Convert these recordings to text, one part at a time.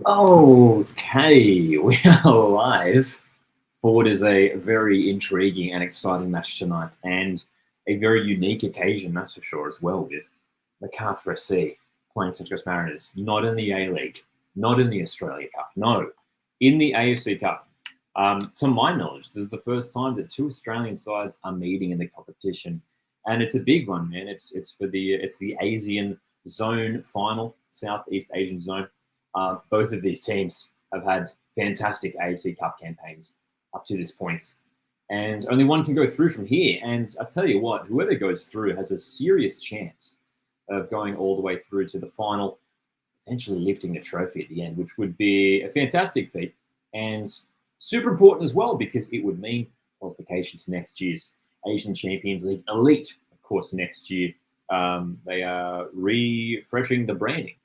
Okay, we are live for what is a very intriguing and exciting match tonight, and a very unique occasion, that's for sure, as well, with MacArthur SC playing Central Coast Mariners, not in the A League, not in the Australia Cup, no, in the AFC Cup. To my knowledge, this is the first time that two Australian sides are meeting in the competition, and it's a big one, man. It's the ASEAN Zone final, Southeast Asian Zone. Both of these teams have had fantastic AFC Cup campaigns up to this point, and only one can go through from here. And I tell you what, whoever goes through has a serious chance of going all the way through to the final, potentially lifting the trophy at the end, which would be a fantastic feat and super important as well because it would mean qualification to next year's Asian Champions League Elite. Of course, next year they are refreshing the branding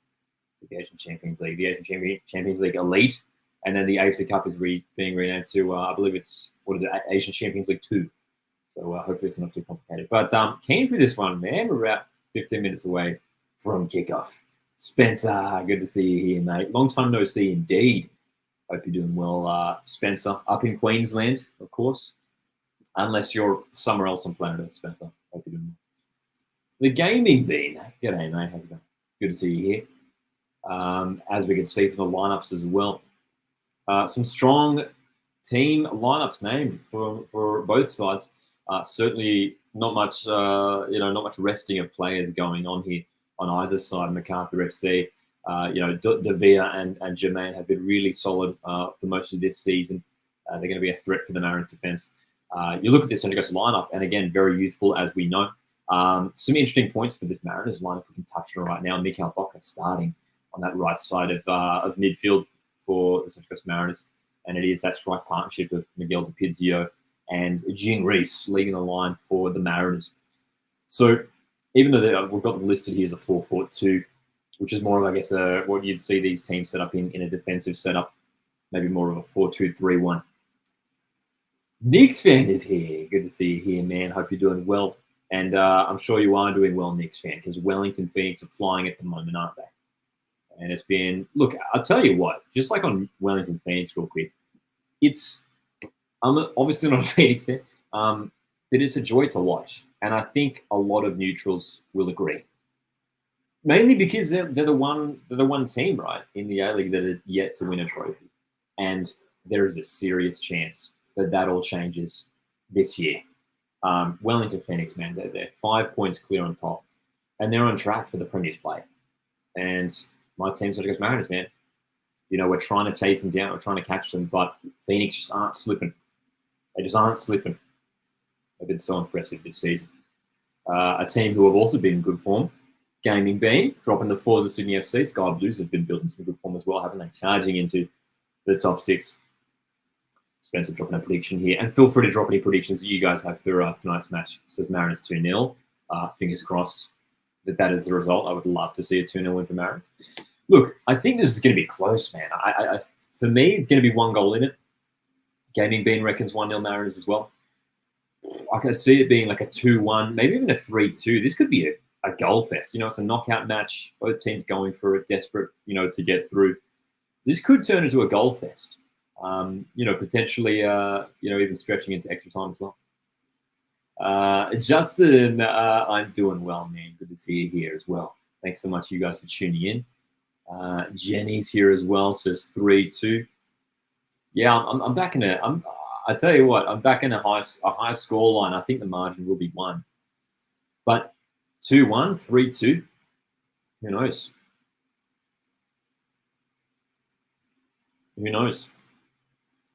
the Asian Champions League, the Asian Champions League Elite, and then the AFC Cup is being renamed to, I believe it's, Asian Champions League 2. So hopefully it's not too complicated. But keen for this one, man. We're about 15 minutes away from kickoff. Spencer, good to see you here, mate. Long time no see indeed. Hope you're doing well, Spencer. Up in Queensland, of course. Unless you're somewhere else on planet Earth, Spencer. Hope you're doing well. The Gaming Bean. G'day, mate. How's it going? Good to see you here. As we can see from the lineups as well. Some strong team lineups named for both sides. Certainly not much, not much resting of players going on here on either side. MacArthur FC, Devere and Jermaine have been really solid for most of this season. They're going to be a threat for the Mariners defense. You look at this Central Coast lineup, and again, very youthful as we know. Some interesting points for this Mariners lineup we can touch on right now. MACARTHUR starting on that right side of midfield for the Central Coast Mariners. And it is that strike partnership of Miguel DiPizio and Jing Reese leading the line for the Mariners. So even though we've got them listed here as a 4-4-2, which is more of, I guess, what you'd see these teams set up in a defensive setup, maybe more of a 4-2-3-1. Knicks fan is here. Good to see you here, man. Hope you're doing well. And I'm sure you are doing well, Knicks fan, because Wellington Phoenix are flying at the moment, aren't they? And it's been, look, I'll tell you what, just like on Wellington Phoenix real quick, I'm obviously not a Phoenix fan, but it's a joy to watch. And I think a lot of neutrals will agree. Mainly because they're the one team, right, in the A-League that are yet to win a trophy. And there is a serious chance that all changes this year. Wellington Phoenix, man, they're 5 points clear on top. And they're on track for the Premier's play. And my team, Central Coast Mariners, man, we're trying to chase them down. We're trying to catch them, but Phoenix just aren't slipping. They just aren't slipping. They've been so impressive this season. A team who have also been in good form, Gaming Bean, dropping the fours of Sydney FC. Sky Blues have been building some good form as well, haven't they? Charging into the top six. Spencer dropping a prediction here. And feel free to drop any predictions that you guys have for tonight's match. It says Mariners 2-0. Fingers crossed that is the result. I would love to see a 2-0 win for Mariners. Look, I think this is going to be close, man. For me, it's going to be one goal in it. Gaming Bean reckons 1-0 Mariners as well. I could see it being like a 2-1, maybe even a 3-2. This could be a goal fest. It's a knockout match. Both teams going for it, desperate, to get through. This could turn into a goal fest. Potentially, even stretching into extra time as well. Justin, I'm doing well, man. Good to see you here as well. Thanks so much, you guys, for tuning in. Jenny's here as well, says 3-2. Yeah, I'm back in I tell you what, I'm back in a high score line. I think the margin will be 1. But 2-1, 3-2, who knows? Who knows?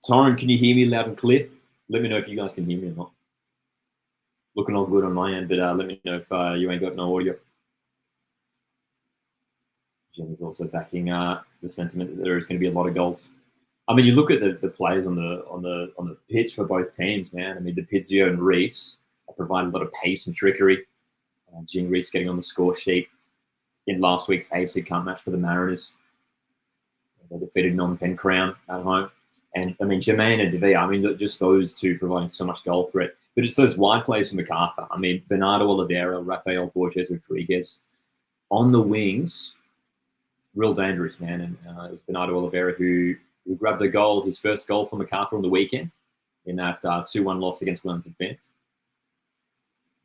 Torren, can you hear me loud and clear? Let me know if you guys can hear me or not. Looking all good on my end, but let me know if you ain't got no audio. Jenny's also backing the sentiment that there is going to be a lot of goals. I mean, you look at the players on the pitch for both teams, man. I mean, DiPizio and Reese provide a lot of pace and trickery. Jing Reese getting on the score sheet in last week's AFC Cup match for the Mariners. They defeated Non-Pen Crown at home. And, I mean, Jermaine and Devere, I mean, just those two providing so much goal threat. But it's those wide plays from MacArthur. I mean, Bernardo Oliveira, Rafael Borges Rodriguez on the wings real dangerous, man. And it was Bernardo Oliveira who grabbed the goal, his first goal for MacArthur on the weekend in that 2-1 loss against Wellington Phoenix.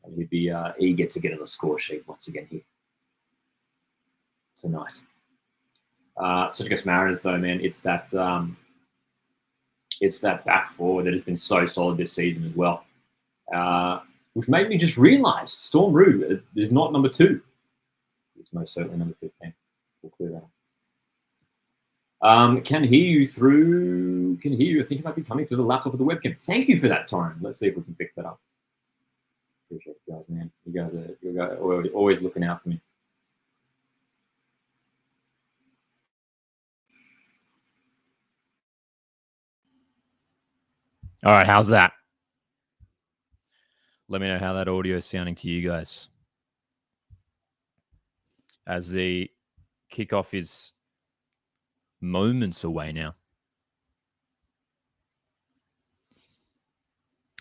And he'd be eager to get on the score sheet once again here tonight. Central Coast Mariners, though, man, it's that back four that has been so solid this season as well. Which made me just realise Storm Roo is not number 2. It's most certainly number 15. We'll clear that up. Can hear you. I think it might be coming through the laptop of the webcam. Thank you for that, Torrin. Let's see if we can fix that up. Appreciate you guys, man. You guys are always looking out for me. All right, how's that? Let me know how that audio is sounding to you guys. As the kickoff is moments away now.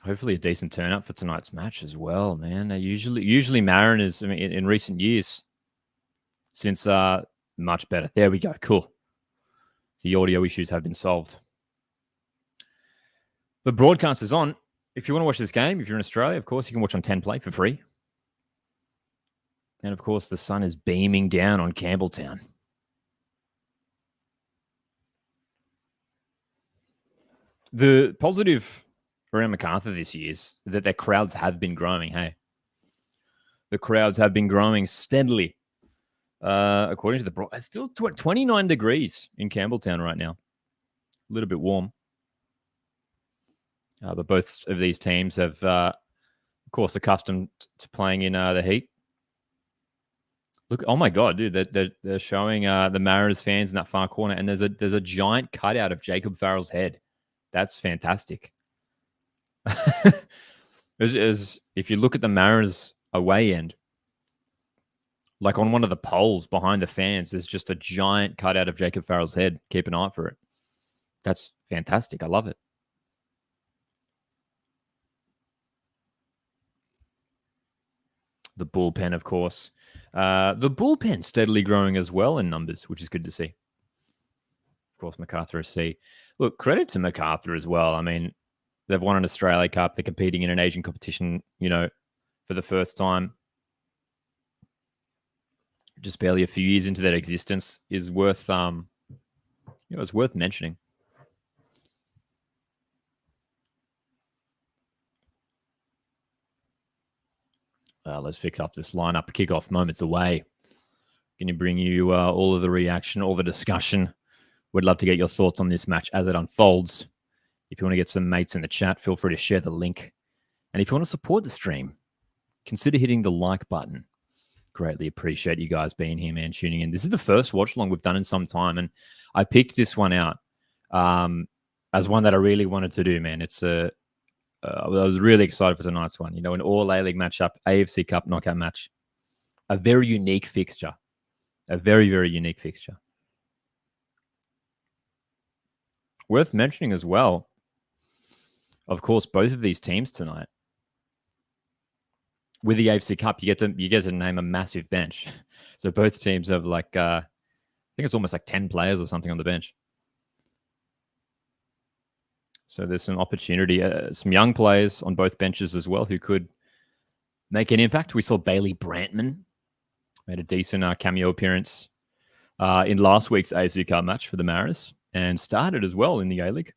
Hopefully a decent turnout for tonight's match as well, man. Usually Mariners, I mean, in recent years, since much better. There we go. Cool. The audio issues have been solved. The broadcast is on. If you want to watch this game, if you're in Australia, of course, you can watch on 10 Play for free. And, of course, the sun is beaming down on Campbelltown. The positive around MacArthur this year is that their crowds have been growing, hey? The crowds have been growing steadily. According to the it's still 29 degrees in Campbelltown right now. A little bit warm. But both of these teams have, of course, accustomed to playing in the heat. Look, oh my God, dude! They're showing the Mariners fans in that far corner, and there's a giant cutout of Jacob Farrell's head. That's fantastic. As if you look at the Mariners away end, like on one of the poles behind the fans, there's just a giant cutout of Jacob Farrell's head. Keep an eye for it. That's fantastic. I love it. The bullpen, of course. The bullpen steadily growing as well in numbers, which is good to see. Of course, MacArthur SC. Look, credit to MacArthur as well. I mean, they've won an Australia Cup. They're competing in an Asian competition, for the first time. Just barely a few years into that existence is worth, it's worth mentioning. Let's fix up this lineup. Kickoff moments away. Going to bring you all of the reaction, all the discussion. Would love to get your thoughts on this match as it unfolds. If you want to get some mates in the chat, feel free to share the link. And if you want to support the stream, consider hitting the like button. Greatly appreciate you guys being here, man, tuning in. This is the first watch along we've done in some time, and I picked this one out as one that I really wanted to do, man. I was really excited for tonight's one. An all A-League matchup, AFC Cup knockout match. A very unique fixture. A very, very unique fixture. Worth mentioning as well, of course, both of these teams tonight, with the AFC Cup, you get to name a massive bench. So both teams have I think it's almost like 10 players or something on the bench. So there's some opportunity, some young players on both benches as well who could make an impact. We saw Bailey Brantman made a decent cameo appearance in last week's AFC Cup match for the Mariners and started as well in the A-League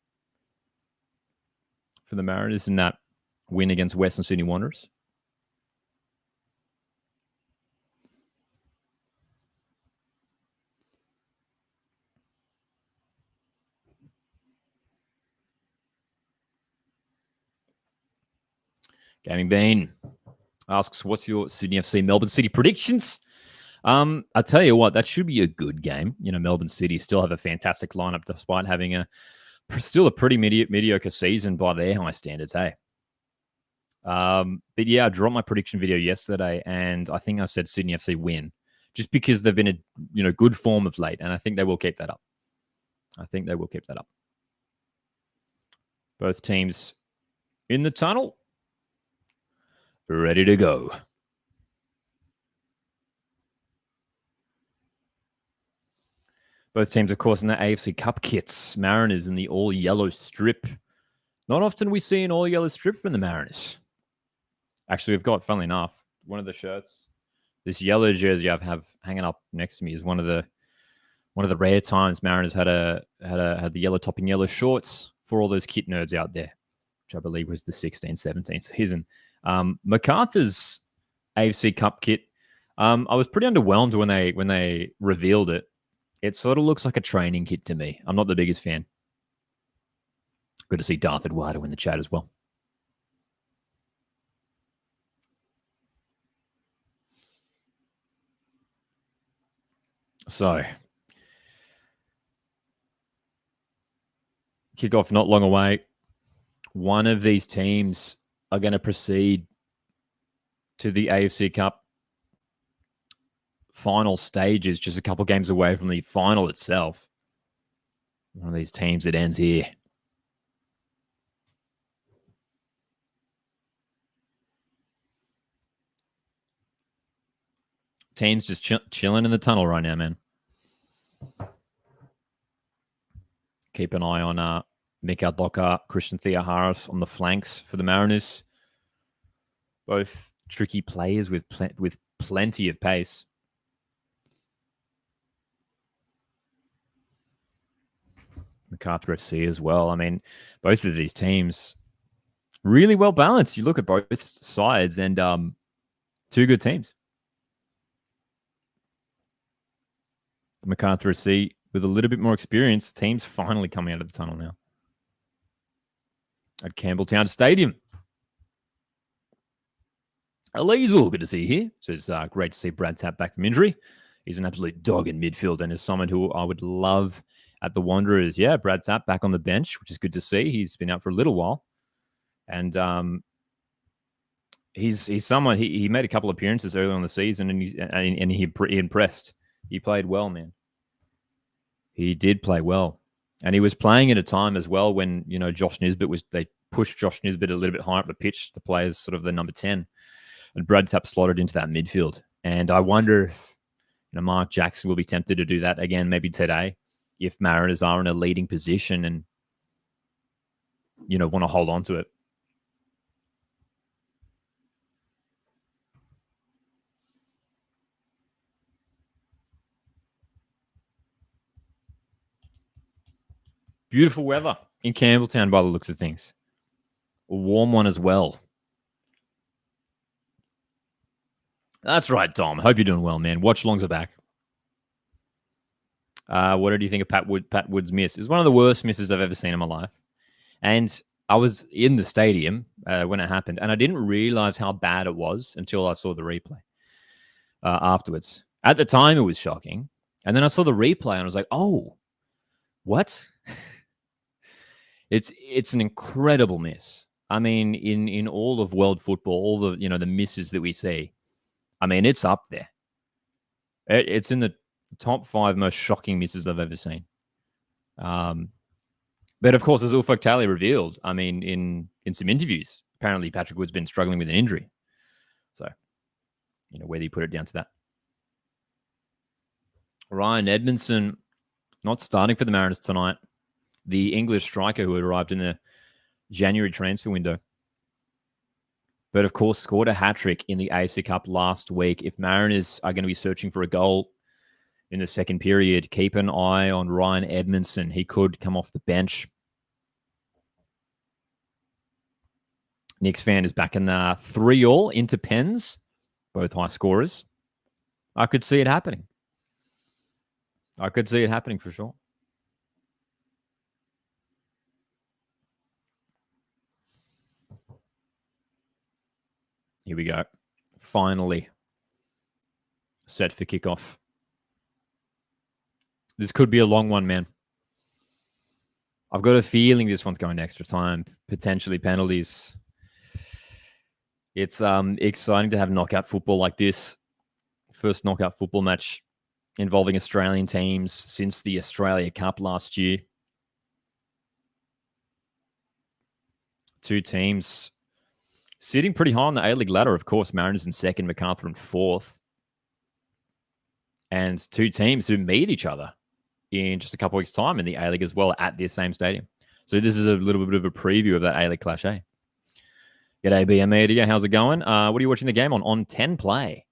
for the Mariners in that win against Western Sydney Wanderers. Gaming Bean asks, what's your Sydney FC Melbourne City predictions? I tell you what, that should be a good game. Melbourne City still have a fantastic lineup despite having still a pretty mediocre season by their high standards, hey? But yeah, I dropped my prediction video yesterday, and I think I said Sydney FC win, just because they've been in good form of late, and I think they will keep that up. Both teams in the tunnel, ready to go. Both teams, of course, in the AFC Cup kits. Mariners in the all-yellow strip. Not often we see an all-yellow strip from the Mariners. Actually, we've got, funnily enough, one of the shirts. This yellow jersey I have hanging up next to me is one of the rare times Mariners had the yellow top and yellow shorts for all those kit nerds out there, which I believe was the 16-17 season. MacArthur's AFC Cup kit. I was pretty underwhelmed when they revealed it. It sort of looks like a training kit to me. I'm not the biggest fan. Good to see Darth Eduardo in the chat as well. So, kickoff not long away. One of these teams are going to proceed to the AFC Cup final stages, just a couple games away from the final itself. One of these teams that ends here. Teams just chilling in the tunnel right now, man. Keep an eye on MACARTHUR, Christian Theoharis on the flanks for the Mariners. Both tricky players with plenty of pace. MACARTHUR FC as well. I mean, both of these teams really well balanced. You look at both sides and two good teams. MACARTHUR FC with a little bit more experience. Teams finally coming out of the tunnel now. At Campbelltown Stadium. Alezel, good to see you here. Says, great to see Brad Tapp back from injury. He's an absolute dog in midfield and is someone who I would love at the Wanderers. Yeah, Brad Tapp back on the bench, which is good to see. He's been out for a little while. And he's someone, he made a couple of appearances early on in the season and he impressed. He played well, man. He did play well. And he was playing at a time as well when, you know, they pushed Josh Nisbet a little bit higher up the pitch to play as sort of the number 10. And Brad Tapp slotted into that midfield. And I wonder if, you know, Mark Jackson will be tempted to do that again, maybe today, if Mariners are in a leading position and, you know, want to hold on to it. Beautiful weather in Campbelltown by the looks of things. A warm one as well. That's right, Tom. Hope you're doing well, man. Watchalongs are back. What did you think of Pat Wood's miss? It's one of the worst misses I've ever seen in my life. And I was in the stadium when it happened, and I didn't realize how bad it was until I saw the replay afterwards. At the time, it was shocking. And then I saw the replay, and I was like, oh, what? It's an incredible miss. I mean, in all of world football, all the, you know, the misses that we see, I mean, it's up there. It's in the top 5 most shocking misses I've ever seen. But of course, as Ufuk Tali revealed, I mean, in some interviews, apparently Patrick Wood's been struggling with an injury. So, you know, whether you put it down to that. Ryan Edmondson not starting for the Mariners tonight. The English striker who had arrived in the January transfer window. But of course, scored a hat-trick in the AFC Cup last week. If Mariners are going to be searching for a goal in the second period, keep an eye on Ryan Edmondson. He could come off the bench. Knicks fan is back in the 3-3 into pens. Both high scorers. I could see it happening. I could see it happening for sure. Here we go. Finally set for kickoff. This could be a long one, man. I've got a feeling this one's going extra time, potentially penalties. It's exciting to have knockout football like this. First knockout football match involving Australian teams since the Australia Cup last year. Two teams sitting pretty high on the A-League ladder, of course. Mariners in second, MacArthur in fourth. And two teams who meet each other in just a couple weeks' time in the A-League as well at this same stadium. So this is a little bit of a preview of that A-League clash, eh? G'day, BM Media. How's it going? What are you watching the game on 10 Play?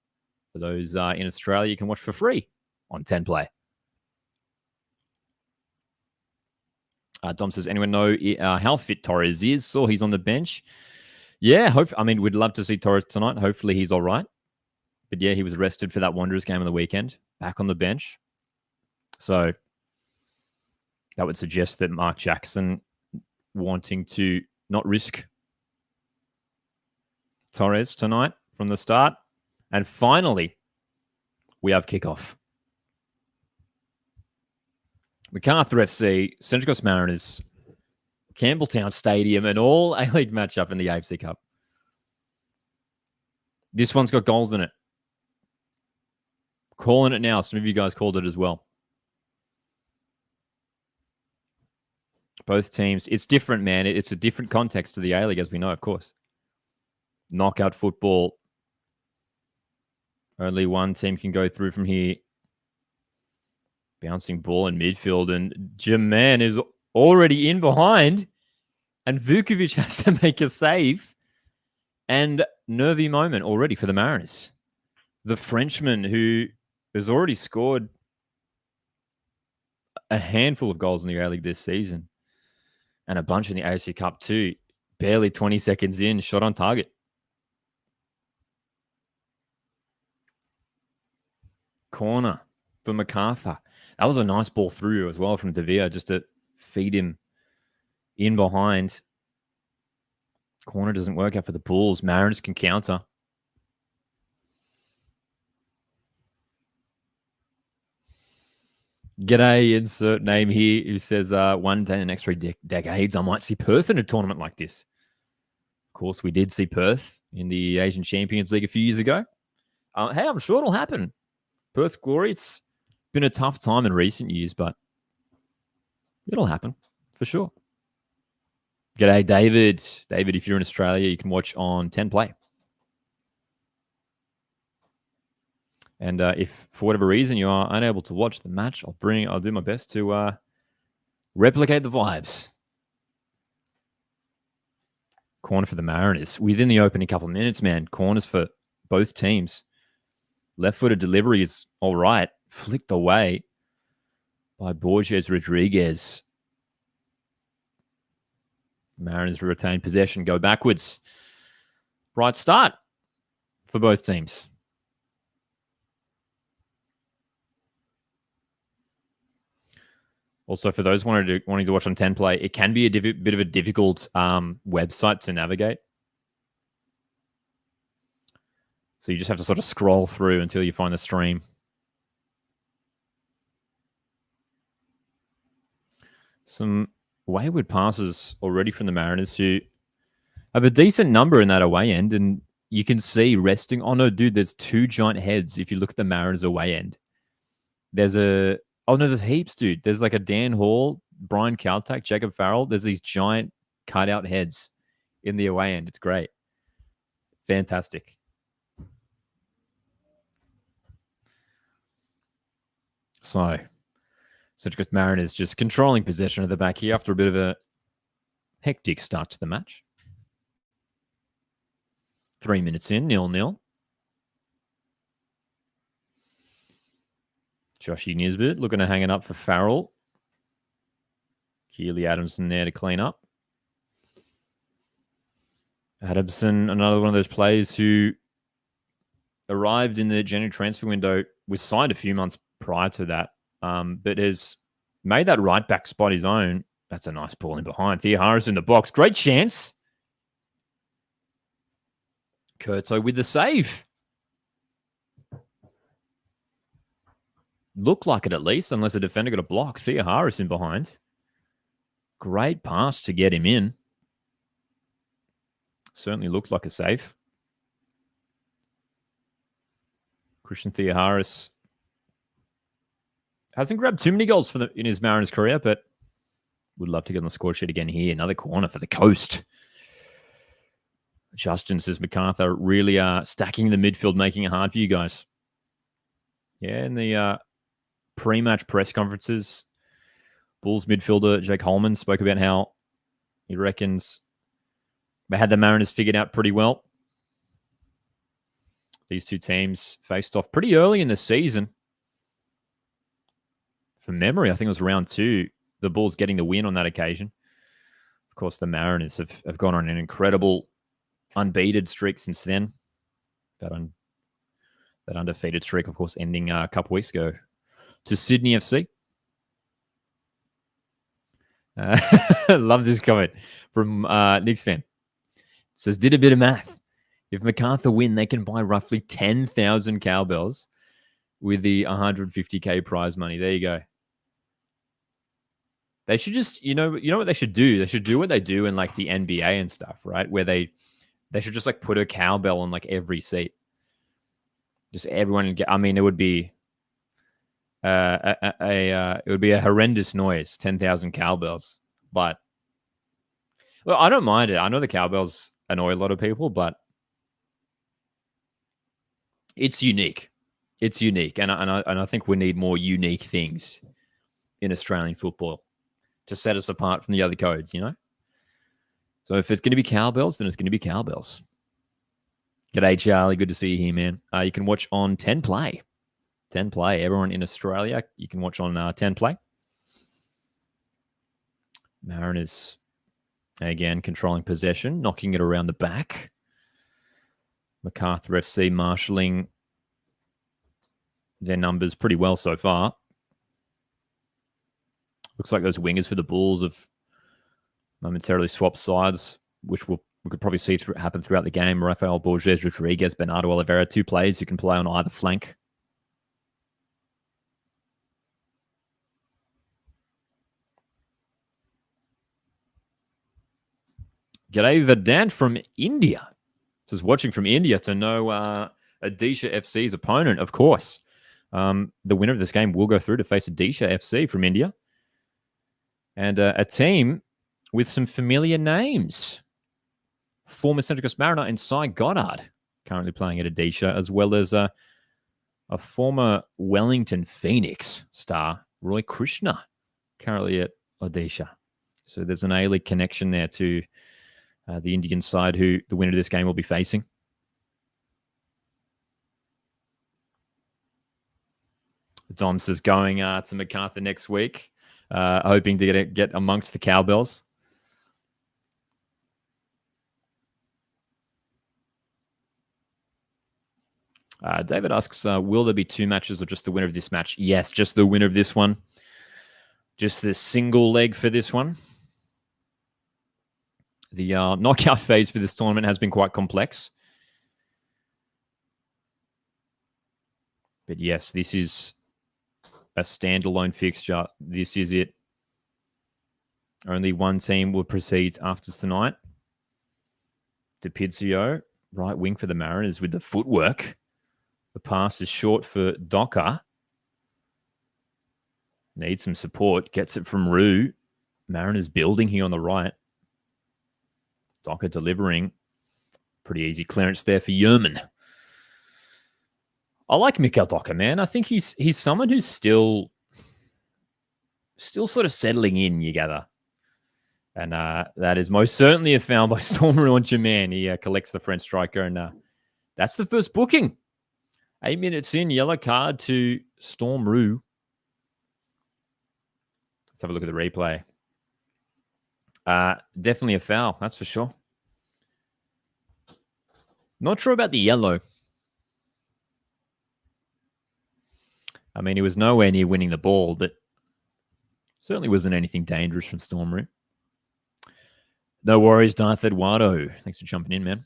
For those in Australia, you can watch for free on 10 Play. Dom says, anyone know how fit Torres is? Saw he's on the bench. Yeah, we'd love to see Torres tonight. Hopefully he's all right. But yeah, he was rested for that Wanderers game on the weekend. Back on the bench. So that would suggest that Mark Jackson wanting to not risk Torres tonight from the start. And finally, we have kickoff. MACARTHUR FC, Central Coast Mariners, Campbelltown Stadium, and all A-League matchup in the AFC Cup. This one's got goals in it. Calling it now. Some of you guys called it as well. Both teams. It's different, man. It's a different context to the A-League, as we know, of course. Knockout football. Only one team can go through from here. Bouncing ball in midfield, and Jermaine is already in behind, and Vukovic has to make a save. And nervy moment already for the Mariners. The Frenchman who has already scored a handful of goals in the A-League this season, and a bunch in the AFC Cup too. Barely 20 seconds in, shot on target. Corner for MACARTHUR. That was a nice ball through as well from De Vere, just to feed him in behind. Corner doesn't work out for the Bulls. Mariners can counter. G'day, insert name here, who says, one day in the next 3 decades, I might see Perth in a tournament like this. Of course, we did see Perth in the Asian Champions League a few years ago. Hey, I'm sure it'll happen. Perth Glory, it's been a tough time in recent years, but it'll happen for sure. G'day, David. David, if you're in Australia, you can watch on 10 Play. And if for whatever reason you are unable to watch the match, I'll do my best to replicate the vibes. Corner for the Mariners. Within the opening couple of minutes, man, corners for both teams. Left-footed delivery is all right. Flicked away by Borges Rodriguez. Mariners retain possession, go backwards. Bright start for both teams. Also, for those wanting to watch on 10 Play, it can be a bit of a difficult website to navigate. So you just have to sort of scroll through until you find the stream. Some wayward passes already from the Mariners, who have a decent number in that away end. And you can see resting. Oh, no, dude, there's 2 giant heads if you look at the Mariners away end. There's heaps, dude. There's like a Dan Hall, Brian Kaltak, Jacob Farrell. There's these giant cutout heads in the away end. It's great. Fantastic. So, Central Coast Mariners just controlling possession of the back here after a bit of a hectic start to the match. 3 minutes in, 0-0. Joshy Nisbet looking to hang it up for Farrell. Keely Adamson there to clean up. Adamson, another one of those players who arrived in the January transfer window, was signed a few months prior to that, but has made that right back spot his own. That's a nice ball in behind. Thea Harris in the box. Great chance. Kurto with the save. Looked like it at least, unless the defender got a block. Thea Harris in behind. Great pass to get him in. Certainly looked like a save. Christian Thea Harris hasn't grabbed too many goals in his Mariners career, but would love to get on the score sheet again here. Another corner for the Coast. Justin says MACARTHUR really are stacking the midfield, making it hard for you guys. Yeah, in the pre-match press conferences, Bulls midfielder Jake Holman spoke about how he reckons they had the Mariners figured out pretty well. These two teams faced off pretty early in the season. From memory, I think it was round 2, the Bulls getting the win on that occasion. Of course, the Mariners have gone on an incredible unbeaten streak since then. That undefeated streak, of course, ending a couple weeks ago to Sydney FC. Love this comment from Knicks fan. It says, did a bit of math. If MacArthur win, they can buy roughly 10,000 cowbells with the 150K prize money. There you go. They should just, you know what they should do? They should do what they do in like the NBA and stuff, right? Where they should just like put a cowbell on like every seat. Just everyone. I mean, it would be it would be a horrendous noise, 10,000 cowbells. But well, I don't mind it. I know the cowbells annoy a lot of people, but it's unique. It's unique, and I think we need more unique things in Australian football to set us apart from the other codes, you know? So if it's going to be cowbells, then it's going to be cowbells. G'day, Charlie. Good to see you here, man. You can watch on 10 Play. 10 Play. Everyone in Australia, you can watch on 10 Play. Mariners, again, controlling possession, knocking it around the back. MacArthur FC marshalling their numbers pretty well so far. Looks like those wingers for the Bulls have momentarily swapped sides, which we could probably see happen throughout the game. Rafael Borges Rodriguez, Bernardo Oliveira, 2 players who can play on either flank. G'day, Vedant from India. This is watching from India to know Odisha FC's opponent, of course. The winner of this game will go through to face Odisha FC from India. And a team with some familiar names. Former Central Coast Mariner and Cy Goddard currently playing at Odisha, as well as a former Wellington Phoenix star, Roy Krishna, currently at Odisha. So there's an A-League connection there to the Indian side, who the winner of this game will be facing. Dom says going to MacArthur next week, hoping to get amongst the cowbells. David asks, will there be 2 matches or just the winner of this match? Yes, just the winner of this one. Just the single leg for this one. The knockout phase for this tournament has been quite complex. But yes, this is a standalone fixture. This is it. Only one team will proceed after tonight. DiPizio, right wing for the Mariners with the footwork. The pass is short for Docker. Needs some support. Gets it from Rue. Mariners building here on the right. Docker delivering. Pretty easy clearance there for Yerman. I like Mikael Docker, man. I think he's someone who's still sort of settling in, you gather. And that is most certainly a foul by Storm Ruan-Jermaine. He collects the French striker, and that's the first booking. 8 minutes in, yellow card to Storm Rue. Let's have a look at the replay. Definitely a foul, that's for sure. Not sure about the yellow. I mean, he was nowhere near winning the ball, but certainly wasn't anything dangerous from Storm Rue. No worries, Darth Eduardo. Thanks for jumping in, man.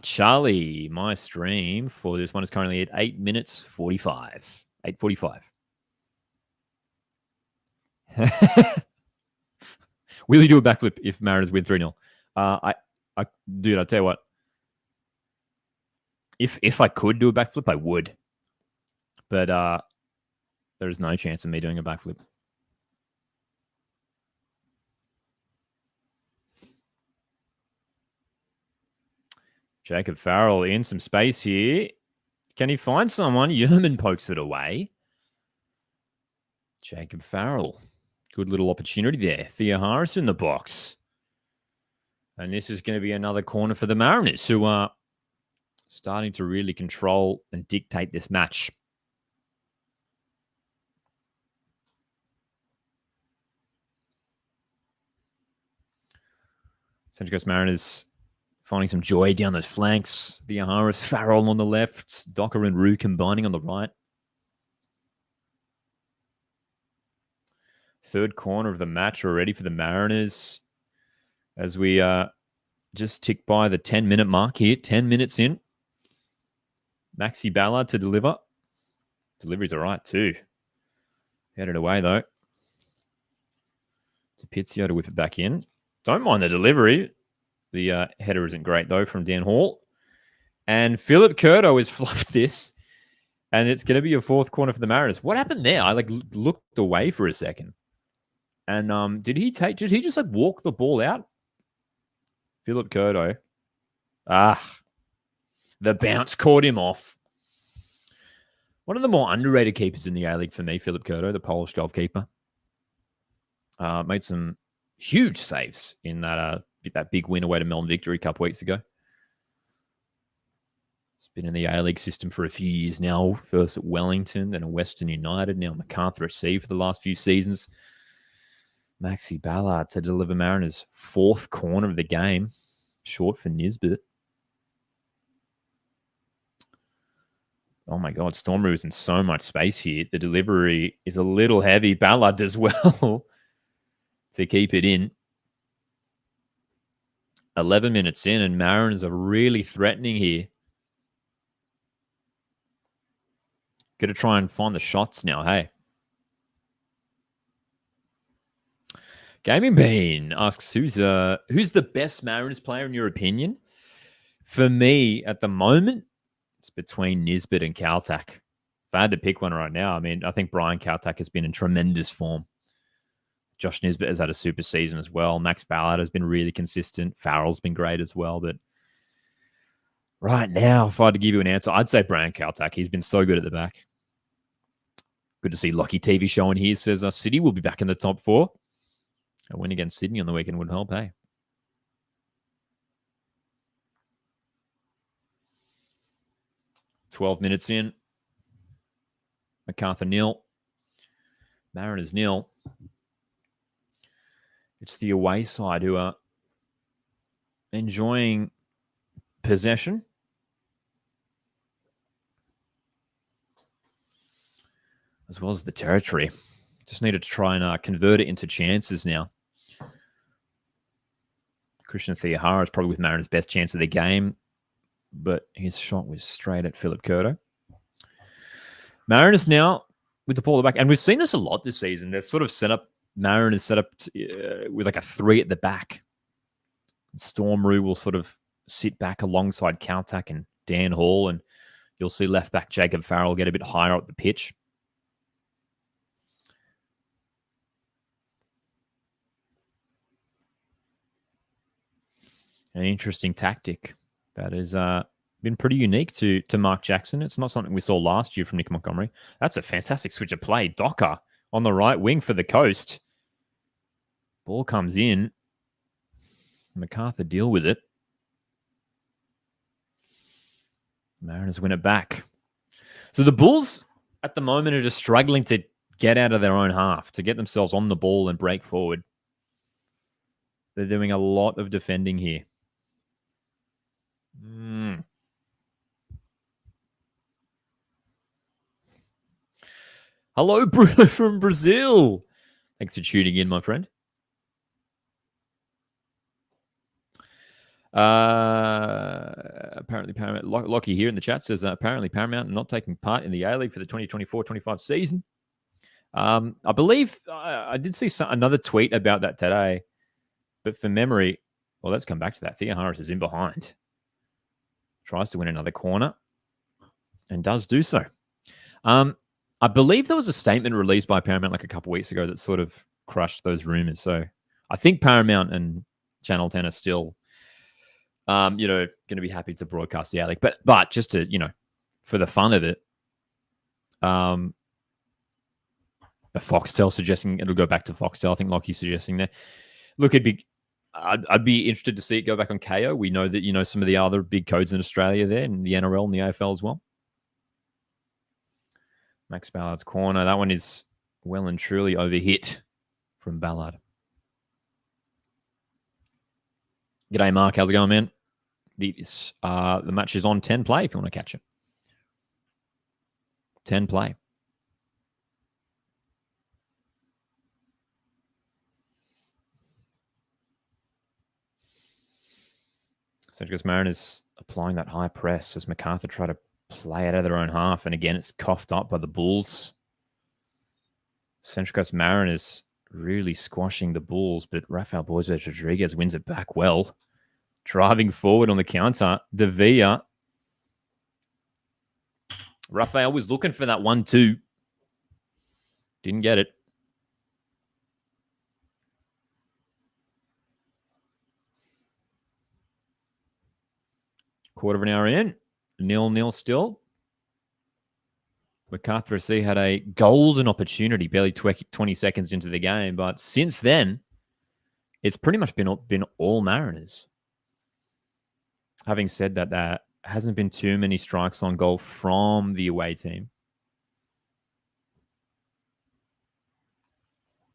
Charlie, my stream for this one is currently at 8 minutes 45. 8:45. Will you do a backflip if Mariners win 3-0? Dude, I'll tell you what. If I could do a backflip, I would. But there's no chance of me doing a backflip. Jacob Farrell in some space here. Can he find someone? Yerman pokes it away. Jacob Farrell. Good little opportunity there. Thea Harris in the box. And this is going to be another corner for the Mariners, who are starting to really control and dictate this match. Central Coast Mariners finding some joy down those flanks. Thea Harris, Farrell on the left. Docker and Rue combining on the right. Third corner of the match already for the Mariners. As we just tick by the 10-minute mark here. 10 minutes in. Maxi Ballard to deliver. Delivery's all right too. Headed away though. To Pizio to whip it back in. Don't mind the delivery. The header isn't great though from Dan Hall. And Philip Curto has fluffed this. And it's going to be a fourth corner for the Mariners. What happened there? I looked away for a second. And did he just walk the ball out? Philip Curto. The bounce caught him off. One of the more underrated keepers in the A-League for me, Philip Curto, the Polish goalkeeper. Made some huge saves in that big win away to Melbourne Victory a couple weeks ago. He's been in the A-League system for a few years now. First at Wellington, then at Western United, now MacArthur FC for the last few seasons. Maxi Ballard to deliver Mariners' fourth corner of the game. Short for Nisbet. Oh my God, Stormrow is in so much space here. The delivery is a little heavy. Ballard does well to keep it in. 11 minutes in, and Mariners are really threatening here. Got to try and find the shots now, hey. Gaming Bean asks, who's the best Mariners player in your opinion? For me, at the moment, it's between Nisbet and Kaltak. If I had to pick one right now, I mean, I think Brian Kaltak has been in tremendous form. Josh Nisbet has had a super season as well. Max Ballard has been really consistent. Farrell's been great as well. But right now, if I had to give you an answer, I'd say Brian Kaltak. He's been so good at the back. Good to see Lockie TV showing here. Says City will be back in the top four. A win against Sydney on the weekend would help, hey? .12 minutes in. MacArthur 0. Mariners 0. It's the away side who are enjoying possession. As well as the territory. Just needed to try and convert it into chances now. Christian Theahara is probably with Mariners' best chance of the game, but his shot was straight at Philip Curto. Mariners now with the ball at the back, and we've seen this a lot this season. They've sort of Mariners set up with like a 3 at the back. Stormrow will sort of sit back alongside Kaltak and Dan Hall, and you'll see left back Jacob Farrell get a bit higher up the pitch. An interesting tactic that has been pretty unique to Mark Jackson. It's not something we saw last year from Nick Montgomery. That's a fantastic switch of play. Docker on the right wing for the Coast. Ball comes in. MacArthur deal with it. Mariners win it back. So the Bulls at the moment are just struggling to get out of their own half, to get themselves on the ball and break forward. They're doing a lot of defending here. Hello, Bruno from Brazil. Thanks for tuning in, my friend. Apparently, Paramount, Lockie here in the chat says, apparently Paramount are not taking part in the A-League for the 2024-25 season. I believe I did see another tweet about that today, but from memory, well, let's come back to that. Thea Harris is in behind. Tries to win another corner and does do so. I believe there was a statement released by Paramount like a couple weeks ago that sort of crushed those rumors. So I think Paramount and Channel 10 are still, going to be happy to broadcast the A-League. But just to, for the fun of it. A Foxtel suggesting it'll go back to Foxtel. I think Lockie's suggesting there. Look, I'd be interested to see it go back on KO. We know that, some of the other big codes in Australia there, and the NRL and the AFL as well. Max Ballard's corner. That one is well and truly overhit from Ballard. G'day, Mark. How's it going, man? The match is on 10 play if you want to catch it. 10 play. Central Coast Mariners applying that high press as MacArthur try to play it out of their own half. And again, it's coughed up by the Bulls. Central Coast Mariners really squashing the Bulls, but Rafael Borges Rodriguez wins it back well. Driving forward on the counter. De Villa. Rafael was looking for that 1-2. Didn't get it. Quarter of an hour in. 0-0 still. MacArthur FC had a golden opportunity, barely 20 seconds into the game. But since then, it's pretty much been all Mariners. Having said that, there hasn't been too many strikes on goal from the away team.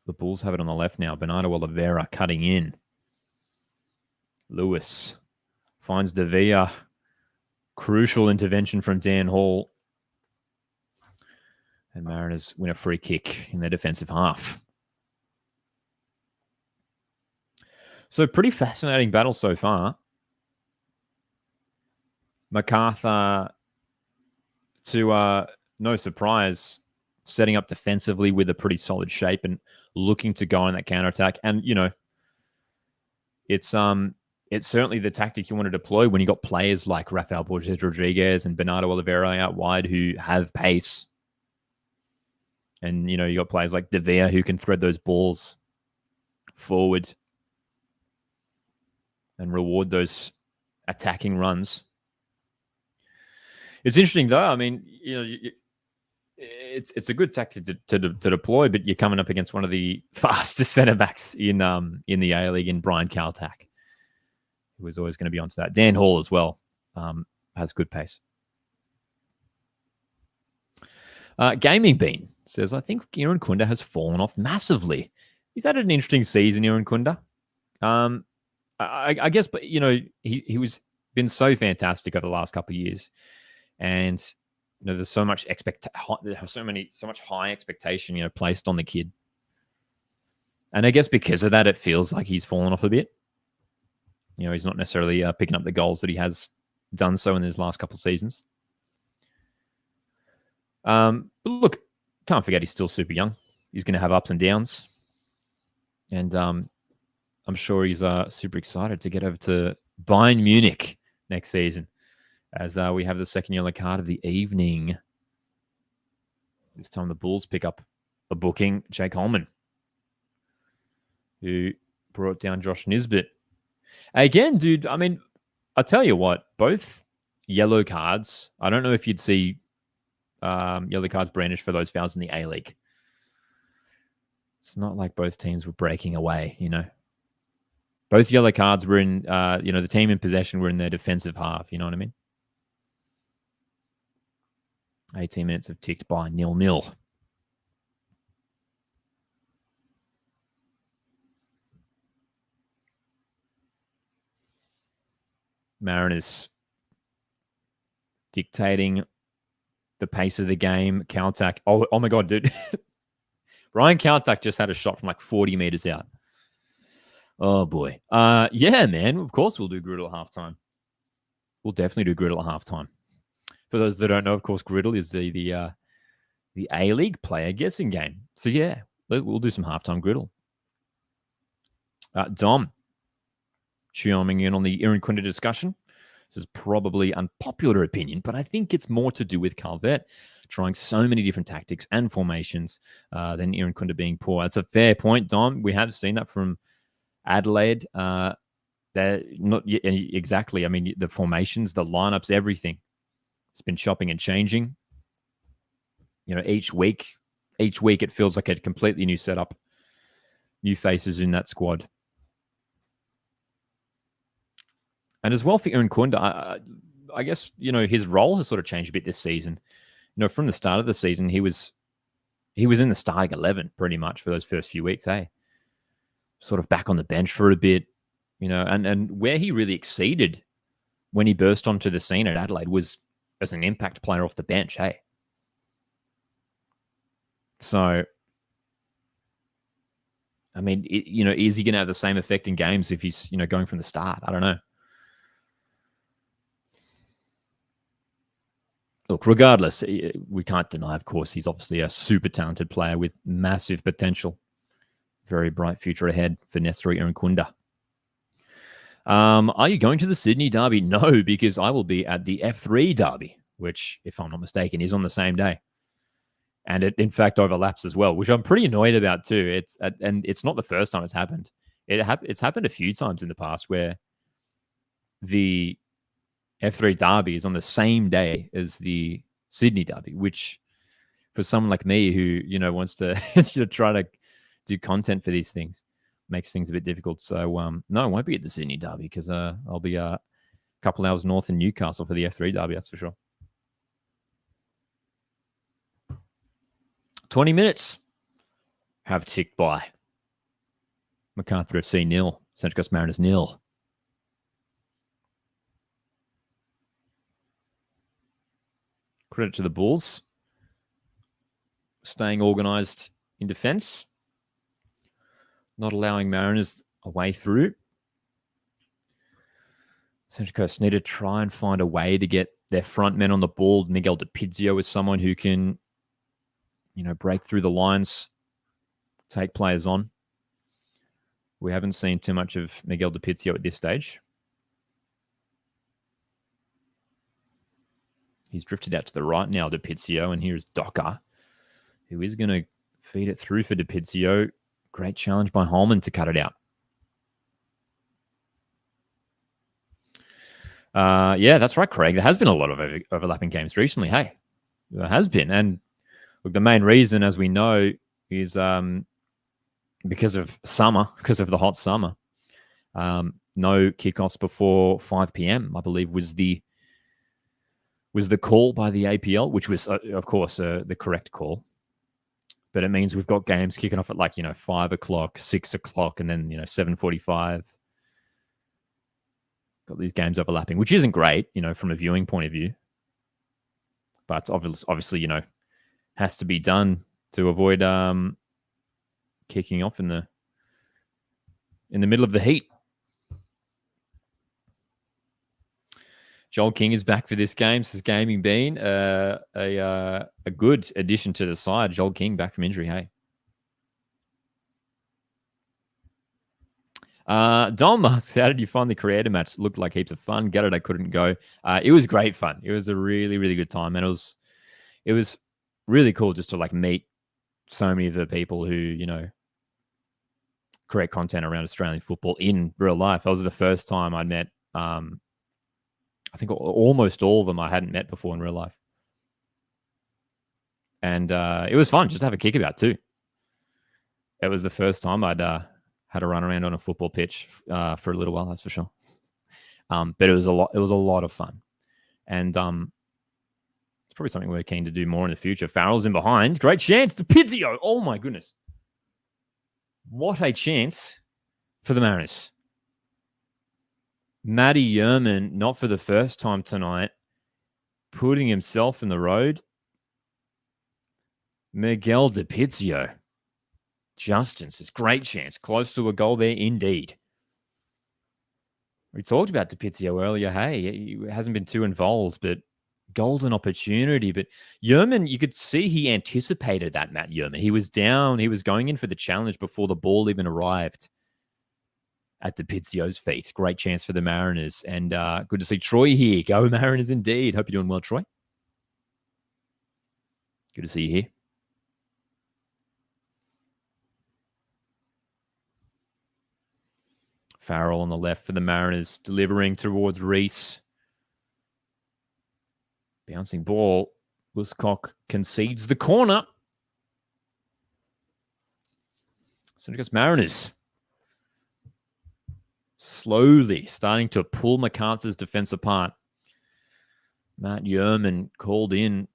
The Bulls have it on the left now. Bernardo Oliveira cutting in. Lewis finds De Villa. Crucial intervention from Dan Hall. And Mariners win a free kick in their defensive half. So pretty fascinating battle so far. MacArthur, to no surprise, setting up defensively with a pretty solid shape and looking to go on that counterattack. And, it's certainly the tactic you want to deploy when you got players like Rafael Borges Rodriguez and Bernardo Oliveira out wide who have pace. And, you got players like De Villa who can thread those balls forward and reward those attacking runs. It's interesting, though. I mean, it's a good tactic to deploy, but you're coming up against one of the fastest centre backs in the A League, in Brian Kaltak, who was always going to be onto that. Dan Hall as well has good pace. Gaming Bean says, I think Kieran Kunda has fallen off massively. He's had an interesting season, Kieran Kunda. I guess, but he was been so fantastic over the last couple of years, and there's so much so much high expectation placed on the kid, and I guess because of that, it feels like he's fallen off a bit. He's not necessarily picking up the goals that he has done so in his last couple of seasons. But look, can't forget he's still super young. He's going to have ups and downs, and I'm sure he's super excited to get over to Bayern Munich next season, as we have the second yellow card of the evening. This time the Bulls pick up a booking, Jake Holman, who brought down Josh Nisbet. Again, dude, I mean, I'll tell you what, both yellow cards, I don't know if you'd see yellow cards brandished for those fouls in the A-League. It's not like both teams were breaking away, Both yellow cards were in, the team in possession were in their defensive half. You know what I mean? 18 minutes have ticked by 0-0. Mariners dictating the pace of the game. Kaltak. Oh my God, dude. Ryan Kaltak just had a shot from like 40 meters out. Oh, boy. Yeah, man. Of course we'll do Griddle at halftime. We'll definitely do Griddle at halftime. For those that don't know, of course, Griddle is the A-League player guessing game. So, yeah, we'll do some halftime Griddle. Dom, chiming in on the Aaron Kunda discussion. This is probably unpopular opinion, but I think it's more to do with Calvert trying so many different tactics and formations than Aaron Kunda being poor. That's a fair point, Dom. We have seen that from Adelaide. They're not exactly. I mean, the formations, the lineups, everything. It's been chopping and changing. Each week it feels like a completely new setup, new faces in that squad. And as well for Aaron Kunda, I guess, his role has sort of changed a bit this season. From the start of the season, he was in the starting 11 pretty much for those first few weeks, sort of back on the bench for a bit, and where he really exceeded when he burst onto the scene at Adelaide was as an impact player off the bench, So, I mean, is he going to have the same effect in games if he's, going from the start? I don't know. Look, regardless, we can't deny, of course, he's obviously a super talented player with massive potential. Very bright future ahead for Nestori Irankunda. Are you going to the Sydney Derby? No, because I will be at the F3 Derby, which, if I'm not mistaken, is on the same day. And it, in fact, overlaps as well, which I'm pretty annoyed about too. And it's not the first time it's happened. It's happened a few times in the past where the F3 Derby is on the same day as the Sydney Derby, which for someone like me who, wants to try to do content for these things makes things a bit difficult. So, no, I won't be at the Sydney Derby because I'll be a couple hours north in Newcastle for the F3 Derby, that's for sure. 20 minutes have ticked by. MACARTHUR FC 0, Central Coast Mariners 0. Credit to the Bulls. Staying organised in defence. Not allowing Mariners a way through. Central Coast need to try and find a way to get their front men on the ball. Miguel DiPizio is someone who can, break through the lines, take players on. We haven't seen too much of Miguel DiPizio at this stage. He's drifted out to the right now, DiPizio, and here's Docker, who is going to feed it through for DiPizio. Great challenge by Holman to cut it out. Yeah, that's right, Craig. There has been a lot of overlapping games recently. Hey, there has been. And look, the main reason, as we know, is because of the hot summer. No kickoffs before 5 p.m., I believe, was the call by the APL, which was, of course, the correct call. But it means we've got games kicking off at 5 o'clock, 6 o'clock, and then 7:45. Got these games overlapping, which isn't great, from a viewing point of view. But obviously, has to be done to avoid kicking off in the middle of the heat. Joel King is back for this game. Says Gaming Bean, a good addition to the side. Joel King back from injury. Hey, Dom asks, how did you find the creator match? Looked like heaps of fun. Gutted I couldn't go. It was great fun. It was a really, really good time, and it was really cool just to meet so many of the people who create content around Australian football in real life. That was the first time I'd met. I think almost all of them I hadn't met before in real life. And it was fun just to have a kick about too. It was the first time I'd had to run around on a football pitch for a little while, that's for sure. But it was a lot of fun. And it's probably something we're keen to do more in the future. Farrell's in behind. Great chance to Pizio. Oh my goodness. What a chance for the Mariners. Matty Yerman, not for the first time tonight, putting himself in the road. Miguel DiPizio. Justin's this great chance. Close to a goal there indeed. We talked about DiPizio earlier. Hey, he hasn't been too involved, but golden opportunity. But Yerman, you could see he anticipated that, Matt Yerman. He was down. He was going in for the challenge before the ball even arrived at DiPizio's feet. Great chance for the Mariners. And good to see Troy here. Go Mariners indeed. Hope you're doing well, Troy. Good to see you here. Farrell on the left for the Mariners, delivering towards Reese. Bouncing ball. Wooscock concedes the corner. So it goes Mariners. Slowly starting to pull MacArthur's defense apart. Matt Yerman called in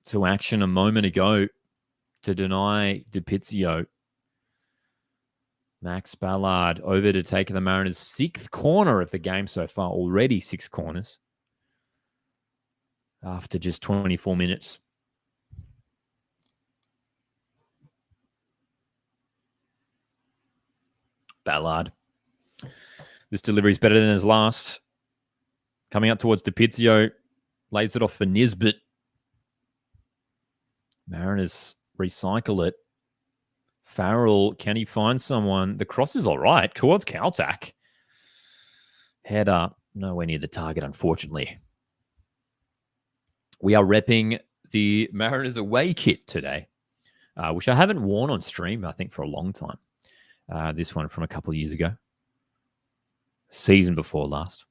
to action a moment ago to deny DiPizio. Max Ballard over to take the Mariners' 6th corner of the game so far. Already 6 corners after just 24 minutes. Ballard. This delivery is better than his last. Coming up towards DiPizio. Lays it off for Nisbet. Mariners recycle it. Farrell, can he find someone? The cross is all right. Towards Caltac. Header, nowhere near the target, unfortunately. We are repping the Mariners away kit today, which I haven't worn on stream, I think, for a long time. This one from a couple of years ago. Season before last.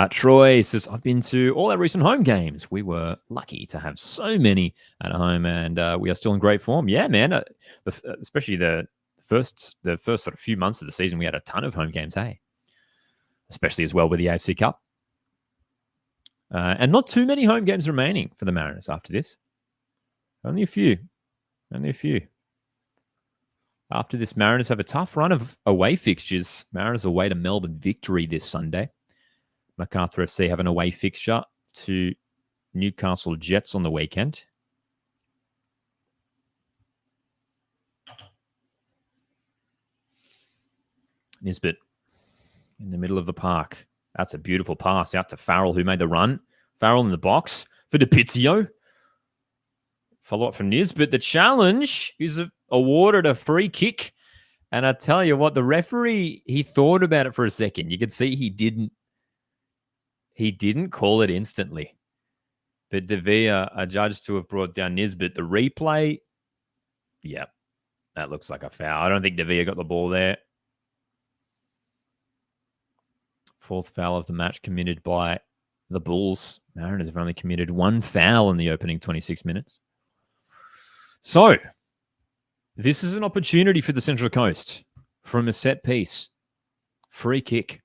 Troy says, I've been to all our recent home games. We were lucky to have so many at home, and we are still in great form. Yeah, man. Especially the first sort of few months of the season, we had a ton of home games, hey? Especially as well with the AFC Cup. And not too many home games remaining for the Mariners after this. Only a few. After this, Mariners have a tough run of away fixtures. Mariners away to Melbourne Victory this Sunday. MacArthur FC have an away fixture to Newcastle Jets on the weekend. Nisbet in the middle of the park. That's a beautiful pass out to Farrell, who made the run. Farrell in the box for DiPizio. Follow up from Nisbet. The challenge is awarded a free kick. And I tell you what, the referee, he thought about it for a second. You could see he didn't call it instantly. But De Villa adjudged to have brought down Nisbet. The replay, yeah, that looks like a foul. I don't think De Villa got the ball there. 4th foul of the match committed by the Bulls. Mariners have only committed 1 foul in the opening 26 minutes. So, this is an opportunity for the Central Coast from a set piece. Free kick.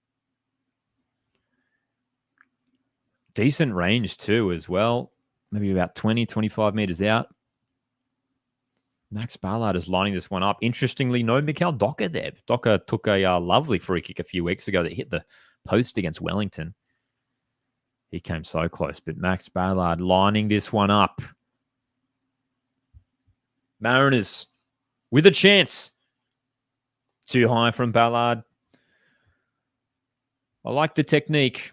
Decent range too as well. Maybe about 20, 25 meters out. Max Ballard is lining this one up. Interestingly, no Mikael Docker there. Docker took a lovely free kick a few weeks ago that hit the post against Wellington. He came so close, but Max Ballard lining this one up. Mariners with a chance. Too high from Ballard. I like the technique.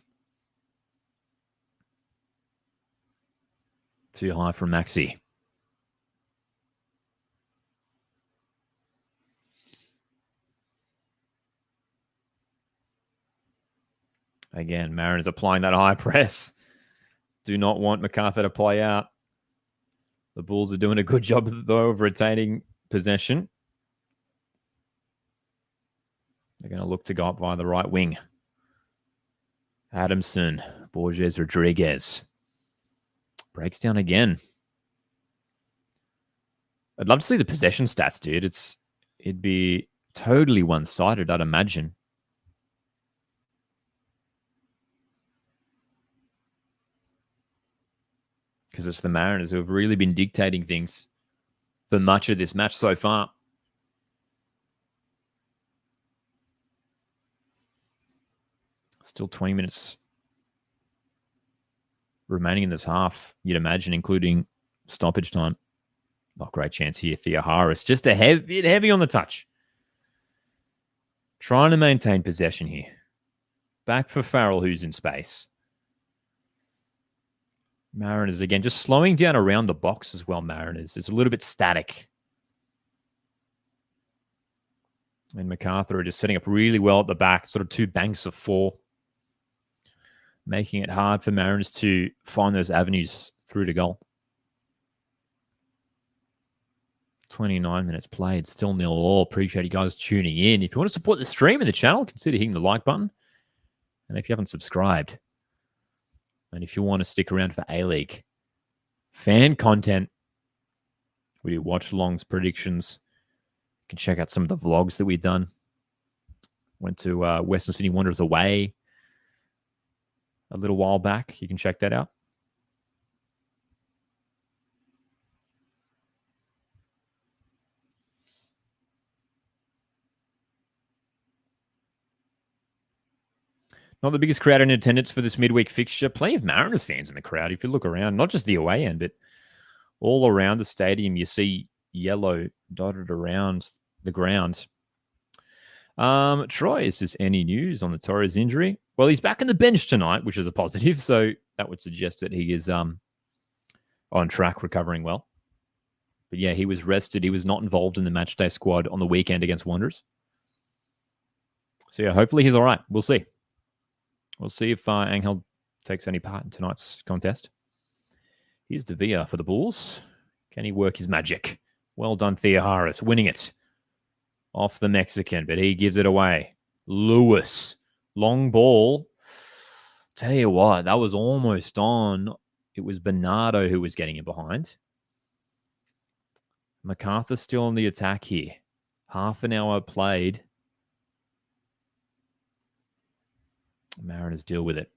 Too high from Maxi. Again, Mariners applying that high press. Do not want MacArthur to play out. The Bulls are doing a good job, though, of retaining possession. They're going to look to go up via the right wing. Adamson, Borges, Rodriguez. Breaks down again. I'd love to see the possession stats, dude. It'd be totally one-sided, I'd imagine. Because it's the Mariners who have really been dictating things for much of this match so far. Still 20 minutes remaining in this half, you'd imagine, including stoppage time. Oh, great chance here. Thea Harris just a bit heavy on the touch. Trying to maintain possession here. Back for Farrell, who's in space. Mariners again, just slowing down around the box as well, Mariners. It's a little bit static. And MacArthur are just setting up really well at the back, sort of 2 banks of 4. Making it hard for Mariners to find those avenues through to goal. 29 minutes played, still 0-0. Appreciate you guys tuning in. If you want to support the stream and the channel, consider hitting the like button. And if you haven't subscribed, And if you want to stick around for A-League fan content, we do watch-alongs, predictions. You can check out some of the vlogs that we've done. Went to Western Sydney Wanderers away a little while back. You can check that out. Not the biggest crowd in attendance for this midweek fixture. Plenty of Mariners fans in the crowd. If you look around, not just the away end, but all around the stadium, you see yellow dotted around the ground. Troy, is this any news on the Torres injury? Well, he's back on the bench tonight, which is a positive. So that would suggest that he is on track, recovering well. But yeah, he was rested. He was not involved in the matchday squad on the weekend against Wanderers. So yeah, hopefully he's all right. We'll see. We'll see if Angel takes any part in tonight's contest. Here's De Villa for the Bulls. Can he work his magic? Well done, Theoharis, winning it off the Mexican, but he gives it away. Lewis, long ball. Tell you what, that was almost on. It was Bernardo who was getting it behind. MacArthur still on the attack here. Half an hour played. Mariners deal with it.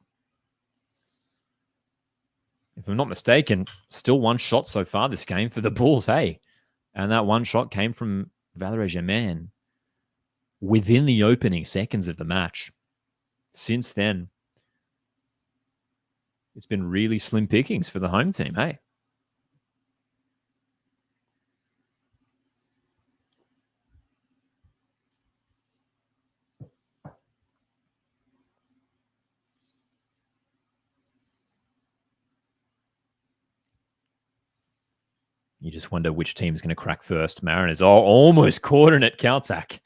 If I'm not mistaken, still one shot so far this game for the Bulls, hey? And that one shot came from Valerie Germain within the opening seconds of the match. Since then, it's been really slim pickings for the home team, hey? You just wonder which team's going to crack first. Mariners, almost caught in it. Kaltak.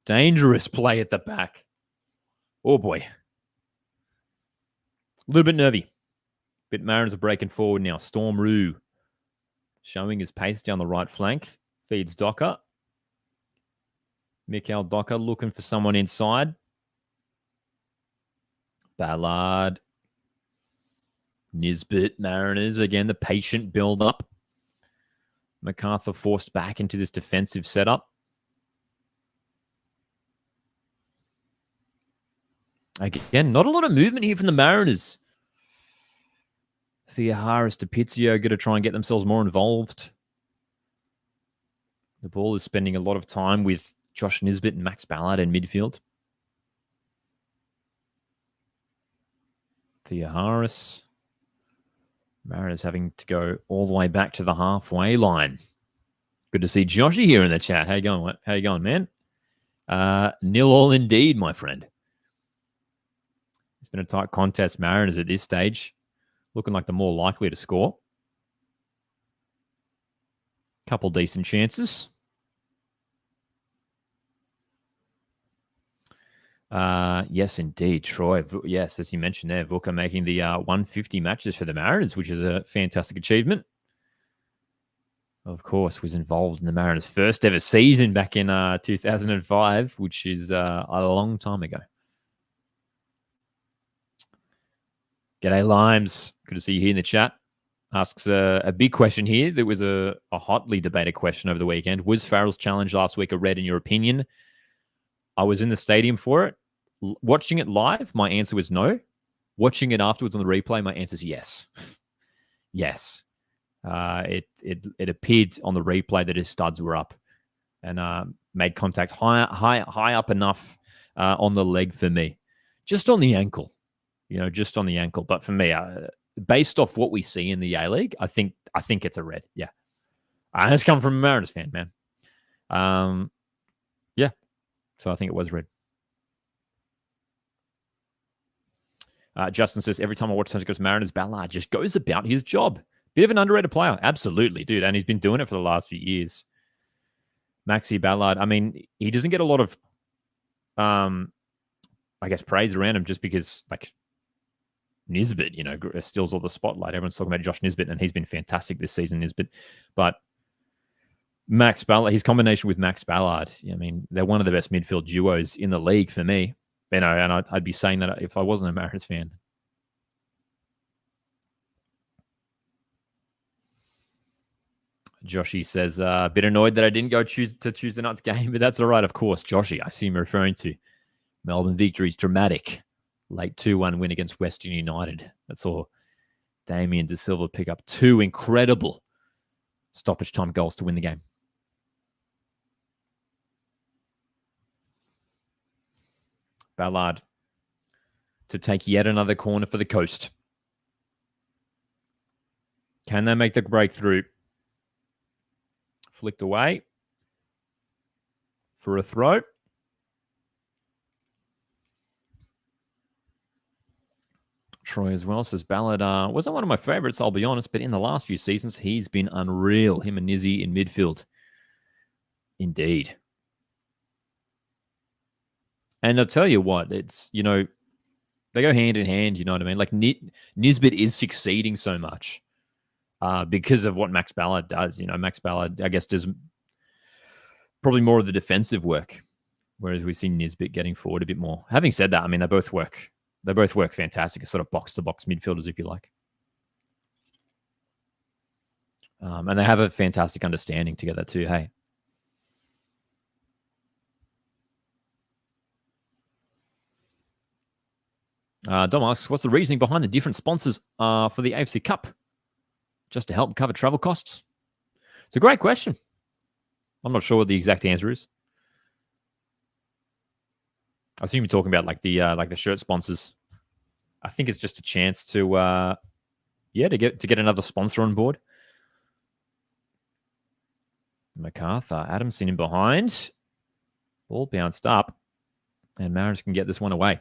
Dangerous play at the back. Oh, boy. A little bit nervy. But Mariners are breaking forward now. Storm Roo showing his pace down the right flank. Feeds Docker. Mikael Docker looking for someone inside. Ballard. Nisbet, Mariners. Again, the patient build-up. MacArthur forced back into this defensive setup. Again, not a lot of movement here from the Mariners. Theoharis to Pizio going to try and get themselves more involved. The ball is spending a lot of time with Josh Nisbet and Max Ballard in midfield. Theoharis. Mariners having to go all the way back to the halfway line. Good to see Joshy here in the chat. How you going? How you going, man? 0-0 indeed, my friend. It's been a tight contest. Mariners at this stage looking like the more likely to score. Couple decent chances. Yes, indeed, Troy. Yes, as you mentioned there, Vuka making the 150 matches for the Mariners, which is a fantastic achievement. Of course, was involved in the Mariners' first ever season back in 2005, which is a long time ago. G'day, Limes. Good to see you here in the chat. Asks a big question here. There was a hotly debated question over the weekend. Was Farrell's challenge last week a red in your opinion? I was in the stadium for it. Watching it live, my answer was no. Watching it afterwards on the replay, my answer is yes. Yes. It appeared on the replay that his studs were up and made contact high up enough on the leg for me. Just on the ankle. Just on the ankle. But for me, based off what we see in the A-League, I think it's a red. Yeah. It's come from a Mariners fan, man. Yeah. So I think it was red. Justin says, every time I watch Sunshine Coast Mariners, Ballard just goes about his job. Bit of an underrated player. Absolutely, dude. And he's been doing it for the last few years. Maxi Ballard, I mean, he doesn't get a lot of, I guess, praise around him just because, like, Nisbet, steals all the spotlight. Everyone's talking about Josh Nisbet, and he's been fantastic this season, Nisbet. But Max Ballard, his combination with Max Ballard, I mean, they're one of the best midfield duos in the league for me. And I'd be saying that if I wasn't a Mariners fan. Joshy says, a bit annoyed that I didn't go to Tuesday night's game, but that's all right, of course. Joshy, I see him referring to Melbourne victories, dramatic. Late 2-1 win against Western United. That's all. Damien De Silva pick up 2 incredible stoppage time goals to win the game. Ballard to take yet another corner for the Coast. Can they make the breakthrough? Flicked away for a throw. Troy as well says Ballard wasn't one of my favorites, I'll be honest, but in the last few seasons, he's been unreal. Him and Nizzy in midfield. Indeed. And I'll tell you what, it's, you know, they go hand in hand, you know what I mean? Like Nisbet is succeeding so much because of what Max Ballard does. You know, Max Ballard, I guess, does probably more of the defensive work, whereas we see Nisbet getting forward a bit more. Having said that, I mean, they both work. They both work fantastic as sort of box-to-box midfielders, if you like. And they have a fantastic understanding together too, hey? Dom asks, what's the reasoning behind the different sponsors for the AFC Cup? Just to help cover travel costs? It's a great question. I'm not sure what the exact answer is. I assume you're talking about like the shirt sponsors. I think it's just a chance to to get another sponsor on board. MacArthur, Adamson in behind. Ball bounced up. And Mariners can get this one away.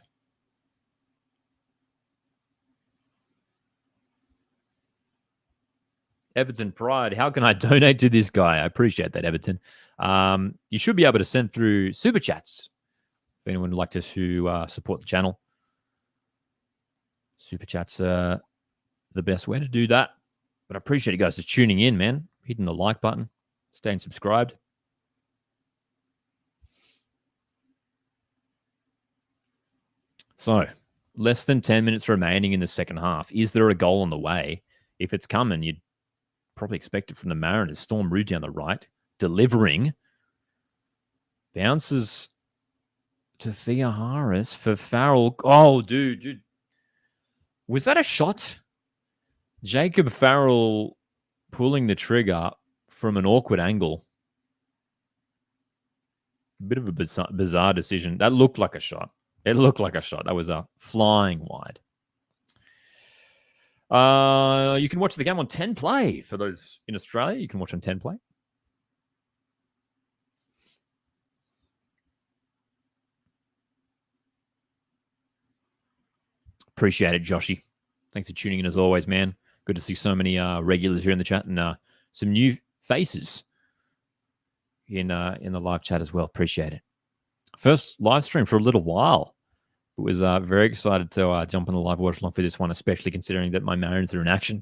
Everton Pride, how can I donate to this guy? I appreciate that, Everton. You should be able to send through Super Chats if anyone would like to support the channel. Super Chats are the best way to do that. But I appreciate you guys for tuning in, man. Hitting the like button. Staying subscribed. So, less than 10 minutes remaining in the second half. Is there a goal on the way? If it's coming, you'd probably expect it from the Mariners. Storm Root down the right. Delivering. Bounces to Thea Harris for Farrell. Oh, dude. Was that a shot? Jacob Farrell pulling the trigger from an awkward angle. Bit of a bizarre decision. That looked like a shot. It looked like a shot. That was a flying wide. You can watch the game on 10 Play. For those in Australia, you can watch on 10 Play. Appreciate it, Joshy. Thanks for tuning in as always, man. Good to see so many regulars here in the chat and some new faces in the live chat as well. Appreciate it. First live stream for a little while. I was very excited to jump on the live watch along for this one, especially considering that my Mariners are in action.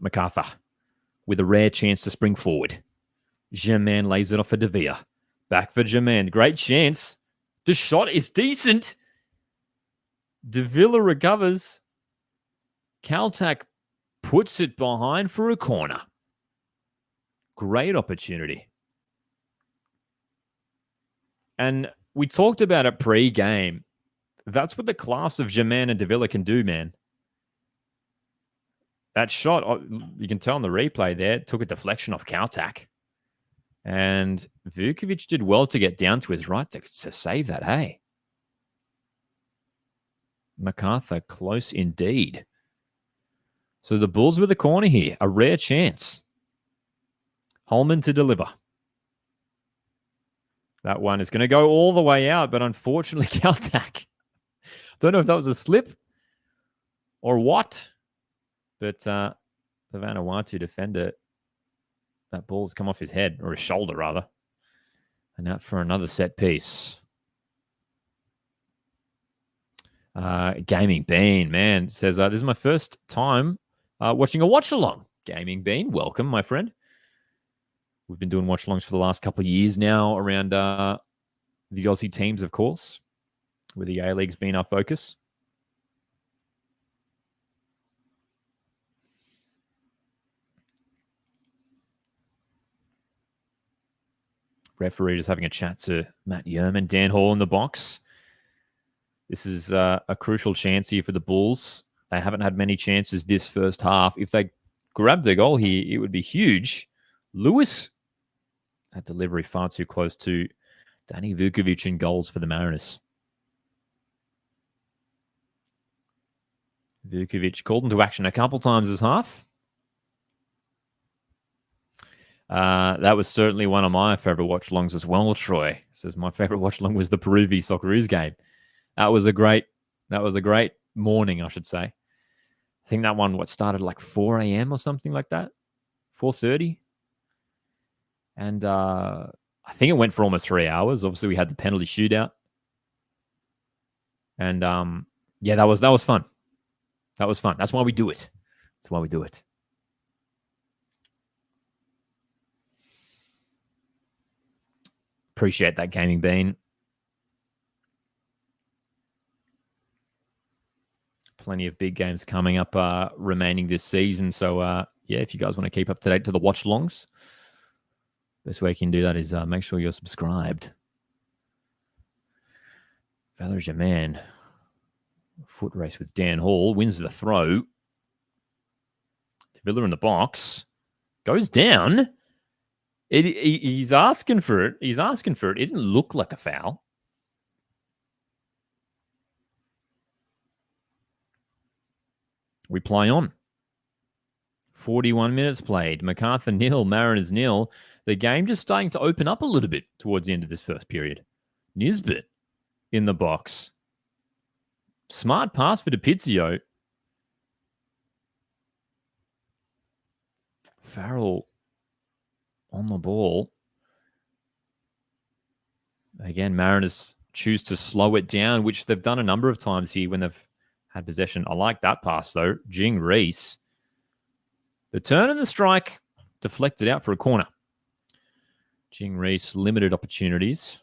MacArthur with a rare chance to spring forward. Germain lays it off for De Villa. Back for Germain. Great chance. The shot is decent. De Villa recovers. Caltac puts it behind for a corner. Great opportunity. And we talked about it pre-game. That's what the class of Germain and De Villa can do, man. That shot, you can tell on the replay there, took a deflection off Caltac. And Vukovic did well to get down to his right to save that, hey? MacArthur close indeed. So the Bulls with a corner here. A rare chance. Holman to deliver. That one is going to go all the way out, but unfortunately, Caltac. Don't know if that was a slip or what, but the Vanuatu defender, that ball's come off his head, or his shoulder, rather. And out for another set piece. Gaming Bean, man, says, this is my first time watching a watch-along. Gaming Bean, welcome, my friend. We've been doing watch-alongs for the last couple of years now around the Aussie teams, of course, with the A-Leagues being our focus. Referee just having a chat to Matt Yerman. Dan Hall in the box. This is a crucial chance here for the Bulls. They haven't had many chances this first half. If they grabbed a goal here, it would be huge. Lewis, that delivery far too close to Danny Vukovic in goals for the Mariners. Vukovic called into action a couple times this half. That was certainly one of my favorite watch-alongs as well, Troy. Says my favorite watch-along was the Peru v Socceroos game. That was a great morning, I should say. I think that one started like 4 a.m. or something like that. 4:30. And I think it went for almost 3 hours. Obviously, we had the penalty shootout. And yeah, that was fun. That was fun. That's why we do it. That's why we do it. Appreciate that, Gaming Bean. Plenty of big games coming up remaining this season. So, yeah, if you guys want to keep up to date to the watch-alongs, best way you can do that is make sure you're subscribed. Valerie Germain, foot race with Dan Hall, wins the throw. Villa in the box, goes down. He's asking for it. He's asking for it. It didn't look like a foul. We play on. 41 minutes played. MacArthur 0, Mariners 0. The game just starting to open up a little bit towards the end of this first period. Nisbet in the box. Smart pass for DiPizio. Farrell on the ball. Again, Mariners choose to slow it down, which they've done a number of times here when they've had possession. I like that pass, though. Jing Reese. The turn and the strike deflected out for a corner. Jing Reese, limited opportunities.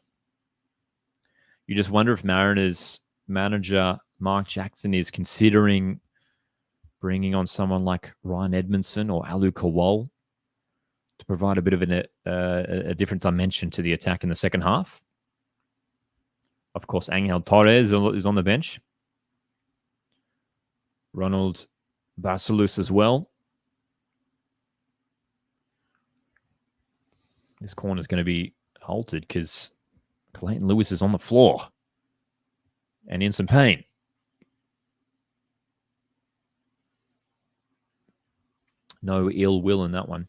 You just wonder if Mariners manager Mark Jackson is considering bringing on someone like Ryan Edmondson or Alu Kowal to provide a bit of a different dimension to the attack in the second half. Of course, Angel Torres is on the bench. Ronald Basilus as well. This corner is going to be halted because Clayton Lewis is on the floor and in some pain. No ill will in that one,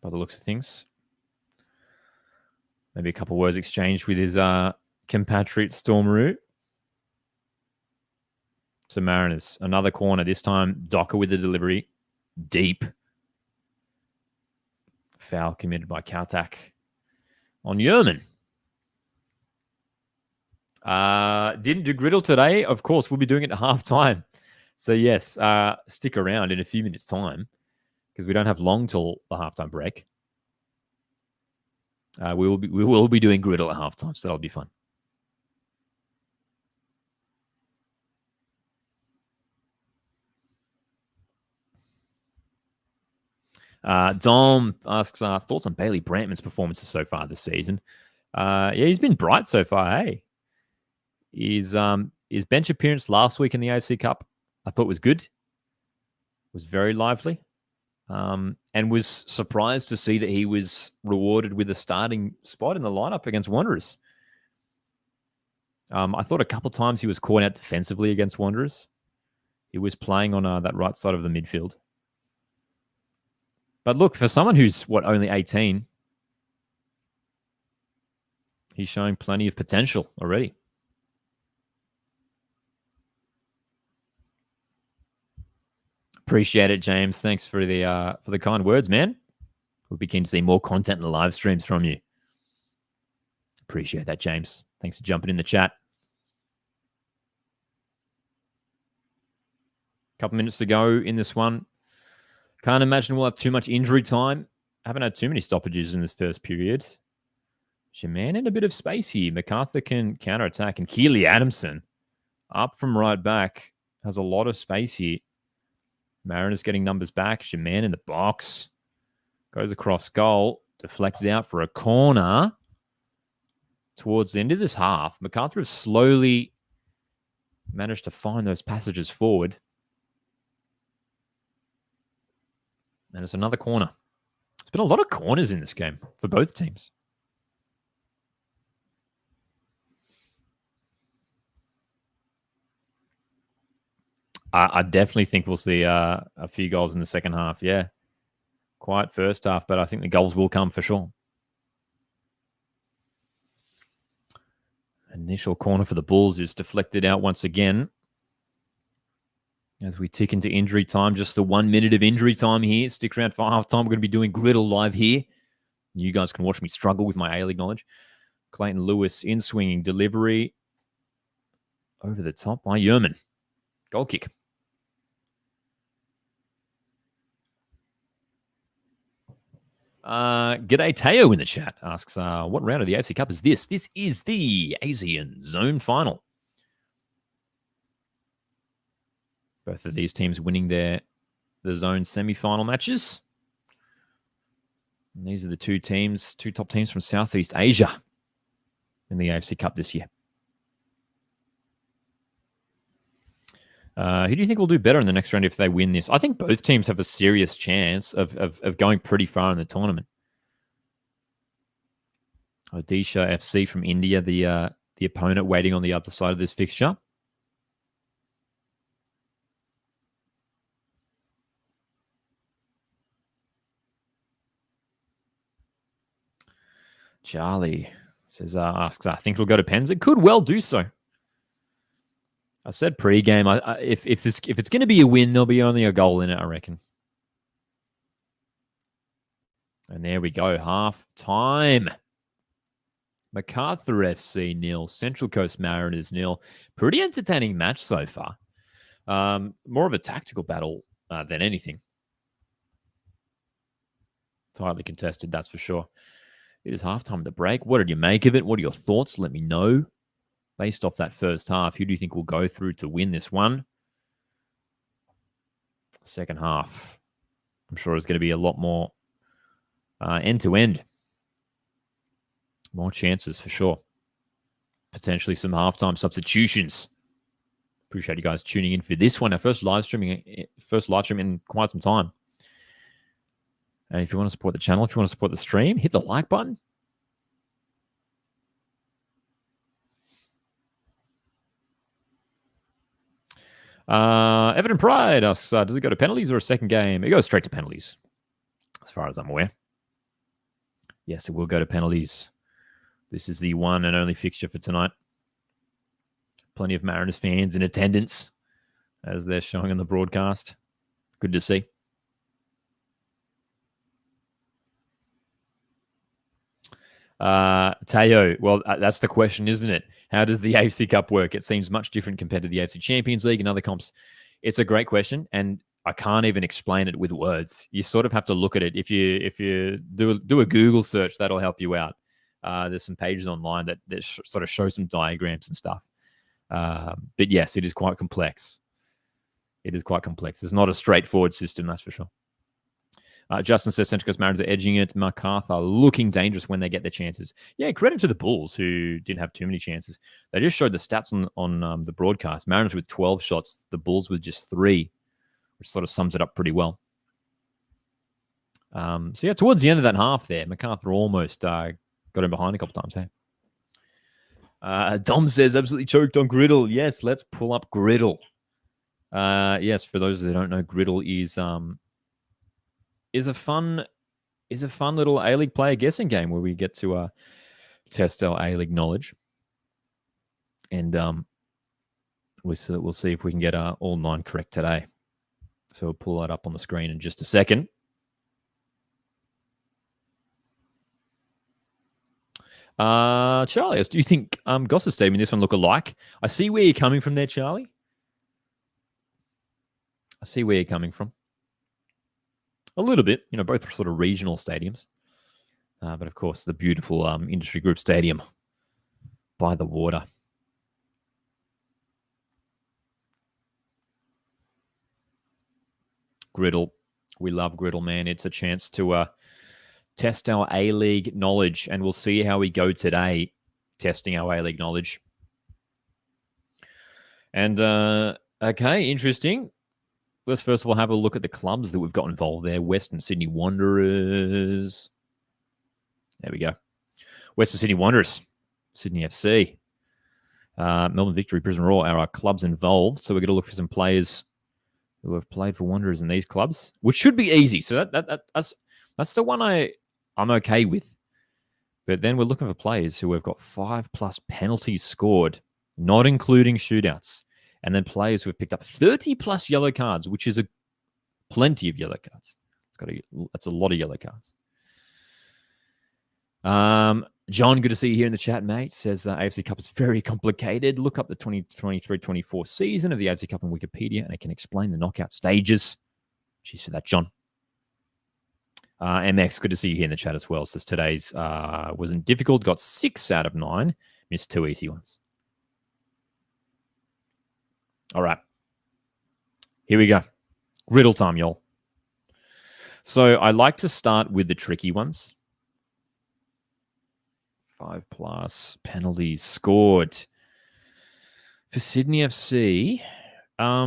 by the looks of things. Maybe a couple of words exchanged with his compatriot Stormaroo. So Mariners, another corner. This time, Docker with the delivery. Deep. Foul committed by Kautak on Yerman. Didn't do griddle today. Of course, we'll be doing it at halftime. So yes, stick around in a few minutes' time because we don't have long till the halftime break. We will be doing griddle at halftime, so that'll be fun. Dom asks thoughts on Bailey Brantman's performances so far this season. Yeah, he's been bright so far. Hey, his bench appearance last week in the AFC Cup, I thought was good. Was very lively, and was surprised to see that he was rewarded with a starting spot in the lineup against Wanderers. I thought a couple of times he was caught out defensively against Wanderers. He was playing on that right side of the midfield. But look, for someone who's, only 18, he's showing plenty of potential already. Appreciate it, James. Thanks for the kind words, man. We'll be keen to see more content in the live streams from you. Appreciate that, James. Thanks for jumping in the chat. Couple minutes to go in this one. Can't imagine we'll have too much injury time. Haven't had too many stoppages in this first period. Shaman in a bit of space here. MacArthur can counter-attack. And Keely Adamson, up from right back, has a lot of space here. Mariners getting numbers back. Shaman in the box. Goes across goal. deflected out for a corner towards the end of this half. MacArthur has slowly managed to find those passages forward. And it's another corner. There's been a lot of corners in this game for both teams. I definitely think we'll see a few goals in the second half. Yeah. Quiet first half, but I think the goals will come for sure. Initial corner for the Bulls is deflected out once again. As we tick into injury time, just the 1 minute of injury time here. Stick around for half time. We're going to be doing Griddle live here. You guys can watch me struggle with my A-League knowledge. Clayton Lewis in swinging delivery. Over the top by Yerman. Goal kick. G'day Teo in the chat asks, what round of the AFC Cup is this? This is the ASEAN Zone Final. Both of these teams winning the zone semi-final matches. And these are the two top teams from Southeast Asia in the AFC Cup this year. Who do you think will do better in the next round if they win this? I think both teams have a serious chance of going pretty far in the tournament. Odisha FC from India, the opponent waiting on the other side of this fixture. Charlie asks, I think it'll go to pens. It could well do so. I said pre-game, if it's going to be a win, there'll be only a goal in it, I reckon. And there we go, half time. MacArthur FC 0, Central Coast Mariners 0. Pretty entertaining match so far. More of a tactical battle than anything. Tightly contested, that's for sure. It is halftime of the break. What did you make of it? What are your thoughts? Let me know. Based off that first half, who do you think will go through to win this one? Second half, I'm sure it's going to be a lot more end-to-end. More chances for sure. Potentially some halftime substitutions. Appreciate you guys tuning in for this one. Our first live stream in quite some time. And if you want to support the channel, if you want to support the stream, hit the like button. Everton Pride asks, does it go to penalties or a second game? It goes straight to penalties, as far as I'm aware. Yes, it will go to penalties. This is the one and only fixture for tonight. Plenty of Mariners fans in attendance, as they're showing on the broadcast. Good to see. Teo, well, that's the question, isn't it? How does the AFC Cup work? It seems much different compared to the AFC Champions League and other comps. It's a great question, and I can't even explain it with words. You sort of have to look at it. If you do a Google search, that'll help you out. There's some pages online that sort of show some diagrams and stuff. But yes, it is quite complex. It is quite complex. It's not a straightforward system, that's for sure. Justin says Central Coast Mariners are edging it. MacArthur looking dangerous when they get their chances. Yeah, credit to the Bulls, who didn't have too many chances. They just showed the stats on the broadcast. Mariners with 12 shots, the Bulls with just 3, which sort of sums it up pretty well. So yeah, towards the end of that half there, MacArthur almost got him behind a couple times. Hey? Dom says absolutely choked on Griddle. Yes, let's pull up Griddle. Yes, for those that don't know, Griddle is a fun little A-League player guessing game where we get to test our A-League knowledge. And we'll see if we can get all 9 correct today. So we'll pull that up on the screen in just a second. Charlie, do you think Goss's team in this one look alike? I see where you're coming from there, Charlie. I see where you're coming from. A little bit, both sort of regional stadiums. But of course, the beautiful Industry Group Stadium by the water. Griddle. We love Griddle, man. It's a chance to test our A-League knowledge, and we'll see how we go today testing our A-League knowledge. And, okay, interesting. Let's first of all have a look at the clubs that we've got involved there. Western Sydney Wanderers. There we go. Western Sydney Wanderers. Sydney FC. Melbourne Victory, Brisbane Roar are our clubs involved. So we're going to look for some players who have played for Wanderers in these clubs, which should be easy. So that's the one I'm okay with. But then we're looking for players who have got 5+ penalties scored, not including shootouts. And then players who have picked up 30+ yellow cards, which is plenty of yellow cards. That's a lot of yellow cards. John, good to see you here in the chat, mate. Says AFC Cup is very complicated. Look up the 2023-24 season of the AFC Cup on Wikipedia, and it can explain the knockout stages. She said that, John. MX, good to see you here in the chat as well. Says today's wasn't difficult. Got 6 out of 9. Missed 2 easy ones. All right. Here we go. Riddle time, y'all. So I like to start with the tricky ones. 5+ penalties scored. For Sydney FC, I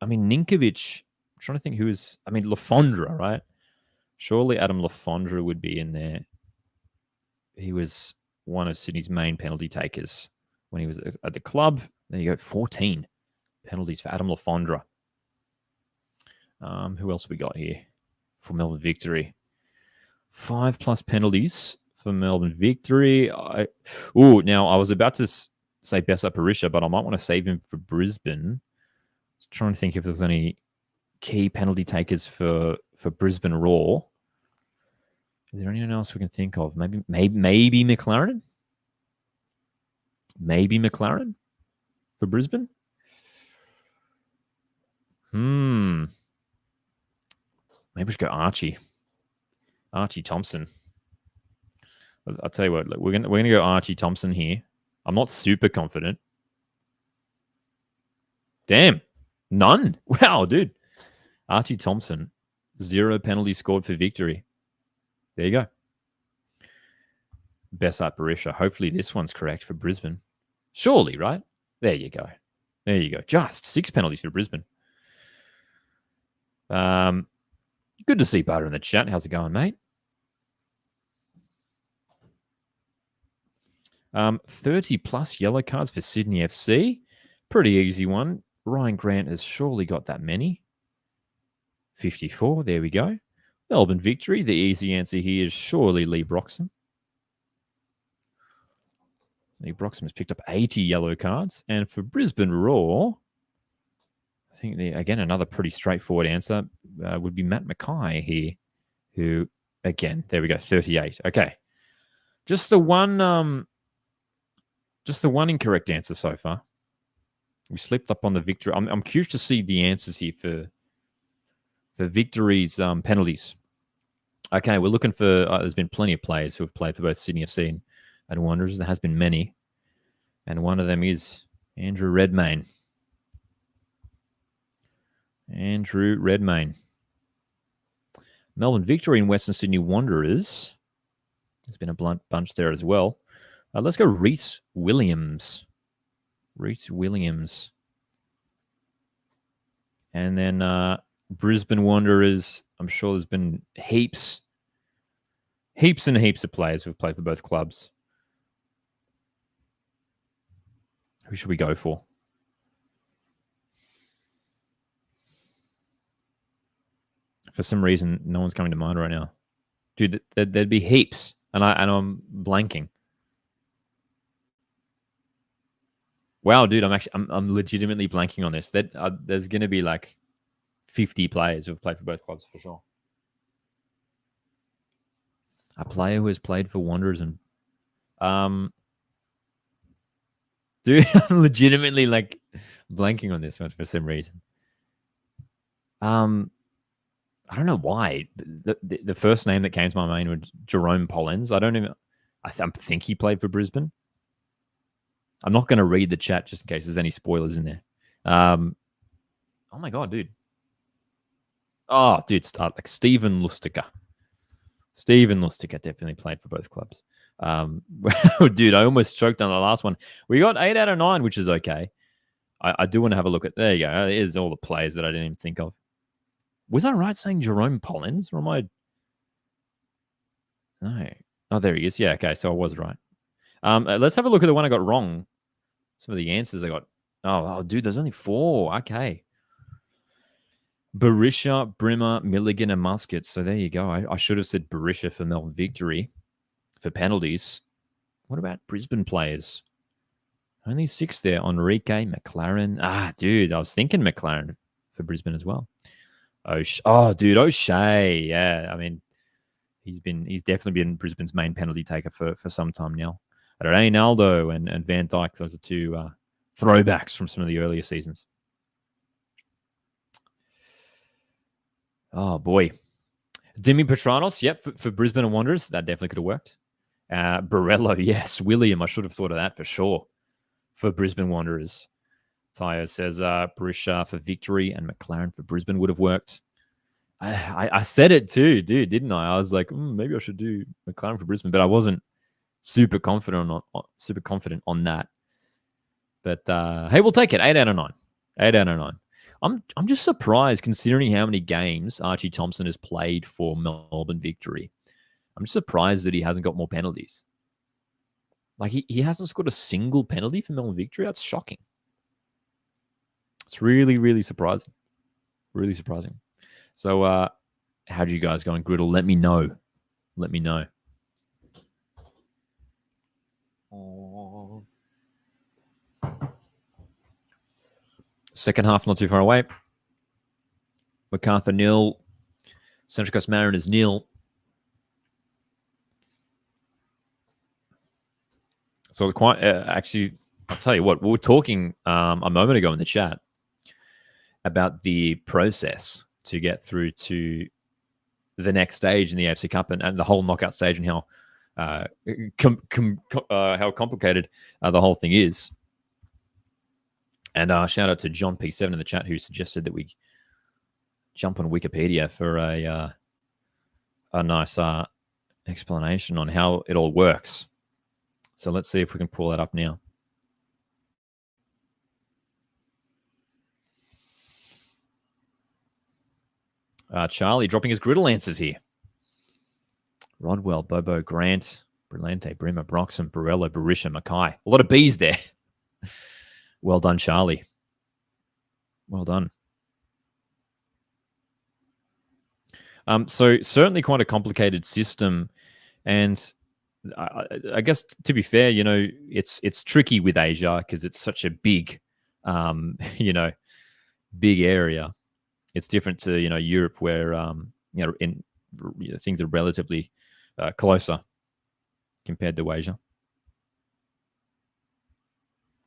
mean, Ninkovic, I'm trying to think who is, Lafondra, right? Surely Adam Lafondra would be in there. He was one of Sydney's main penalty takers when he was at the club. There you go, 14 penalties for Adam Lafondra. Who else we got here for Melbourne Victory? 5+ penalties for Melbourne Victory. Now I was about to say Bessa Parisha, but I might want to save him for Brisbane. Just trying to think if there's any key penalty takers for Brisbane Roar. Is there anyone else we can think of? Maybe McLaren? Maybe McLaren for Brisbane? Maybe we should go Archie Thompson. I'll tell you what, look, we're gonna go Archie Thompson here. I'm not super confident. Damn, none. Wow, dude. Archie Thompson, 0 penalties scored for Victory. There you go. Bessart Barisha. Hopefully this one's correct for Brisbane. Surely, right? There you go. There you go. Just 6 penalties for Brisbane. Good to see Butter in the chat. How's it going, mate? 30+ yellow cards for Sydney FC. Pretty easy one. Ryan Grant has surely got that many. 54. There we go. Melbourne Victory. The easy answer here is surely Lee Broxham. Lee Broxham has picked up 80 yellow cards. And for Brisbane Roar, I think, again, another pretty straightforward answer would be Matt Mackay here, who, again, there we go, 38. Okay. Just the one incorrect answer so far. We slipped up on the Victory. I'm curious to see the answers here for Victory's penalties. Okay, we're looking for... there's been plenty of players who have played for both Sydney FC and Wanderers. There has been many. And one of them is Andrew Redmayne. Andrew Redmayne. Melbourne Victory and Western Sydney Wanderers. There's been a blunt bunch there as well. Let's go Reece Williams. Reece Williams. And then Brisbane Wanderers. I'm sure there's been heaps and heaps of players who have played for both clubs. Who should we go for? For some reason, no one's coming to mind right now. Dude, there'd be heaps, and I'm blanking. Wow, dude, I'm legitimately blanking on this. There's going to be like 50 players who have played for both clubs for sure. A player who has played for Wanderers and dude, I'm legitimately like blanking on this one for some reason. I don't know why. The first name that came to my mind was Jerome Pollens. I think he played for Brisbane. I'm not going to read the chat just in case there's any spoilers in there. Oh my god, dude. Oh, dude, start like Steven Lustica. Stephen Lustig definitely played for both clubs. Dude, I almost choked on the last one. We got 8 out of 9, which is okay. I do want to have a look at. There you go. There's all the players that I didn't even think of. Was I right saying Jerome Pollins? Or am I? No. Oh, there he is. Yeah. Okay. So I was right. Let's have a look at the one I got wrong. Some of the answers I got. Oh, dude, there's only 4. Okay. Barisha, Brimmer, Milligan, and Muscat. So there you go. I should have said Barisha for Melbourne Victory for penalties. What about Brisbane players? Only 6 there. Enrique, McLaren. Dude, I was thinking McLaren for Brisbane as well. Dude, O'Shea. Yeah, I mean, he's definitely been Brisbane's main penalty taker for some time now. Reynaldo and Van Dijk. Those are 2 throwbacks from some of the earlier seasons. Oh, boy. Dimi Petranos, yep, for Brisbane and Wanderers. That definitely could have worked. Borello, yes. William, I should have thought of that for sure. For Brisbane Wanderers. Tayo says Barisha for Victory and McLaren for Brisbane would have worked. I said it too, dude, didn't I? I was like, maybe I should do McLaren for Brisbane, but I wasn't super confident on that. But hey, we'll take it. 8 out of 9. 8 out of 9. I'm just surprised considering how many games Archie Thompson has played for Melbourne Victory. I'm just surprised that he hasn't got more penalties. Like he hasn't scored a single penalty for Melbourne Victory. That's shocking. It's really, really surprising. Really surprising. So how do you guys go on Griddle? Let me know. Let me know. Second half not too far away. MacArthur 0. Central Coast Mariners 0. So it's quite actually, I'll tell you what, we were talking a moment ago in the chat about the process to get through to the next stage in the AFC Cup and the whole knockout stage and how complicated the whole thing is. And shout out to John P7 in the chat who suggested that we jump on Wikipedia for a nice explanation on how it all works. So let's see if we can pull that up now. Charlie dropping his Griddle answers here. Rodwell, Bobo, Grant, Brillante, Brimmer, Broxham, Borello, Barisha, Mackay. A lot of B's there. Well done, Charlie. Well done. So certainly quite a complicated system. And I guess to be fair, you know, it's tricky with Asia because it's such a big, big area. It's different to, Europe where, things are relatively closer compared to Asia.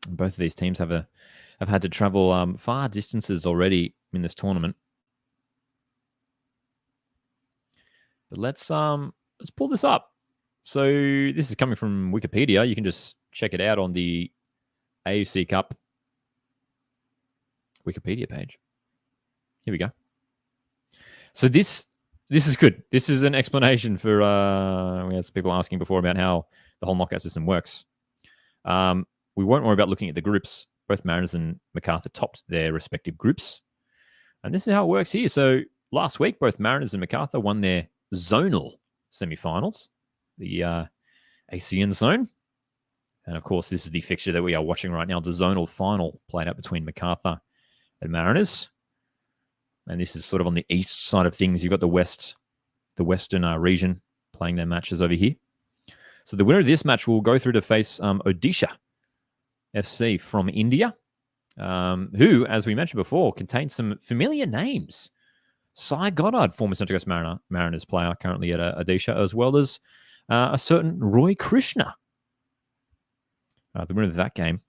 And both of these teams have had to travel far distances already in this tournament. But let's pull this up. So this is coming from Wikipedia. You can just check it out on the AFC Cup Wikipedia page. Here we go. So this is good. This is an explanation for we had some people asking before about how the whole knockout system works. We won't worry about looking at the groups. Both Mariners and MacArthur topped their respective groups. And this is how it works here. So last week, both Mariners and MacArthur won their zonal semi-finals, the ACN zone. And of course, this is the fixture that we are watching right now, the zonal final played out between MacArthur and Mariners. And this is sort of on the east side of things. You've got the western region playing their matches over here. So the winner of this match will go through to face Odisha FC from India, who, as we mentioned before, contains some familiar names. Cy Goddard, former Central Coast Mariners player, currently at Odisha, as well as a certain Roy Krishna. The winner of that game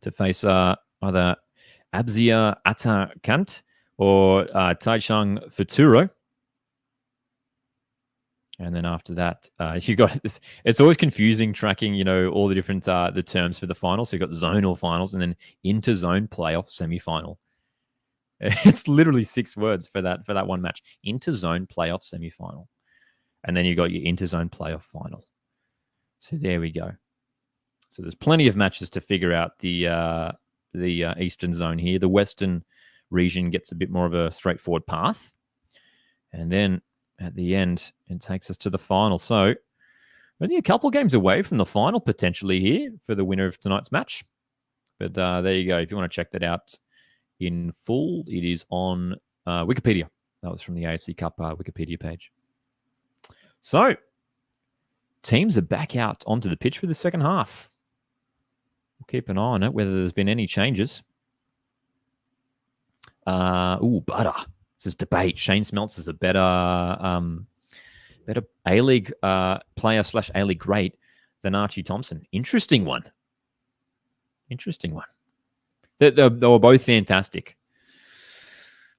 to face either Abzia Atakant or Taichung Futuro. And then after that, you got this. It's always confusing tracking, all the different the terms for the finals. So you got zonal finals and then inter-zone playoff semi-final. It's literally 6 words for that one match. Inter-zone playoff semi-final. And then you got your interzone playoff final. So there we go. So there's plenty of matches to figure out the Eastern Zone here. The Western region gets a bit more of a straightforward path. And then at the end, it takes us to the final. So only a couple of games away from the final potentially here for the winner of tonight's match. But there you go. If you want to check that out in full, it is on Wikipedia. That was from the AFC Cup Wikipedia page. So teams are back out onto the pitch for the second half. We'll keep an eye on it, whether there's been any changes. Butter. This is debate. Shane Smeltz is a better A-League player / A-League great than Archie Thompson. Interesting one. They were both fantastic.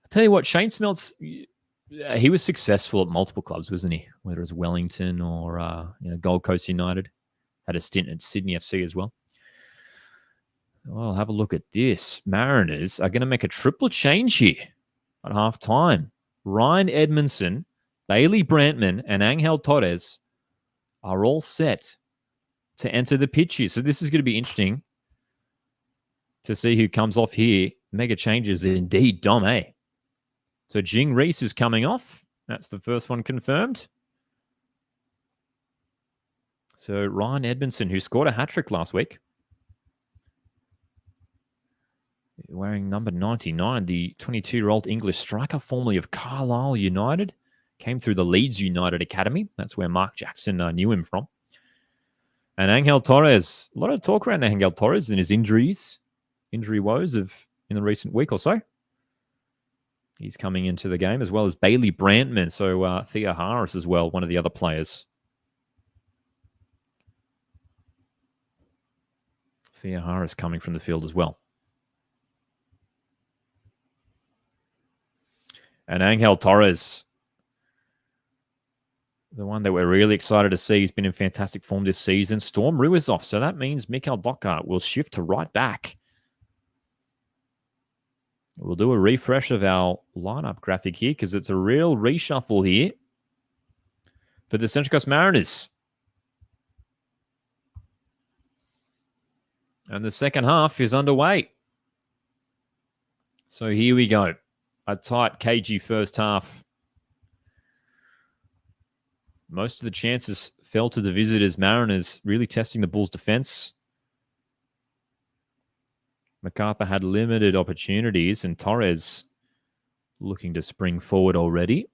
I'll tell you what, Shane Smeltz, he was successful at multiple clubs, wasn't he? Whether it was Wellington or Gold Coast United. Had a stint at Sydney FC as well. Well, have a look at this. Mariners are going to make a triple change here at half time. Ryan Edmondson, Bailey Brantman, and Angel Torres are all set to enter the pitch here. So this is going to be interesting to see who comes off here. Mega changes indeed, Dom, eh? So Jing Reese is coming off. That's the first one confirmed. So Ryan Edmondson, who scored a hat-trick last week, wearing number 99, the 22-year-old English striker, formerly of Carlisle United, came through the Leeds United Academy. That's where Mark Jackson knew him from. And Angel Torres, a lot of talk around Angel Torres and his injury woes in the recent week or so. He's coming into the game, as well as Bailey Brantman. So Thea Harris as well, one of the other players. Thea Harris coming from the field as well. And Angel Torres, the one that we're really excited to see, he's been in fantastic form this season. Storm Rue is off, so that means Mikael Docker will shift to right back. We'll do a refresh of our lineup graphic here because it's a real reshuffle here for the Central Coast Mariners. And the second half is underway. So here we go. A tight, cagey first half. Most of the chances fell to the visitors. Mariners really testing the Bulls' defense. MacArthur had limited opportunities, and Torres looking to spring forward already.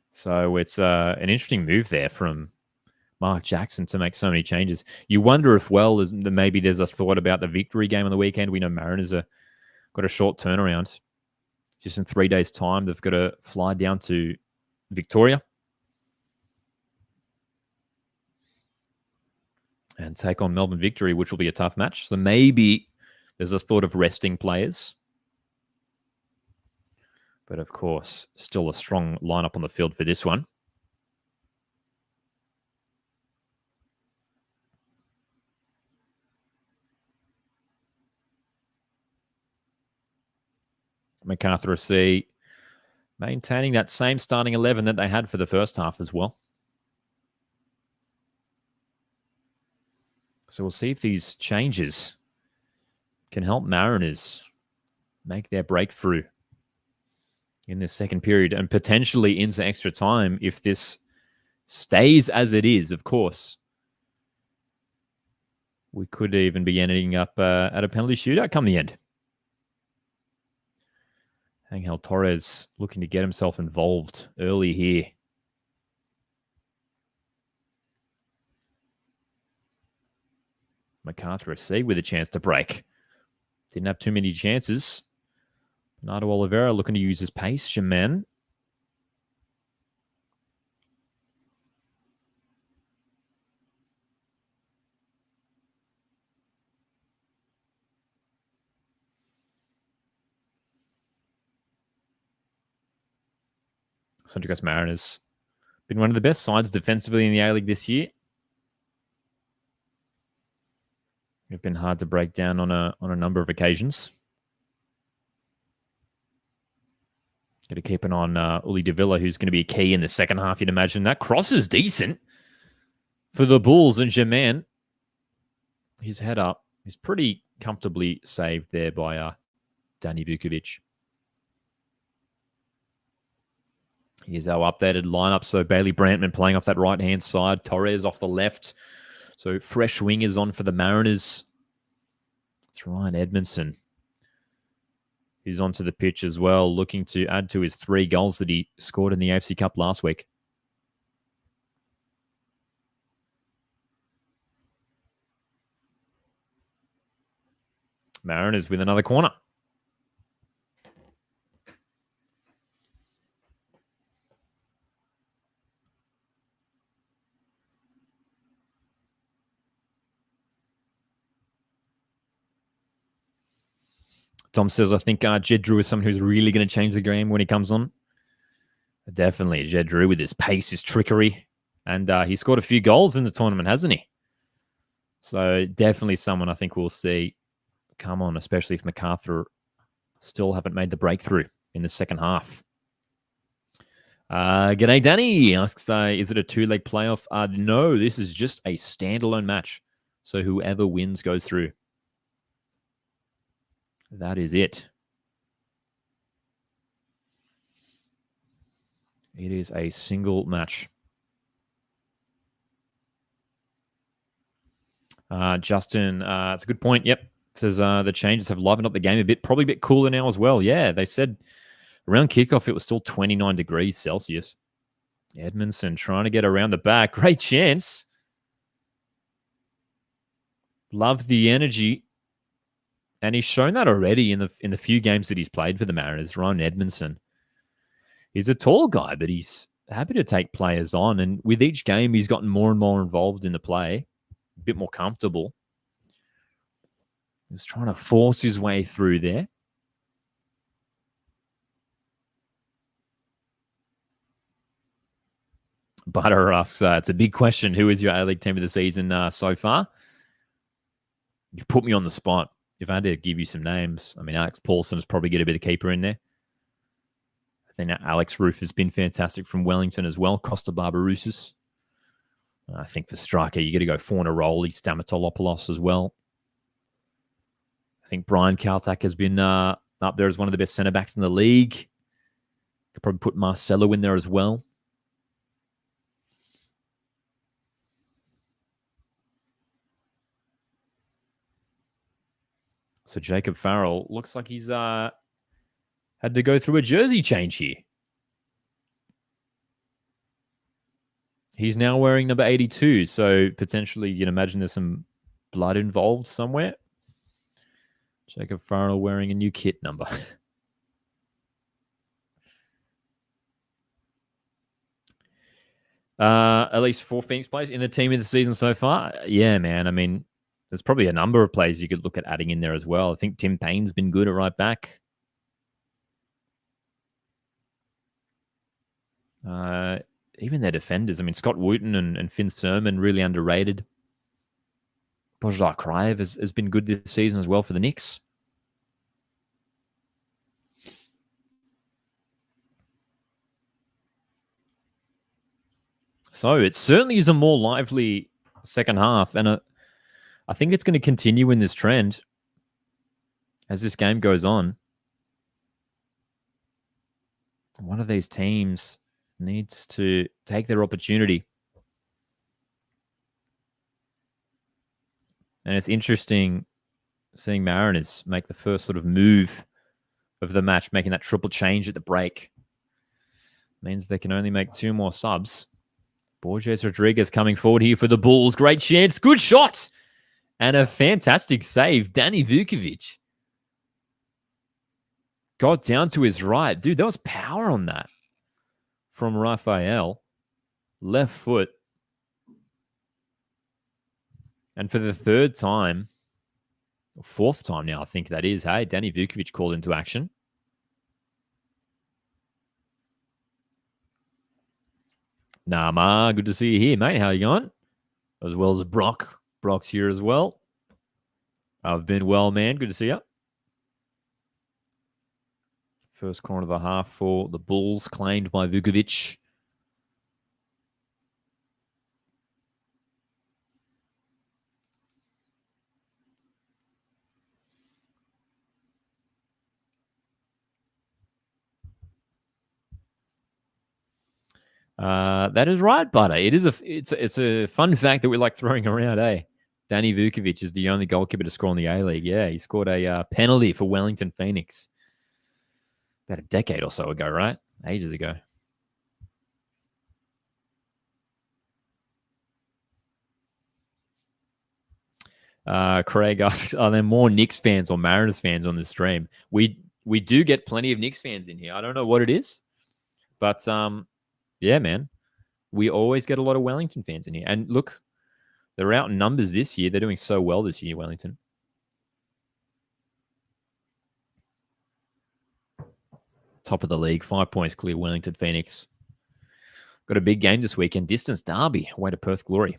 So it's an interesting move there from Mark Jackson to make so many changes. You wonder if, maybe there's a thought about the victory game on the weekend. We know Mariners got a short turnaround. Just in 3 days' time, they've got to fly down to Victoria and take on Melbourne Victory, which will be a tough match. So maybe there's a thought of resting players. But of course, still a strong lineup on the field for this one. MacArthur FC maintaining that same starting 11 that they had for the first half as well. So we'll see if these changes can help Mariners make their breakthrough in this second period and potentially into extra time if this stays as it is, of course. We could even be ending up at a penalty shootout come the end. Angel Torres looking to get himself involved early here. MacArthur FC with a chance to break. Didn't have too many chances. Bernardo Oliveira looking to use his pace. Shaman. Central Coast Mariners been one of the best sides defensively in the A-League this year. They've been hard to break down on a number of occasions. Got to keep an eye on Uli de Villa, who's going to be a key in the second half, you'd imagine. That cross is decent for the Bulls, and Germain, his head up, is pretty comfortably saved there by Danny Vukovic. Here's our updated lineup. So Bailey Brantman playing off that right-hand side. Torres off the left. So fresh wingers on for the Mariners. It's Ryan Edmondson, who's onto the pitch as well, looking to add to his 3 goals that he scored in the AFC Cup last week. Mariners with another corner. Tom says, I think Jed Drew is someone who's really going to change the game when he comes on. Definitely, Jed Drew with his pace, his trickery. And he scored a few goals in the tournament, hasn't he? So definitely someone I think we'll see come on, especially if MacArthur still haven't made the breakthrough in the second half. G'day, Danny asks, is it a 2-leg playoff? No, this is just a standalone match. So whoever wins goes through. That is it. It is a single match. Justin, it's a good point. Yep. It says the changes have livened up the game a bit. Probably a bit cooler now as well. Yeah, they said around kickoff it was still 29 degrees Celsius. Edmondson trying to get around the back. Great chance. Love the energy. And he's shown that already in the few games that he's played for the Mariners. Ryan Edmondson. He's a tall guy, but he's happy to take players on. And with each game, he's gotten more and more involved in the play. A bit more comfortable. He was trying to force his way through there. Butter asks, it's a big question. Who is your A-League team of the season so far? You put me on the spot. If I had to give you some names, I mean, Alex Paulson's probably get a bit of keeper in there. I think that Alex Roof has been fantastic from Wellington as well. Costa Barbarousis. I think for striker, you got to go Fornaroli, Stamatolopoulos as well. I think Brian Kaltak has been up there as one of the best centre-backs in the league. Could probably put Marcelo in there as well. So Jacob Farrell looks like he's had to go through a jersey change here. He's now wearing number 82, so potentially you can imagine there's some blood involved somewhere. Jacob Farrell wearing a new kit number. At least 4 Phoenix players in the team of the season so far. Yeah, man. I mean, there's probably a number of players you could look at adding in there as well. I think Tim Payne's been good at right back. Even their defenders. I mean, Scott Wooten and Finn Sermon really underrated. Božidar Krajev has been good this season as well for the Knicks. So it certainly is a more lively second half, and I think it's going to continue in this trend as this game goes on. One of these teams needs to take their opportunity. And it's interesting seeing Mariners make the first sort of move of the match, making that triple change at the break. Means they can only make 2 more subs. Borges Rodriguez coming forward here for the Bulls. Great chance. Good shot. And a fantastic save. Danny Vukovic got down to his right. Dude, there was power on that from Rafael. Left foot. And for the 3rd time, or 4th time now, I think that is, hey, Danny Vukovic called into action. Nama, good to see you here, mate. How you going? As well as Brock. Brock's here as well. I've been well, man. Good to see you. First corner of the half for the Bulls, claimed by Vukovic. That is right, Butter. It's a fun fact that we like throwing around, eh? Danny Vukovic is the only goalkeeper to score in the A-League. Yeah, he scored a penalty for Wellington Phoenix about a decade or so ago, right? Ages ago. Craig asks, are there more Knicks fans or Mariners fans on this stream? We do get plenty of Knicks fans in here. I don't know what it is, but yeah, man, we always get a lot of Wellington fans in here. And look, they're out in numbers this year. They're doing so well this year, Wellington. Top of the league, 5 points clear, Wellington Phoenix. Got a big game this weekend. Distance derby, away to Perth Glory.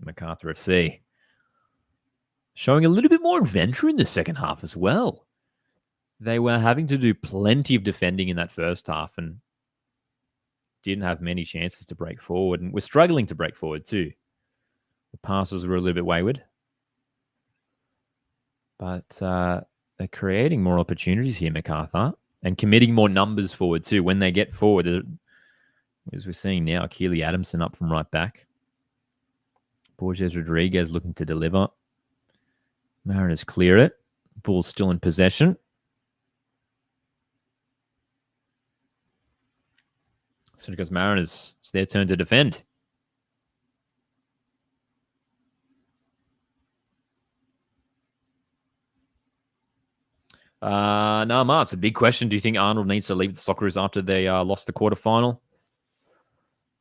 MACARTHUR FC. Showing a little bit more adventure in the second half as well. They were having to do plenty of defending in that first half and didn't have many chances to break forward. And were struggling to break forward too. The passes were a little bit wayward. But they're creating more opportunities here, MACARTHUR, and committing more numbers forward too. When they get forward, as we're seeing now, Keely Adamson up from right back. Borges Rodriguez looking to deliver. Mariners clear it. Bulls still in possession. So it goes Mariners. It's their turn to defend. No, Mark, it's a big question. Do you think Arnold needs to leave the Socceroos after they lost the quarterfinal?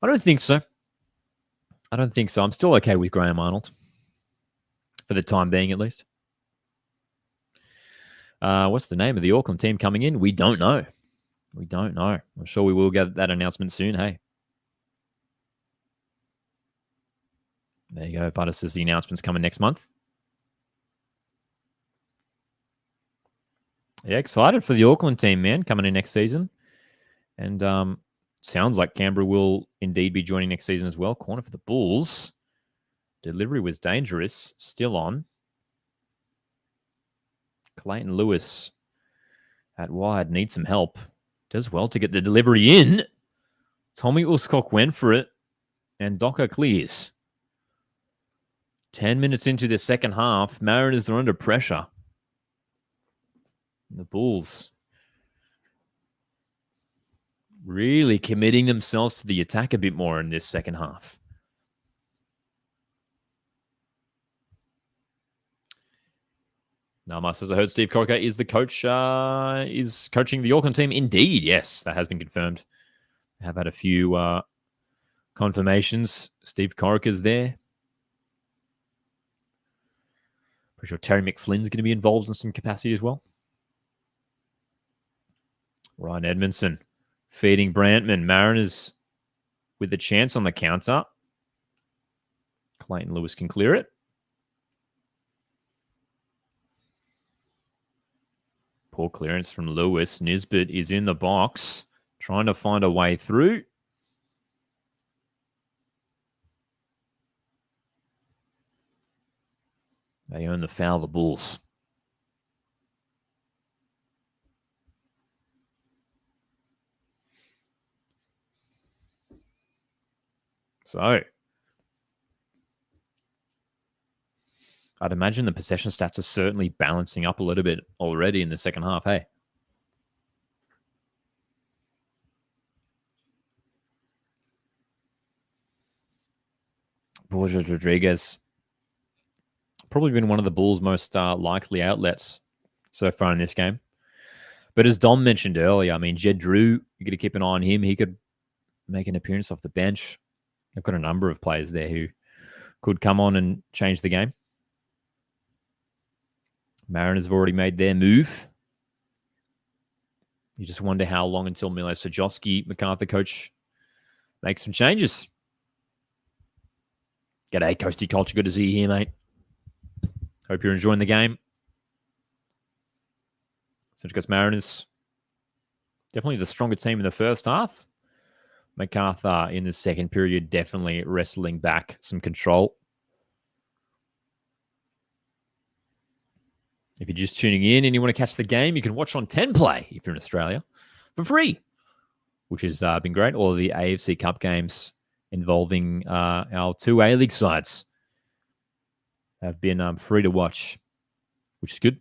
I don't think so. I'm still okay with Graham Arnold. For the time being, at least. What's the name of the Auckland team coming in? We don't know. I'm sure we will get that announcement soon, hey. There you go. Butter says the announcement's coming next month. Yeah, excited for the Auckland team, man, coming in next season. And sounds like Canberra will indeed be joining next season as well. Corner for the Bulls. Delivery was dangerous. Still on. Clayton Lewis at wide needs some help. Does well to get the delivery in. Tommy Uscock went for it. And Docker clears. 10 minutes into the second half. Mariners are under pressure. The Bulls really committing themselves to the attack a bit more in this second half. Nama says, I heard Steve Corica is the coach, is coaching the Auckland team. Indeed, yes, that has been confirmed. I have had a few confirmations. Steve Corica's there. Pretty sure Terry McFlynn's going to be involved in some capacity as well. Ryan Edmondson feeding Brantman. Mariners with the chance on the counter. Clayton Lewis can clear it. Poor clearance from Lewis. Nisbet is in the box, trying to find a way through. They earn the foul, the Bulls. So, I'd imagine the possession stats are certainly balancing up a little bit already in the second half, hey? Borges Rodriguez, probably been one of the Bulls' most likely outlets so far in this game. But as Dom mentioned earlier, I mean, Jed Drew, you got to keep an eye on him. He could make an appearance off the bench. I've got a number of players there who could come on and change the game. Mariners have already made their move. You just wonder how long until Milo Sajowski, MACARTHUR coach, makes some changes. G'day, Coasty Culture. Good to see you here, mate. Hope you're enjoying the game. Central Coast Mariners, definitely the stronger team in the first half. MacArthur in the second period, definitely wrestling back some control. If you're just tuning in and you want to catch the game, you can watch on 10 Play if you're in Australia for free, which has been great. All of the AFC Cup games involving our two A-League sides have been free to watch, which is good.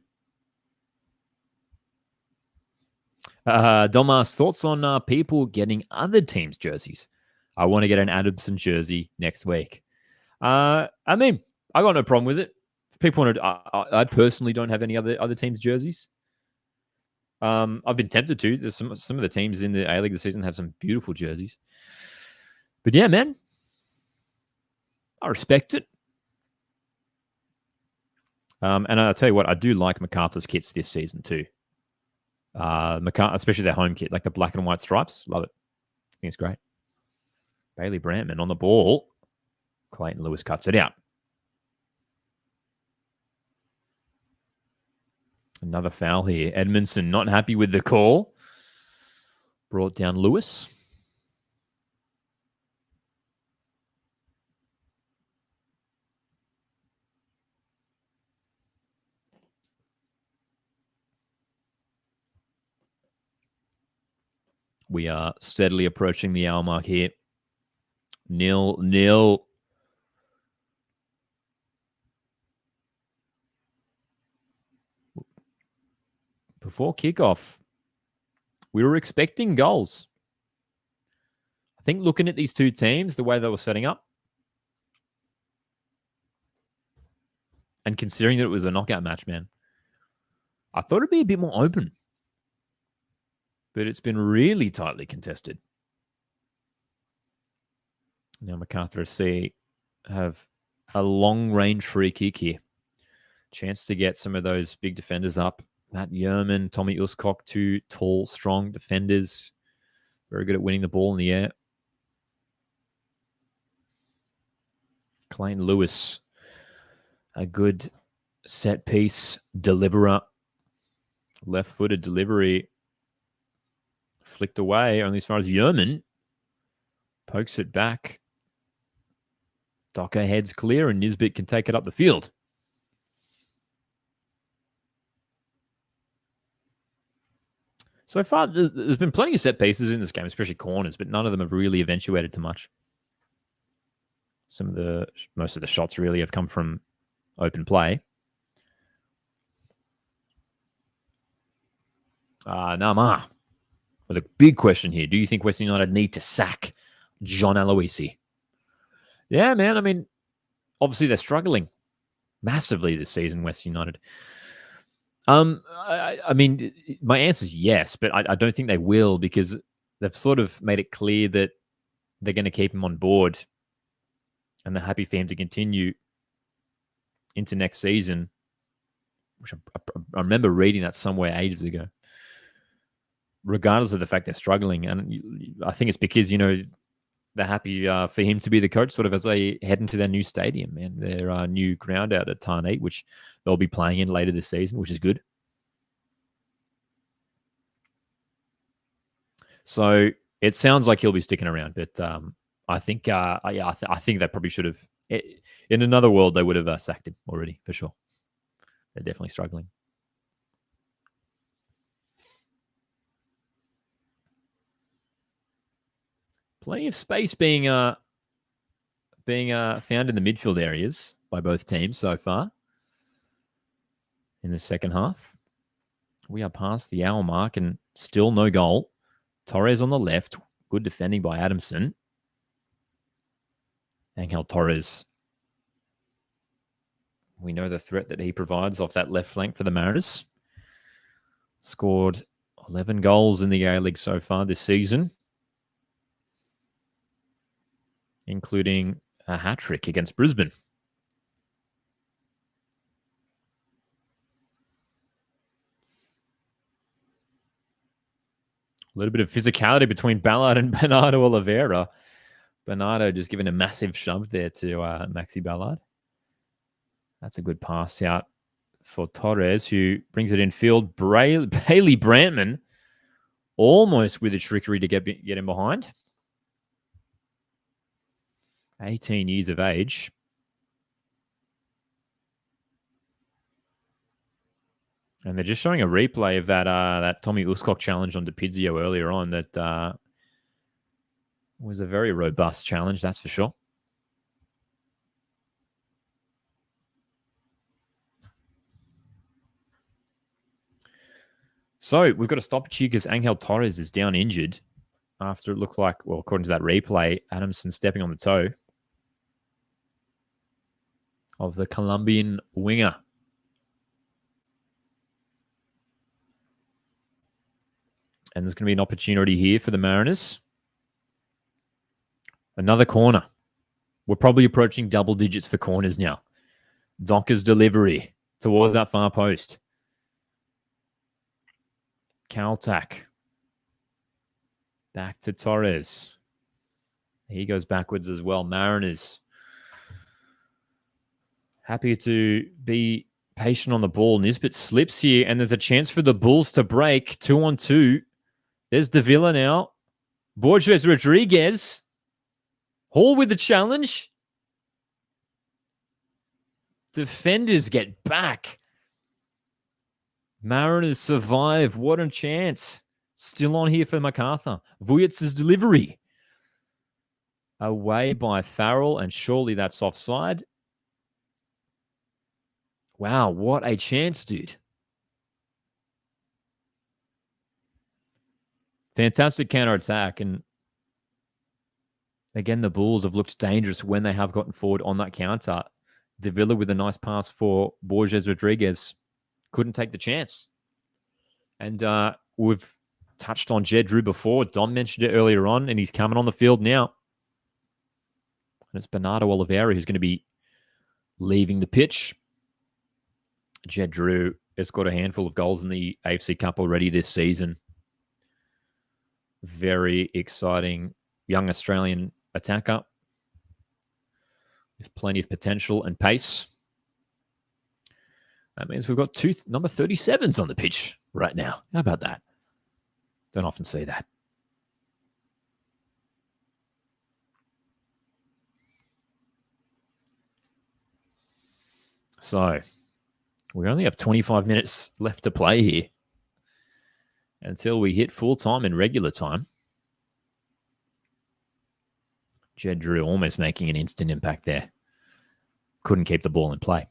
Domas, thoughts on people getting other teams' jerseys? I want to get an Adamson jersey next week. I mean, I got no problem with it. If people want to, I personally don't have any other teams' jerseys. I've been tempted to. There's some of the teams in the A-League this season have some beautiful jerseys. But yeah, man, I respect it. And I'll tell you what, I do like MacArthur's kits this season too. Especially their home kit, like the black and white stripes. Love it. I think it's great. Bailey Brantman on the ball. Clayton Lewis cuts it out. Another foul here. Edmondson not happy with the call. Brought down Lewis. We are steadily approaching the hour mark here. 0-0. Before kickoff, we were expecting goals. I think looking at these two teams, the way they were setting up, and considering that it was a knockout match, man, I thought it'd be a bit more open. But it's been really tightly contested. Now MacArthur SC have a long-range free kick here. Chance to get some of those big defenders up. Matt Yerman, Tommy Uskok, two tall, strong defenders. Very good at winning the ball in the air. Clayton Lewis, a good set-piece deliverer. Left-footed delivery. Flicked away, only as far as Yerman. Pokes it back. Docker heads clear, and Nisbet can take it up the field. So far, there's been plenty of set pieces in this game, especially corners, but none of them have really eventuated to much. Most of the shots really have come from open play. Nama. Well, the big question here, do you think Western United need to sack John Aloisi? Yeah, man. I mean, obviously they're struggling massively this season, Western United. I mean, my answer is yes, but I don't think they will, because they've sort of made it clear that they're going to keep him on board and they're happy for him to continue into next season, which I remember reading that somewhere ages ago, regardless of the fact they're struggling. And I think it's because, they're happy for him to be the coach sort of as they head into their new stadium and their new ground out at Tarneet, which they'll be playing in later this season, which is good. So it sounds like he'll be sticking around, but I think I think they probably should have. In another world, they would have sacked him already for sure. They're definitely struggling. Plenty of space being found in the midfield areas by both teams so far in the second half. We are past the hour mark and still no goal. Torres on the left. Good defending by Adamson. Angel Torres. We know the threat that he provides off that left flank for the Mariners. Scored 11 goals in the A-League so far this season, including a hat-trick against Brisbane. A little bit of physicality between Ballard and Bernardo Oliveira. Bernardo just giving a massive shove there to Maxi Ballard. That's a good pass out for Torres, who brings it in field. Bailey Brantman almost with a trickery to get him behind. 18 years of age. And they're just showing a replay of that Tommy Uscock challenge on DePizio earlier on that was a very robust challenge, that's for sure. So we've got a stoppage here because Angel Torres is down injured after it looked like, well, according to that replay, Adamson stepping on the toe of the Colombian winger. And there's going to be an opportunity here for the Mariners. Another corner. We're probably approaching double digits for corners now. Donker's delivery towards that far post. Kaltak. Back to Torres. He goes backwards as well. Mariners happy to be patient on the ball. Nisbet slips here, and there's a chance for the Bulls to break. 2-on-2. There's Davila now. Borges Rodriguez. Hall with the challenge. Defenders get back. Mariners survive. What a chance. Still on here for MacArthur. Vujitz's delivery. Away by Farrell, and surely that's offside. Wow, what a chance, dude. Fantastic counter-attack. And again, the Bulls have looked dangerous when they have gotten forward on that counter. Davila with a nice pass for Borges Rodriguez. Couldn't take the chance. And we've touched on Jed Drew before. Dom mentioned it earlier on, and he's coming on the field now. And it's Bernardo Oliveira who's going to be leaving the pitch. Jed Drew has got a handful of goals in the AFC Cup already this season. Very exciting young Australian attacker with plenty of potential and pace. That means we've got two number 37s on the pitch right now. How about that? Don't often see that. So we only have 25 minutes left to play here until we hit full time and regular time. Jed Drew almost making an instant impact there. Couldn't keep the ball in play.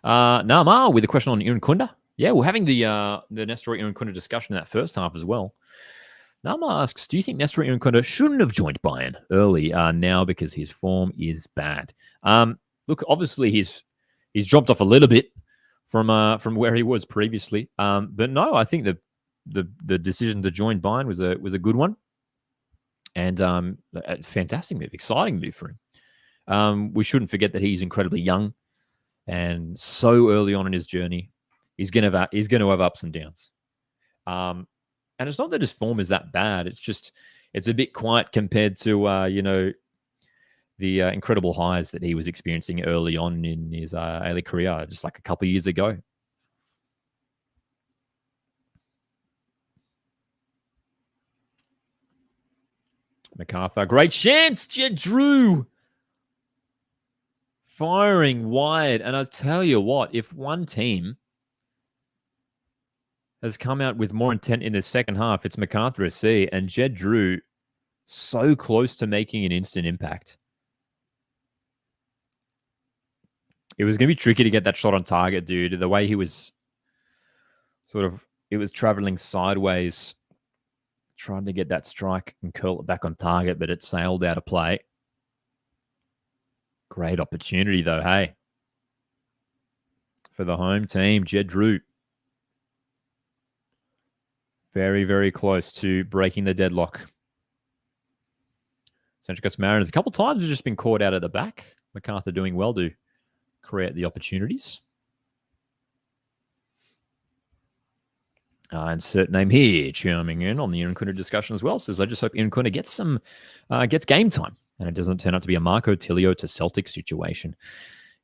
Nama with a question on Irankunda. Yeah, we're having the Nestor Irankunda discussion in that first half as well. Nama asks, do you think Nestor Irankunda shouldn't have joined Bayern early now because his form is bad? Look, obviously he's dropped off a little bit from where he was previously. But no, I think the decision to join Bayern was a good one, and a fantastic move, exciting move for him. We shouldn't forget that he's incredibly young and so early on in his journey. He's going to have ups and downs. And it's not that his form is that bad. It's just it's a bit quiet compared to the incredible highs that he was experiencing early on in his early career, just like a couple of years ago. MacArthur, great chance. Jed Drew firing wide. And I'll tell you what, if one team has come out with more intent in the second half, it's MacArthur SC, and Jed Drew so close to making an instant impact. It was going to be tricky to get that shot on target, dude. The way he was it was traveling sideways, trying to get that strike and curl it back on target, but it sailed out of play. Great opportunity, though, hey. For the home team, Jed Drew. Very, very close to breaking the deadlock. Central Coast Mariners, a couple of times have just been caught out at the back. MacArthur doing well to create the opportunities. And certain name here chiming in on the Ian Kuna discussion as well says, I just hope Ian Kuna gets game time and it doesn't turn out to be a Marco Tilio to Celtic situation.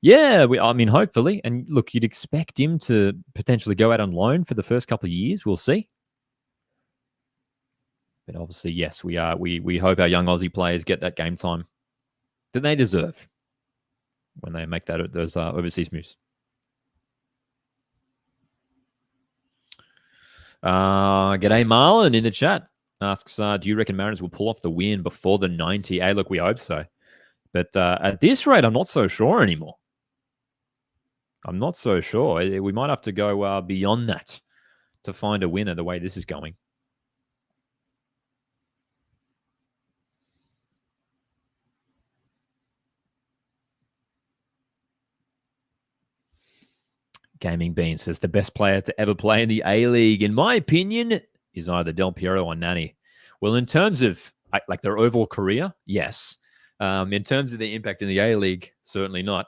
Yeah, I mean, hopefully. And look, you'd expect him to potentially go out on loan for the first couple of years. We'll see. But obviously, yes, we hope our young Aussie players get that game time that they deserve when they make those overseas moves. G'day, Marlon in the chat asks, do you reckon Mariners will pull off the win before the 90? Hey, look, we hope so. But at this rate, I'm not so sure anymore. I'm not so sure. We might have to go beyond that to find a winner the way this is going. Gaming Bean says the best player to ever play in the A-League, in my opinion, is either Del Piero or Nani. Well, in terms of like their overall career, yes. In terms of the impact in the A-League, certainly not.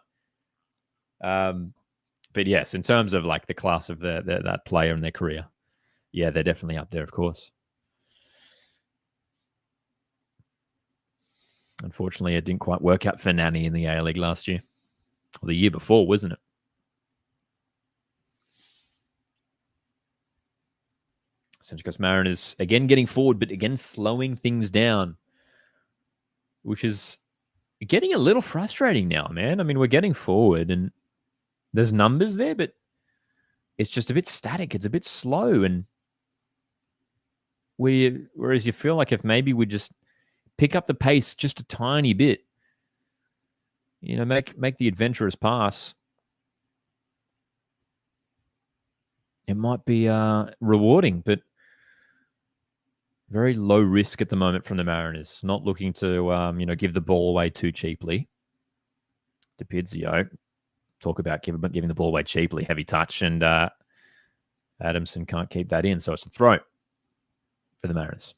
But yes, in terms of like the class of that player and their career, yeah, they're definitely up there, of course. Unfortunately, it didn't quite work out for Nani in the A-League last year. Or the year before, wasn't it? Central Coast Mariners, again, getting forward, but again, slowing things down, which is getting a little frustrating now, man. I mean, we're getting forward and there's numbers there, but it's just a bit static. It's a bit slow. And whereas you feel like if maybe we just pick up the pace just a tiny bit, you know, make the adventurous pass, it might be rewarding, but very low risk at the moment from the Mariners. Not looking to, give the ball away too cheaply. DePizio, talk about giving the ball away cheaply, heavy touch, and Adamson can't keep that in, so it's a throw for the Mariners.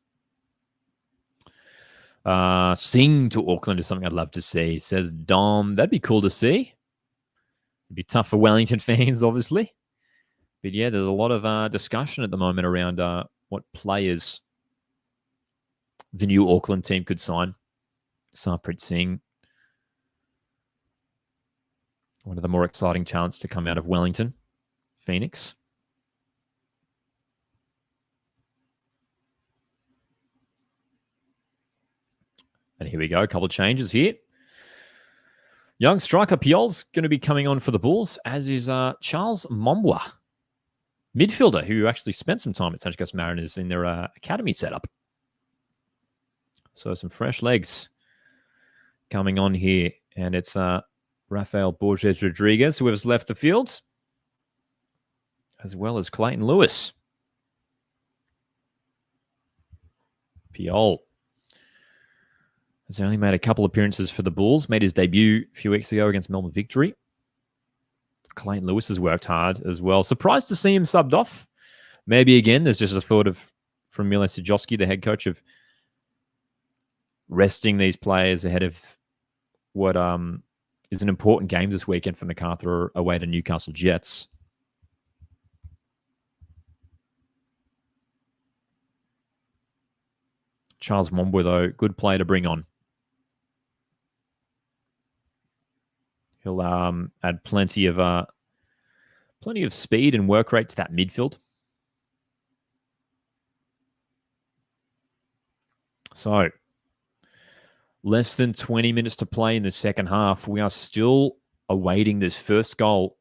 Sing to Auckland is something I'd love to see, says Dom. That'd be cool to see. It'd be tough for Wellington fans, obviously. But yeah, there's a lot of discussion at the moment around what players the new Auckland team could sign. Sarpreet Singh, one of the more exciting talents to come out of Wellington, Phoenix. And here we go, a couple of changes here. Young striker Piol's going to be coming on for the Bulls, as is Charles Mombwa, midfielder who actually spent some time at Central Coast Mariners in their academy setup. So some fresh legs coming on here. And it's Rafael Borges Rodriguez, who has left the field, as well as Clayton Lewis. Piol has only made a couple appearances for the Bulls, made his debut a few weeks ago against Melbourne Victory. Clayton Lewis has worked hard as well. Surprised to see him subbed off. Maybe again, there's just a thought from Mile Sijowski, the head coach, of resting these players ahead of what is an important game this weekend for MacArthur away to Newcastle Jets. Charles Mombwa, though, good player to bring on. He'll add plenty of speed and work rate to that midfield. So, less than 20 minutes to play in the second half. We are still awaiting this first goal.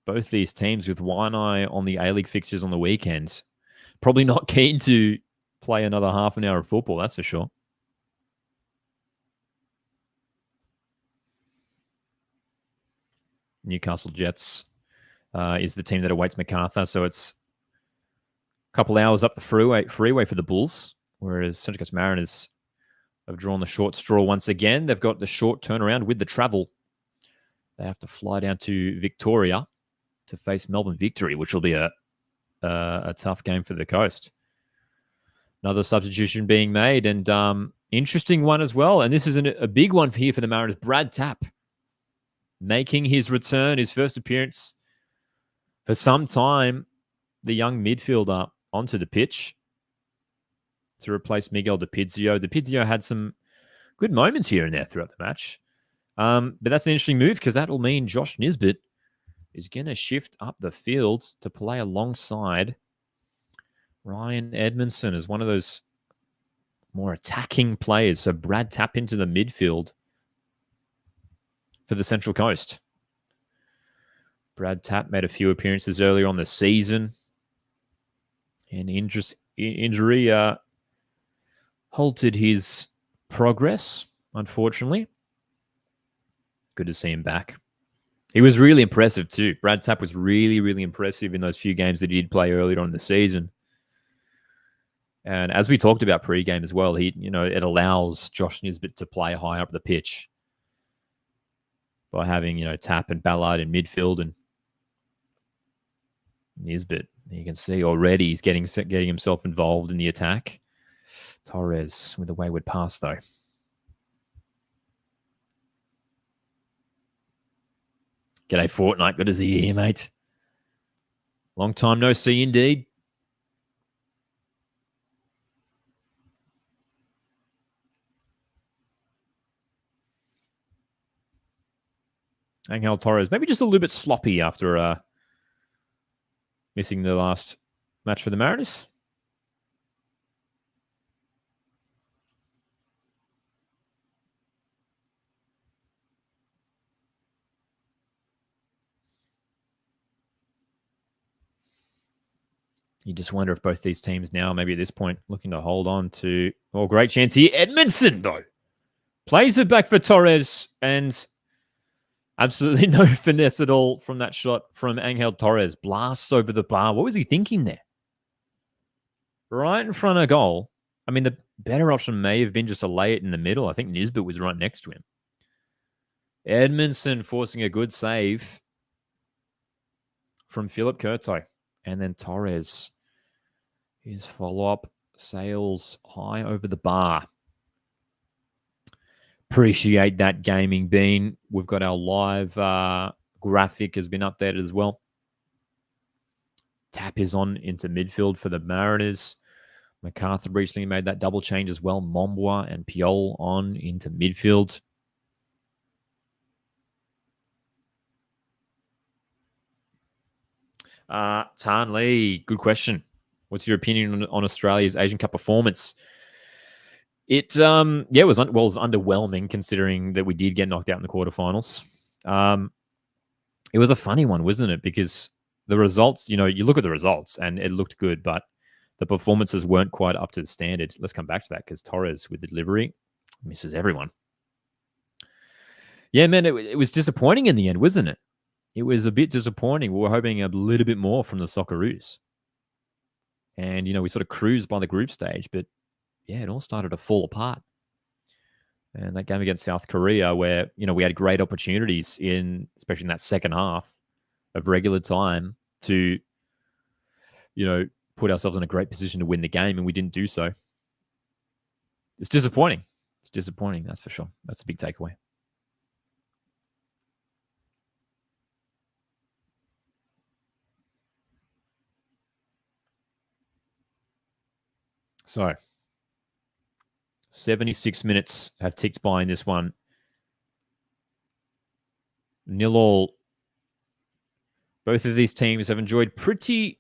Both these teams with one eye on the A-League fixtures on the weekends. Probably not keen to play another half an hour of football, that's for sure. Newcastle Jets is the team that awaits MacArthur, so it's a couple hours up the freeway for the Bulls, whereas Central Coast Mariners have drawn the short straw once again. They've got the short turnaround with the travel. They have to fly down to Victoria to face Melbourne Victory, which will be a tough game for the coast. Another substitution being made, and interesting one as well. And this is a big one here for the Mariners. Brad Tapp making his return, his first appearance for some time the young midfielder onto the pitch to replace Miguel DiPizio. DiPizio had some good moments here and there throughout the match. But that's an interesting move because that'll mean Josh Nisbet is going to shift up the field to play alongside Ryan Edmondson as one of those more attacking players. So Brad Tapp into the midfield for the Central Coast. Brad Tapp made a few appearances earlier on the season. And injury halted his progress, unfortunately. Good to see him back. He was really impressive too. Brad Tapp was really, really impressive in those few games that he did play earlier on in the season. And as we talked about pre-game as well, it allows Josh Nisbet to play high up the pitch by having, Tapp and Ballard in midfield, and Nisbet, you can see already he's getting himself involved in the attack. Torres with a wayward pass though. G'day, Fortnite. Good to see you here, mate. Long time no see, indeed. Angel Torres, maybe just a little bit sloppy after missing the last match for the Mariners. You just wonder if both these teams now, maybe at this point, looking to hold on to... Oh, great chance here. Edmondson, though. Plays it back for Torres, and absolutely no finesse at all from that shot from Angel Torres. Blasts over the bar. What was he thinking there? Right in front of goal. I mean, the better option may have been just to lay it in the middle. I think Nisbet was right next to him. Edmondson forcing a good save from Philip Curto. And then Torres, his follow-up, sails high over the bar. Appreciate that, Gaming Bean. We've got our live graphic has been updated as well. Tapp is on into midfield for the Mariners. MacArthur recently made that double change as well. Mombwa and Piol on into midfield. Tan Lee, good question. What's your opinion on Australia's Asian Cup performance? It was underwhelming considering that we did get knocked out in the quarterfinals. It was a funny one, wasn't it? Because the results, you look at the results and it looked good, but the performances weren't quite up to the standard. Let's come back to that because Torres with the delivery misses everyone. Yeah, man, it was disappointing in the end, wasn't it? It was a bit disappointing. We were hoping a little bit more from the Socceroos. And, we sort of cruised by the group stage, but yeah, it all started to fall apart. And that game against South Korea where, we had great opportunities especially in that second half of regular time to, put ourselves in a great position to win the game, and we didn't do so. It's disappointing. It's disappointing, that's for sure. That's a big takeaway. So, 76 minutes have ticked by in this one. 0-0. Both of these teams have enjoyed pretty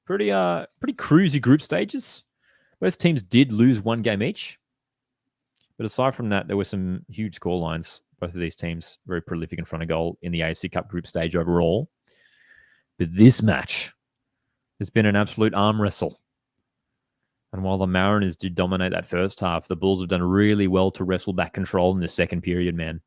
cruisy group stages. Both teams did lose one game each. But aside from that, there were some huge scorelines. Both of these teams very prolific in front of goal in the AFC Cup group stage overall. But this match has been an absolute arm wrestle. And while the Mariners did dominate that first half, the Bulls have done really well to wrestle back control in the second period, man.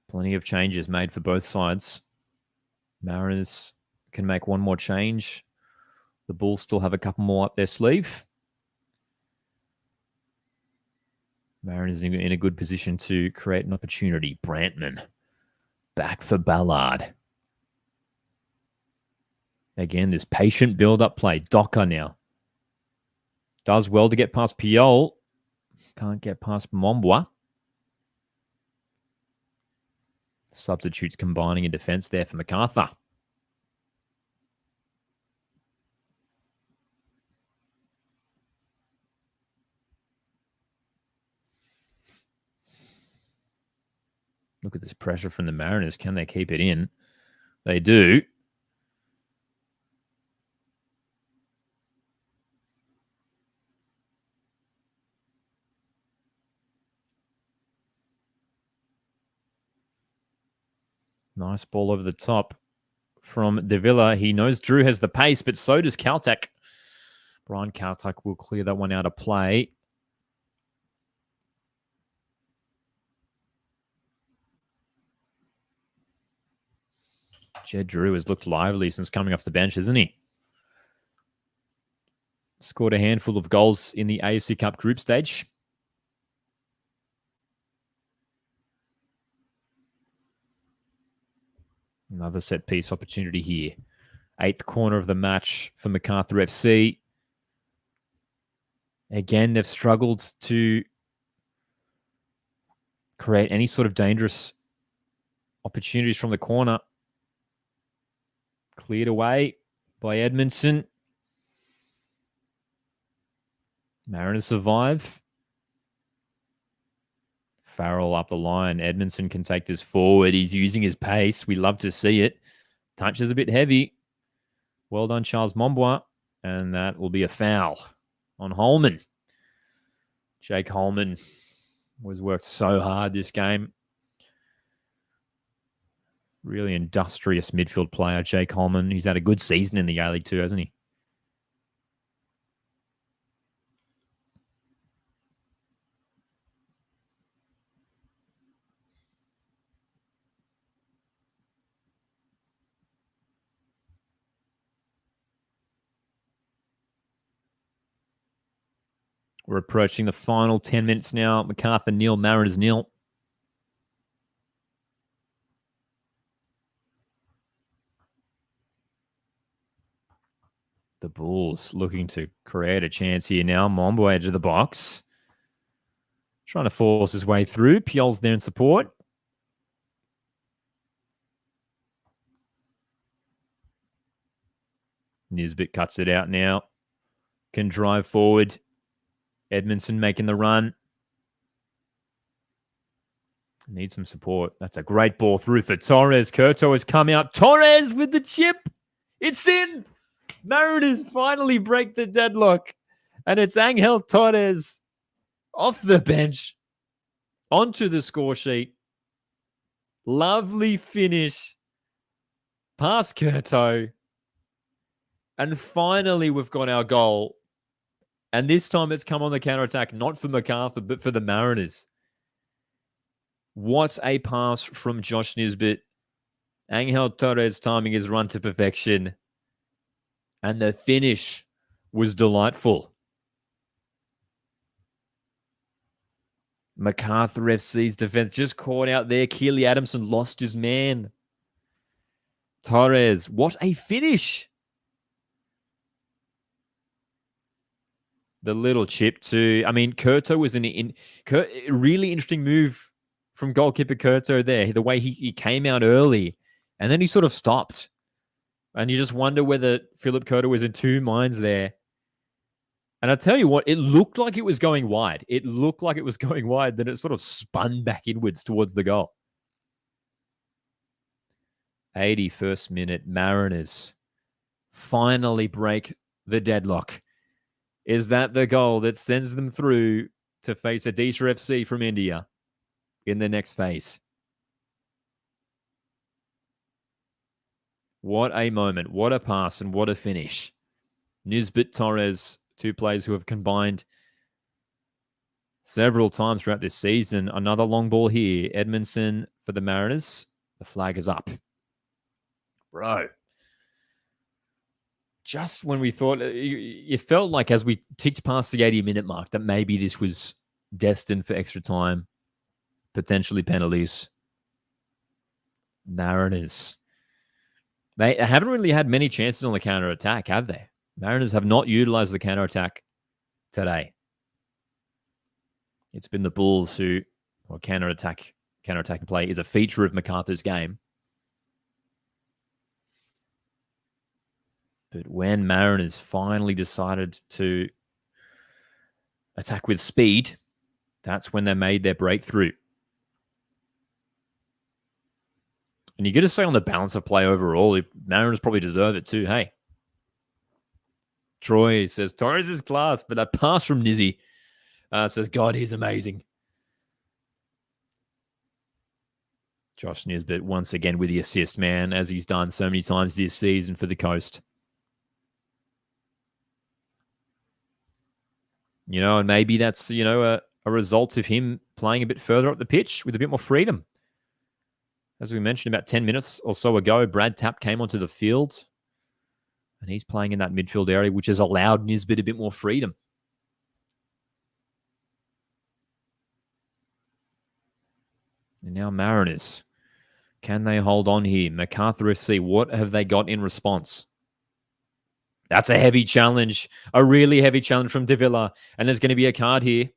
Plenty of changes made for both sides. Mariners can make one more change. The Bulls still have a couple more up their sleeve. Mariners in a good position to create an opportunity. Brantman back for Ballard. Again, this patient build-up play. Docker now does well to get past Piol. Can't get past Mombwa. Substitutes combining in defence there for MacArthur. Look at this pressure from the Mariners. Can they keep it in? They do. Nice ball over the top from De Villa. He knows Drew has the pace, but so does Caltech. Brian Caltech will clear that one out of play. Jed Drew has looked lively since coming off the bench, hasn't he? Scored a handful of goals in the AFC Cup group stage. Another set piece opportunity here. 8th corner of the match for MacArthur FC. Again, they've struggled to create any sort of dangerous opportunities from the corner. Cleared away by Edmondson. Mariners survive. Farrell up the line. Edmondson can take this forward. He's using his pace. We love to see it. Touch is a bit heavy. Well done, Charles Mombwa. And that will be a foul on Holman. Jake Holman was worked so hard this game. Really industrious midfield player, Jake Holman. He's had a good season in the A-League too, hasn't he? We're approaching the final 10 minutes now. MacArthur nil, Mariners nil. The Bulls looking to create a chance here now. Mombo edge of the box. Trying to force his way through. Piol's there in support. Nisbet cuts it out now. Can drive forward. Edmondson making the run. Needs some support. That's a great ball through for Torres. Curto has come out. Torres with the chip. It's in. Mariners finally break the deadlock. And it's Angel Torres off the bench onto the score sheet. Lovely finish past Curto. And finally, we've got our goal. And this time it's come on the counter-attack, not for MacArthur, but for the Mariners. What a pass from Josh Nisbet. Angel Torres timing his run to perfection. And the finish was delightful. MacArthur FC's defense just caught out there. Keely Adamson lost his man. Torres, what a finish. The little chip too. I mean, Curto was a really interesting move from goalkeeper Curto there. The way he came out early and then he sort of stopped. And you just wonder whether Philip Curto was in two minds there. And I tell you what, it looked like it was going wide. It looked like it was going wide. Then it sort of spun back inwards towards the goal. 81st minute, Mariners finally break the deadlock. Is that the goal that sends them through to face Odisha FC from India in the next phase? What a moment. What a pass and what a finish. Nisbet, Torres, two players who have combined several times throughout this season. Another long ball here. Edmondson for the Mariners. The flag is up. Bro. Just when we thought, it felt like as we ticked past the 80-minute mark that maybe this was destined for extra time, potentially penalties. Mariners. They haven't really had many chances on the counter-attack, have they? Mariners have not utilized the counter-attack today. It's been the Bulls who, or counter-attack and play is a feature of MacArthur's game. But when Mariners finally decided to attack with speed, that's when they made their breakthrough. And you got to say on the balance of play overall, Mariners probably deserve it too. Hey, Troy says Torres is class, but that pass from Nizzy says, God, he's amazing. Josh Nisbet once again with the assist, man, as he's done so many times this season for the Coast. You know, and maybe that's, you know, a result of him playing a bit further up the pitch with a bit more freedom. As we mentioned about 10 minutes or so ago, Brad Tapp came onto the field and he's playing in that midfield area, which has allowed Nisbet a bit more freedom. And now Mariners. Can they hold on here? MacArthur FC, what have they got in response? That's a heavy challenge. A really heavy challenge from Davila. And there's going to be a card here.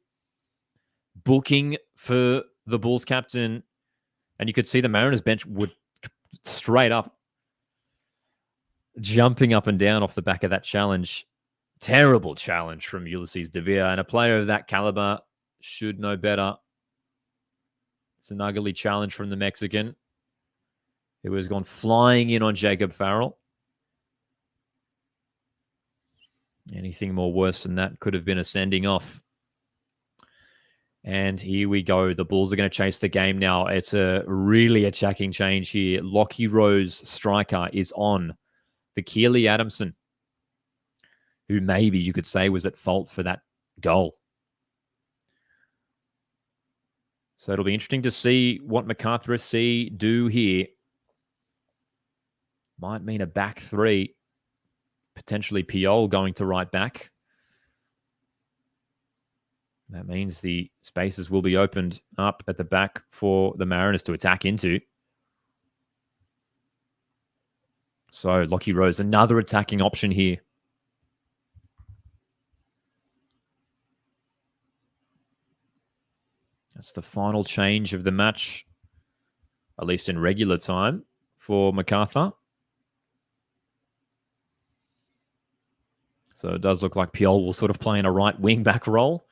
Booking for the Bulls captain. And you could see the Mariners bench would straight up. Jumping up and down off the back of that challenge. Terrible challenge from Ulysses Davila. And a player of that caliber should know better. It's an ugly challenge from the Mexican, who has gone flying in on Jacob Farrell. Anything more worse than that could have been a sending off. And here we go. The Bulls are going to chase the game now. It's a really attacking change here. Lockie Rose, striker, is on for Keely Adamson, who maybe you could say was at fault for that goal. So it'll be interesting to see what MacArthur SC do here. Might mean a back three. Potentially Piol going to right back. That means the spaces will be opened up at the back for the Mariners to attack into. So Lockie Rose, another attacking option here. That's the final change of the match, at least in regular time, for MacArthur. So it does look like Piol will sort of play in a right wing-back role.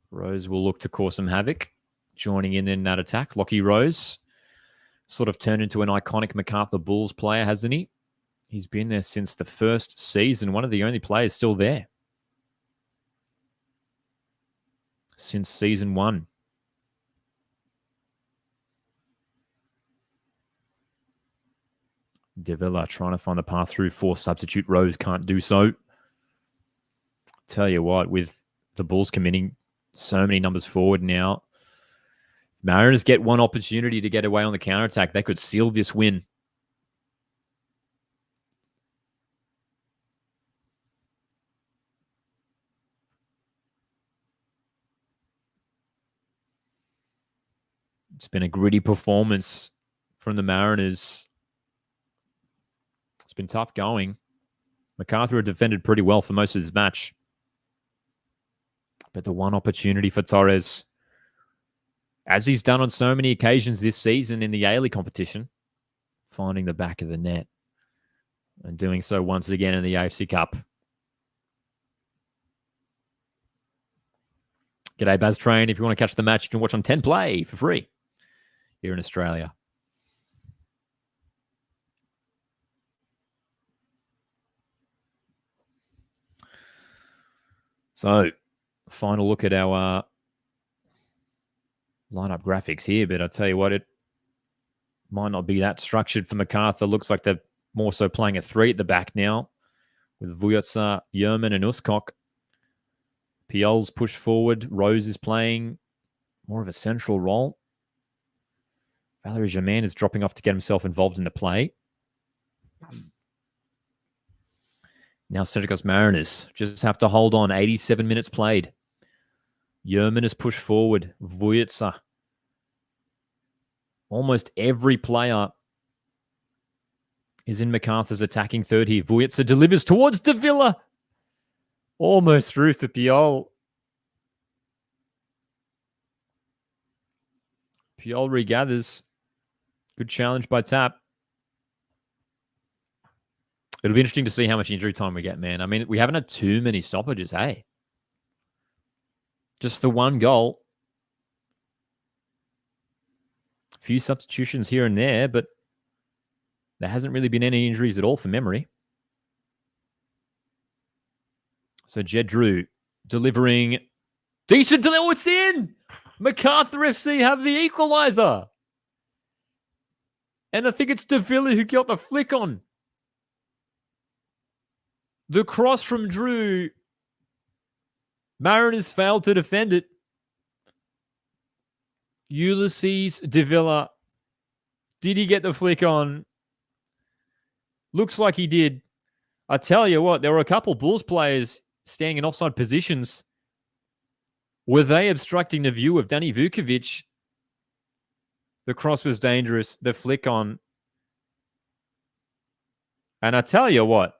Rose will look to cause some havoc, joining in that attack. Lockie Rose sort of turned into an iconic MacArthur Bulls player, hasn't he? He's been there since the first season, one of the only players still there since season 1. Davila trying to find the path through for substitute. Rose can't do so. Tell you what, with the Bulls committing so many numbers forward now, if Mariners get one opportunity to get away on the counterattack, they could seal this win. It's been a gritty performance from the Mariners. It's been tough going. MacArthur had defended pretty well for most of this match. But the one opportunity for Torres, as he's done on so many occasions this season in the A-League competition, finding the back of the net and doing so once again in the AFC Cup. G'day, Baz Train. If you want to catch the match, you can watch on 10 Play for free here in Australia. So, final look at our lineup graphics here, but I tell you what, it might not be that structured for MacArthur. Looks like they're more so playing a 3 at the back now with Vujatsa, Yerman, and Uskok. Piol's pushed forward. Rose is playing more of a central role. Valerie Germain is dropping off to get himself involved in the play. Now Central Coast Mariners just have to hold on. 87 minutes played. Yerman is pushed forward. Vujatsa. Almost every player is in MacArthur's attacking third here. Vujatsa delivers towards Davila. Almost through for Piol. Piol regathers. Good challenge by Tap. It'll be interesting to see how much injury time we get, man. I mean, we haven't had too many stoppages, hey? Just the one goal. A few substitutions here and there, but there hasn't really been any injuries at all for memory. So Jed Drew delivering decent delivery. Oh, it's in! MacArthur FC have the equaliser. And I think it's De Villa who got the flick on. The cross from Drew. Mariners failed to defend it. Ulysses De Villa. Did he get the flick on? Looks like he did. I tell you what, there were a couple Bulls players standing in offside positions. Were they obstructing the view of Danny Vukovic? The cross was dangerous. The flick on. And I tell you what,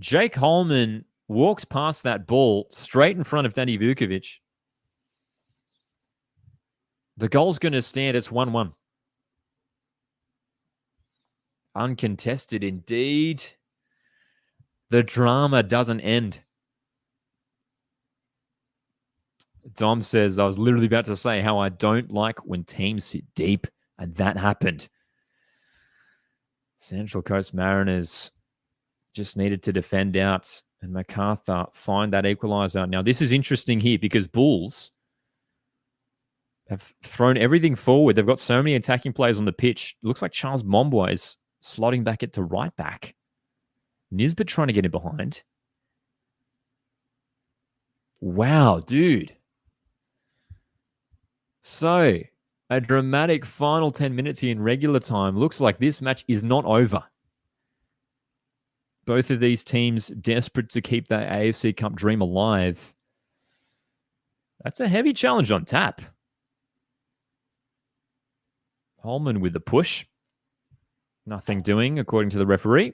Jake Holman walks past that ball straight in front of Danny Vukovic. The goal's going to stand. It's 1-1. Uncontested indeed. The drama doesn't end. Dom says, I was literally about to say how I don't like when teams sit deep, and that happened. Central Coast Mariners just needed to defend out, and MacArthur find that equaliser. Now, this is interesting here because Bulls have thrown everything forward. They've got so many attacking players on the pitch. It looks like Charles Momboy is slotting back it to right back. Nisbet trying to get in behind. Wow, dude. So, a dramatic final 10 minutes here in regular time. Looks like this match is not over. Both of these teams desperate to keep that AFC Cup dream alive. That's a heavy challenge on tap. Holman with the push. Nothing doing, according to the referee.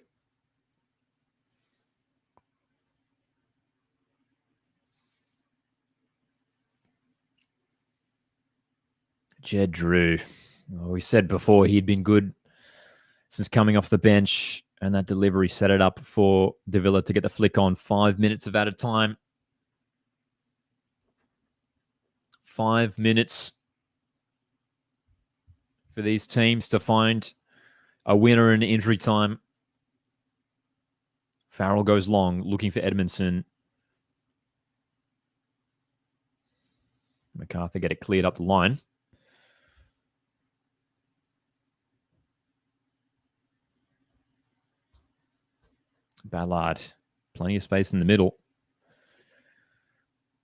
Jed Drew. Oh, we said before he'd been good since coming off the bench, and that delivery set it up for De Villa to get the flick on 5 minutes of added time. 5 minutes for these teams to find a winner in injury time. Farrell goes long, looking for Edmondson. MacArthur get it cleared up the line. Ballard, plenty of space in the middle.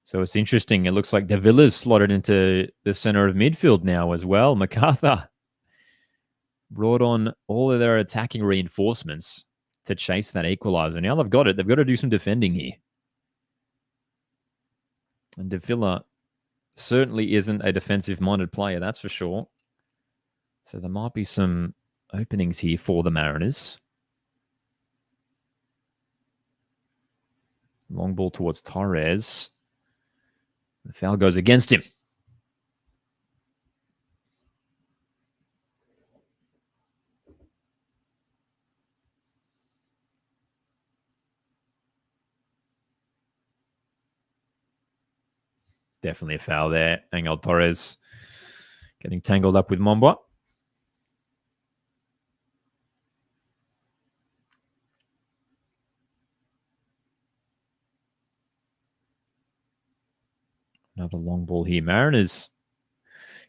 So it's interesting. It looks like De Villa's slotted into the center of midfield now as well. MacArthur brought on all of their attacking reinforcements to chase that equaliser. Now they've got it. They've got to do some defending here. And De Villa certainly isn't a defensive-minded player, that's for sure. So there might be some openings here for the Mariners. Long ball towards Torres. The foul goes against him. Definitely a foul there. Angel Torres getting tangled up with Momboy. Another long ball here. Mariners,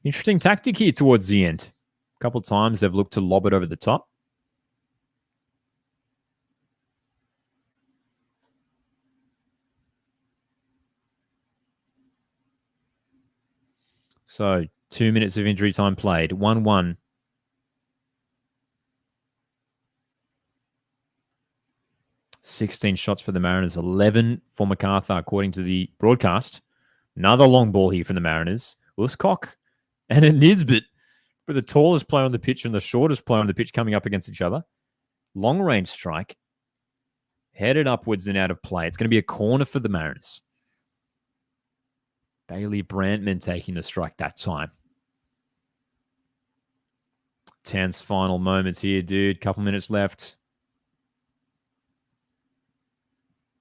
interesting tactic here towards the end. A couple of times they've looked to lob it over the top. So 2 minutes of injury time played. 1-1. "16 shots for the Mariners, 11 for MacArthur, according to the broadcast. Another long ball here from the Mariners. Uscock and a Nisbet for the tallest player on the pitch and the shortest player on the pitch coming up against each other. Long range strike. Headed upwards and out of play. It's going to be a corner for the Mariners. Bailey Brantman taking the strike that time. Tense final moments here, dude. Couple minutes left.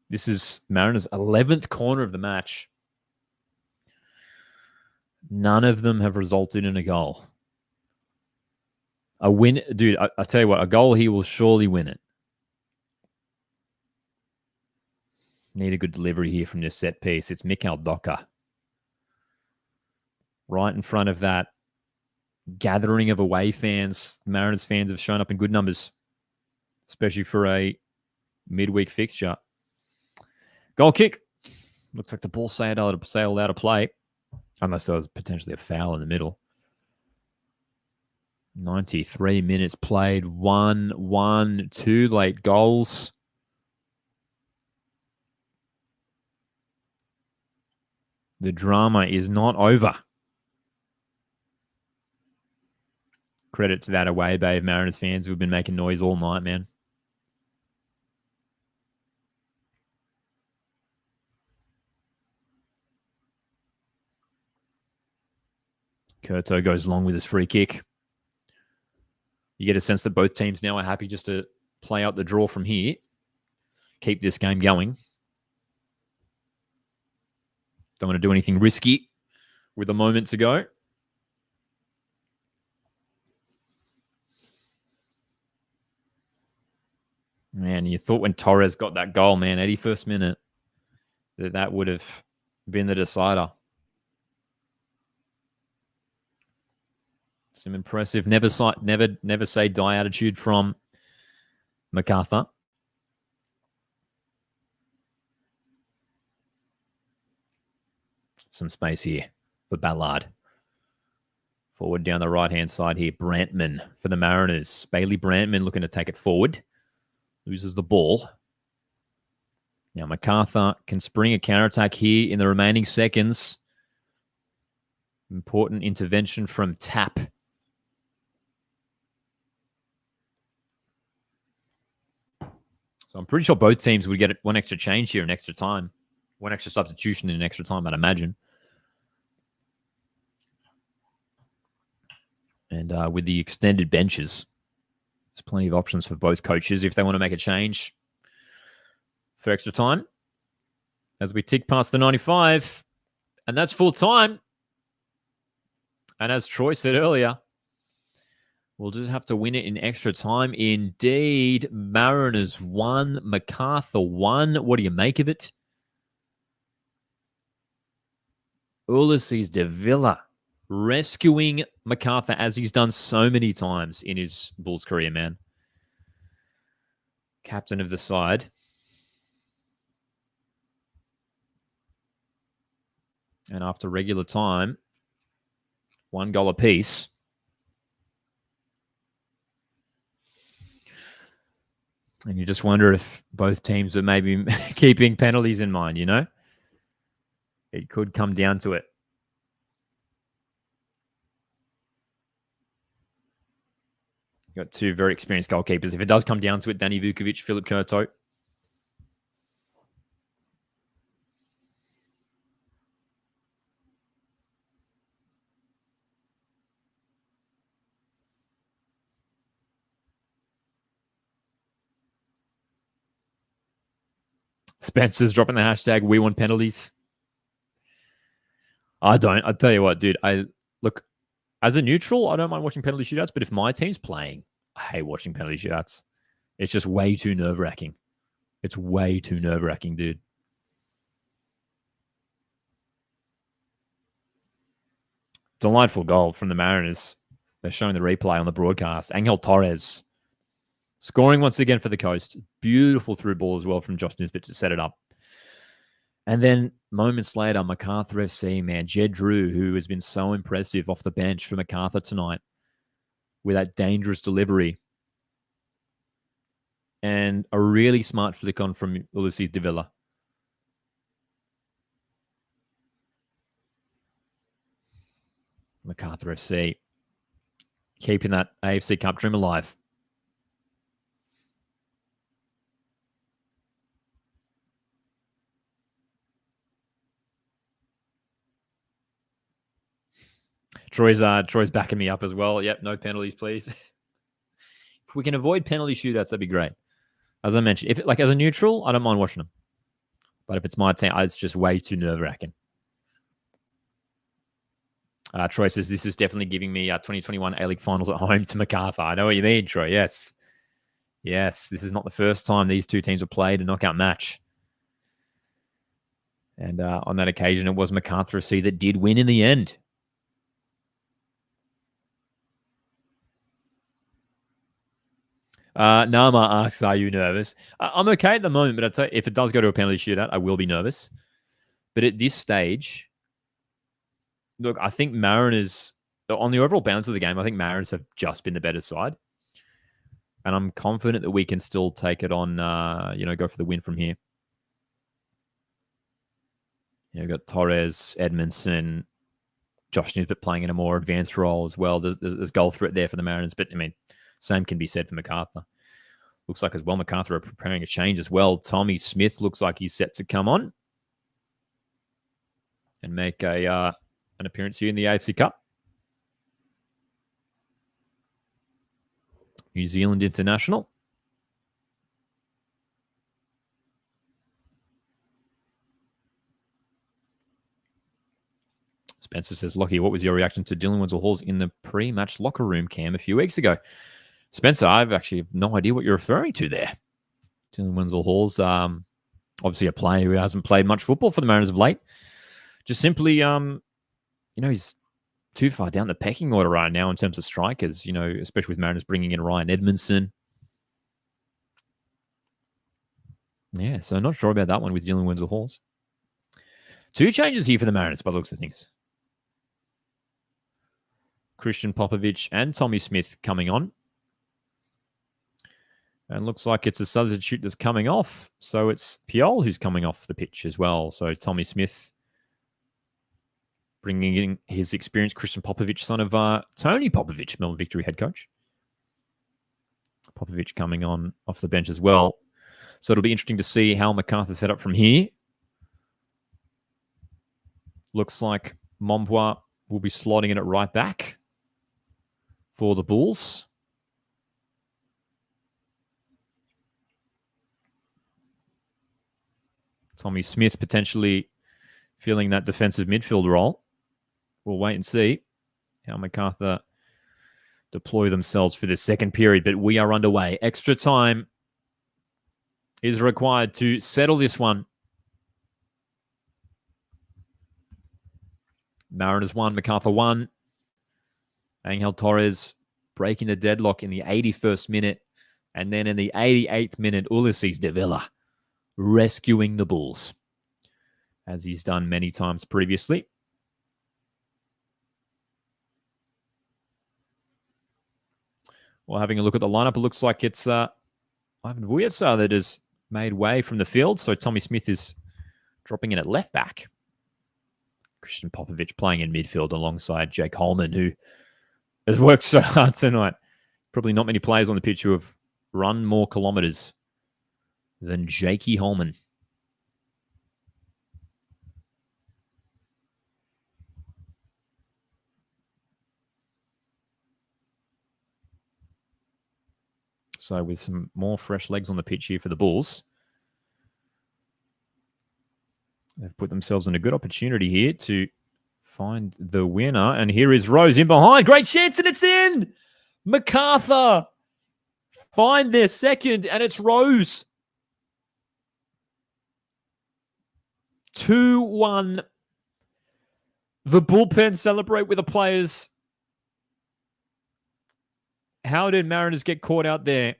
This is Mariners' 11th corner of the match. None of them have resulted in a goal. A win, dude, I tell you what, a goal, he will surely win it. Need a good delivery here from this set piece. It's MACARTHUR. Right in front of that gathering of away fans. Mariners fans have shown up in good numbers, especially for a midweek fixture. Goal kick. Looks like the ball sailed out of play, unless there was potentially a foul in the middle. 93 minutes played. 1-1. 2 late goals. The drama is not over. Credit to that away bay of Mariners fans who've been making noise all night, man. Curto goes long with his free kick. You get a sense that both teams now are happy just to play out the draw from here. Keep this game going. Don't want to do anything risky with a moment to go. Man, you thought when Torres got that goal, man, 81st minute, that would have been the decider. Some impressive, never say die attitude from MACARTHUR. Some space here for Ballard. Forward down the right-hand side here. Brantman for the Mariners. Bailey Brantman looking to take it forward. Loses the ball. Now MACARTHUR can spring a counter-attack here in the remaining seconds. Important intervention from Tap. So I'm pretty sure both teams would get one extra change here in extra time. One extra substitution in extra time, I'd imagine. And with the extended benches, there's plenty of options for both coaches if they want to make a change for extra time. As we tick past the 95, and that's full time. And as Troy said earlier, we'll just have to win it in extra time. Indeed, Mariners 1, MACARTHUR 1. What do you make of it? Ulysses de Villa rescuing MACARTHUR as he's done so many times in his Bulls career, man. Captain of the side. And after regular time, 1 goal apiece. And you just wonder if both teams are maybe keeping penalties in mind, you know? It could come down to it. Got 2 very experienced goalkeepers. If it does come down to it, Danny Vukovic, Philip Curto. Spencer's dropping the hashtag, we want penalties. I don't. I'll tell you what, dude. Look, as a neutral, I don't mind watching penalty shootouts, but if my team's playing, I hate watching penalty shootouts. It's just way too nerve-wracking. It's way too nerve-wracking, dude. Delightful goal from the Mariners. They're showing the replay on the broadcast. Angel Torres scoring once again for the Coast. Beautiful through ball as well from Josh Nisbet to set it up. And then moments later, MACARTHUR FC, man, Jed Drew, who has been so impressive off the bench for MACARTHUR tonight with that dangerous delivery. And a really smart flick on from Ulysses de Villa. MACARTHUR FC keeping that AFC Cup dream alive. Troy's backing me up as well. Yep, no penalties, please. If we can avoid penalty shootouts, that'd be great. As I mentioned, if as a neutral, I don't mind watching them. But if it's my team, it's just way too nerve-wracking. Troy says, this is definitely giving me 2021 A-League Finals at home to MacArthur. I know what you mean, Troy. Yes. Yes, this is not the first time these two teams have played a knockout match. And on that occasion, it was MacArthur FC that did win in the end. Nama asks, are you nervous? I'm okay at the moment, but I tell you, if it does go to a penalty shootout, I will be nervous. But at this stage, look, I think Mariners, on the overall balance of the game, I think Mariners have just been the better side. And I'm confident that we can still take it on, go for the win from here. We've got Torres, Edmondson, Josh Nisbet playing in a more advanced role as well. There's goal threat there for the Mariners, but I mean, same can be said for MacArthur. Looks like as well, MacArthur are preparing a change as well. Tommy Smith looks like he's set to come on and make an appearance here in the AFC Cup. New Zealand international. Spencer says, Lockie, what was your reaction to Dylan Wenzel-Halls in the pre-match locker room cam a few weeks ago? Spencer, I've actually have no idea what you're referring to there. Dylan Wenzel-Halls, obviously a player who hasn't played much football for the Mariners of late. Just simply, he's too far down the pecking order right now in terms of strikers, especially with Mariners bringing in Ryan Edmondson. Yeah, so not sure about that one with Dylan Wenzel-Halls. Two changes here for the Mariners by the looks of things. Christian Popovich and Tommy Smith coming on. And looks like it's a substitute that's coming off. So it's Piol who's coming off the pitch as well. So Tommy Smith bringing in his experience. Christian Popovich, son of Tony Popovich, Melbourne Victory head coach. Popovich coming on off the bench as well. So it'll be interesting to see how MacArthur set up from here. Looks like Mombois will be slotting in at right back for the Bulls. Tommy Smith potentially filling that defensive midfield role. We'll wait and see how MacArthur deploy themselves for this second period, but we are underway. Extra time is required to settle this one. Mariners 1, MacArthur 1. Angel Torres breaking the deadlock in the 81st minute. And then in the 88th minute, Ulysses de Villa rescuing the Bulls, as he's done many times previously. Well, having a look at the lineup, it looks like it's Ivan Vujaca that has made way from the field. So Tommy Smith is dropping in at left back. Christian Popovich playing in midfield alongside Jake Holman, who has worked so hard tonight. Probably not many players on the pitch who have run more kilometers than Jakey Holman. So with some more fresh legs on the pitch here for the Bulls, they've put themselves in a good opportunity here to find the winner. And here is Rose in behind. Great chance, and it's in! MacArthur find their second, and it's Rose. 2-1. The bullpen celebrate with the players. How did Mariners get caught out there?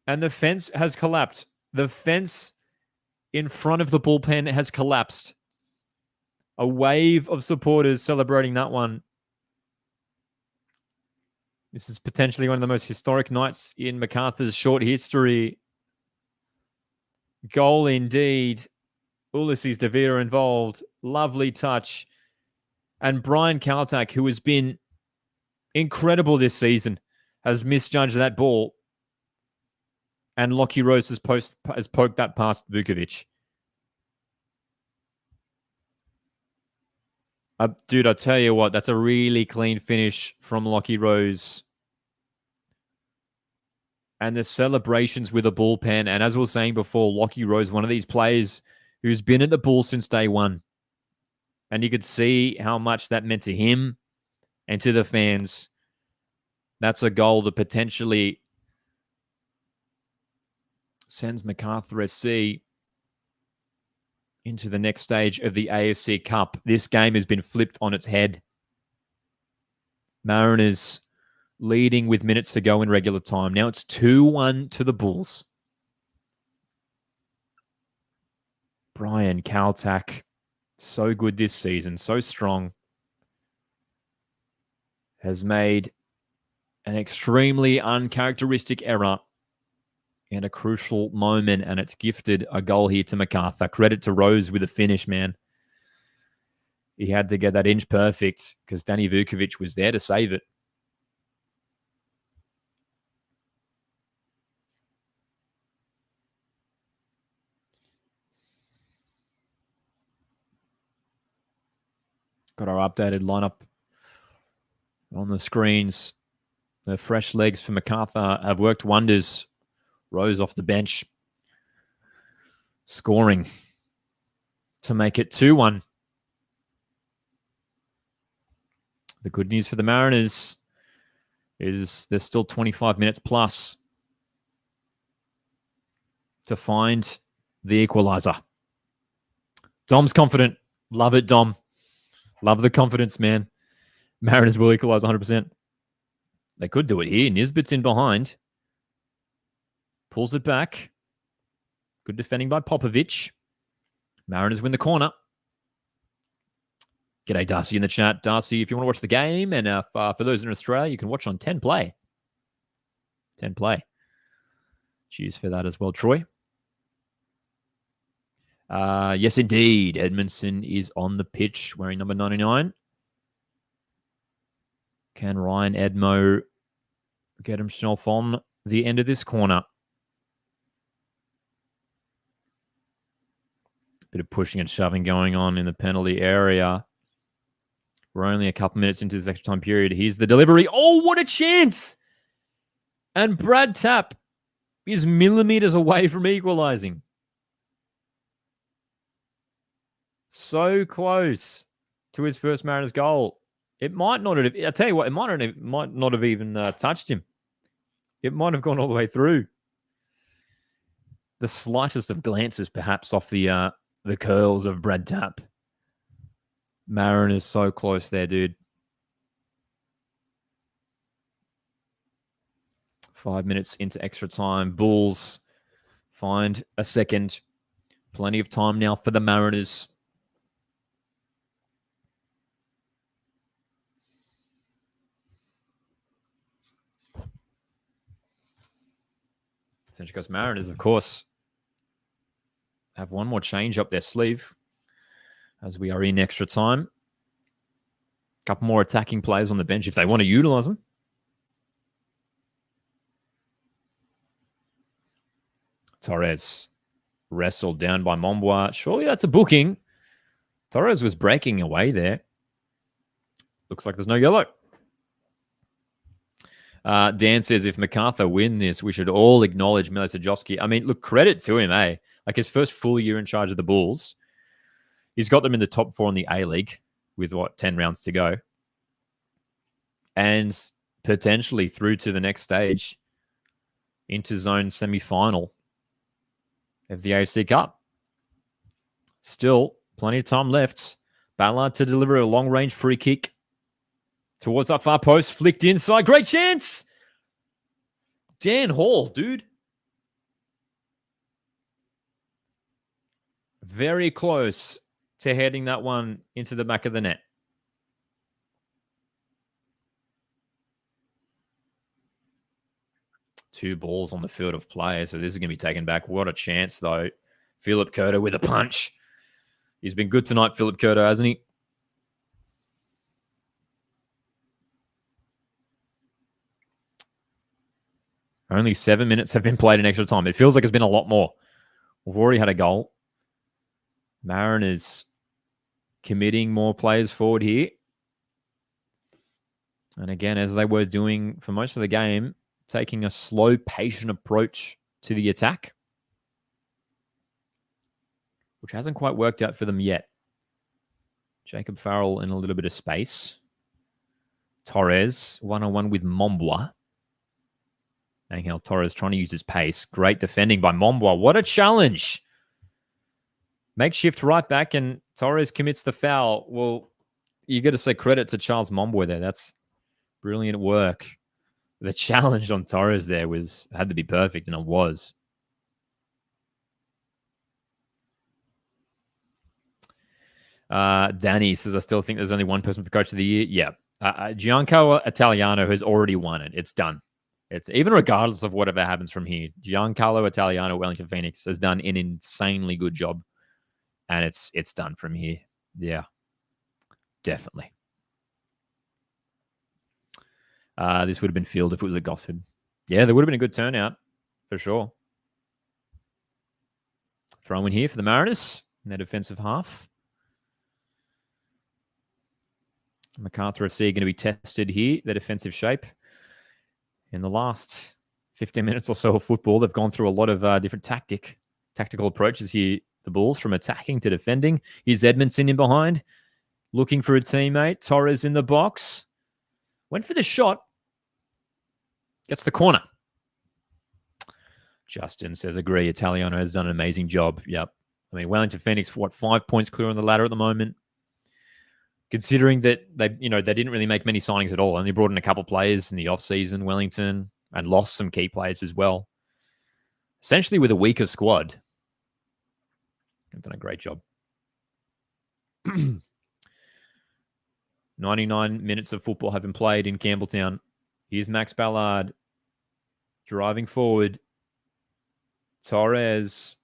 And the fence has collapsed. The fence in front of the bullpen has collapsed. A wave of supporters celebrating that one. This is potentially one of the most historic nights in MacArthur's short history. Goal indeed. Ulysses de Villa involved. Lovely touch. And Brian Kaltak, who has been incredible this season, has misjudged that ball. And Lockie Rose has poked that past Vukovic. Dude, I tell you what, that's a really clean finish from Lockie Rose. and the celebrations with a bullpen. And as we were saying before, Lockie Rose, one of these players who's been at the Bulls since day one. And you could see how much that meant to him and to the fans. That's a goal that potentially sends MacArthur FC into the next stage of the AFC Cup. This game has been flipped on its head. Mariners leading with minutes to go in regular time. Now it's 2-1 to the Bulls. Brian Kaltak, so good this season, so strong, has made an extremely uncharacteristic error in a crucial moment, and it's gifted a goal here to MacArthur. Credit to Rose with a finish, man. He had to get that inch perfect because Danny Vukovic was there to save it. Got our updated lineup on the screens. The fresh legs for MacArthur have worked wonders. Rose off the bench, scoring to make it 2-1. The good news for the Mariners is there's still 25 minutes plus to find the equaliser. Dom's confident. Love it, Dom. Love the confidence, man. Mariners will equalise 100%. They could do it here. Nisbet's in behind. Pulls it back. Good defending by Popovic. Mariners win the corner. G'day, Darcy, in the chat. Darcy, if you want to watch the game, and for those in Australia, you can watch on 10 Play. 10 Play. Cheers for that as well, Troy. Yes, indeed. Edmondson is on the pitch wearing number 99. Can Ryan Edmo get himself on the end of this corner? Bit of pushing and shoving going on in the penalty area. We're only a couple minutes into this extra time period. Here's the delivery. Oh, what a chance! And Brad Tapp is millimeters away from equalizing. So close to his first Mariners goal. It might not have, I tell you what, it might not have even touched him. It might have gone all the way through. The slightest of glances, perhaps, off the curls of Brad Tapp. Mariners so close there, dude. 5 minutes into extra time. Bulls find a second. Plenty of time now for the Mariners. Central Coast Mariners, of course, have one more change up their sleeve as we are in extra time. A couple more attacking players on the bench if they want to utilize them. Torres wrestled down by Mombois. Surely that's a booking. Torres was breaking away there. Looks like there's no yellow. Dan says, if MacArthur win this, we should all acknowledge Milosavljevic. I mean, look, credit to him, eh? Like his first full year in charge of the Bulls. He's got them in the top 4 in the A-League with, 10 rounds to go. And potentially through to the next stage into zone semi-final of the AFC Cup. Still, plenty of time left. Ballard to deliver a long-range free kick towards that far post. Flicked inside. Great chance! Dan Hall, dude. Very close to heading that one into the back of the net. Two balls on the field of play, so this is going to be taken back. What a chance, though. Philip Curto with a punch. He's been good tonight, Philip Curto, hasn't he? Only 7 minutes have been played in extra time. It feels like it's been a lot more. We've already had a goal. Mariners committing more players forward here. And again, as they were doing for most of the game, taking a slow, patient approach to the attack, which hasn't quite worked out for them yet. Jacob Farrell in a little bit of space. Torres, one-on-one with Mombois. Angel Torres trying to use his pace. Great defending by Mombois. What a challenge. Makeshift right back, and Torres commits the foul. Well, you got to say credit to Charles Mombois there. That's brilliant work. The challenge on Torres there had to be perfect, and it was. Danny says, I still think there's only one person for Coach of the Year. Yeah. Giancarlo Italiano has already won it. It's done. It's even regardless of whatever happens from here. Giancarlo Italiano, Wellington Phoenix, has done an insanely good job. And it's done from here. Yeah. Definitely. This would have been fielded if it was at Gosford. Yeah, there would have been a good turnout, for sure. Throw in here for the Mariners in their defensive half. MacArthur FC going to be tested here, their defensive shape. In the last 15 minutes or so of football, they've gone through a lot of different tactical approaches here. The Bulls from attacking to defending. Here's Edmondson in behind, looking for a teammate. Torres in the box. Went for the shot. Gets the corner. Justin says, agree. Italiano has done an amazing job. Yep. I mean, Wellington Phoenix, 5 points clear on the ladder at the moment. Considering that they didn't really make many signings at all. Only brought in a couple players in the off-season, Wellington, and lost some key players as well. Essentially with a weaker squad. They've done a great job. 99 minutes of football have been played in Campbelltown. Here's Max Ballard driving forward. Torres,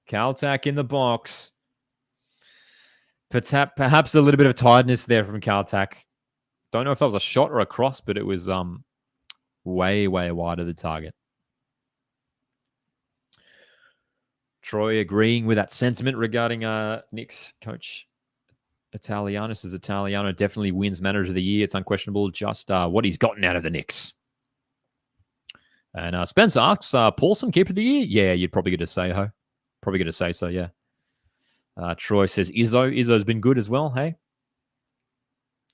Caltac in the box. Perhaps a little bit of tiredness there from Caltac. Don't know if that was a shot or a cross, but it was way, way wide of the target. Troy agreeing with that sentiment regarding Knicks coach Italiano. Says Italiano definitely wins Manager of the Year. It's unquestionable just what he's gotten out of the Knicks. And Spencer asks, Paulson Keeper of the Year? Yeah, you'd probably get to say ho. Probably get to say so, yeah. Troy says Izzo. Izzo's been good as well, hey?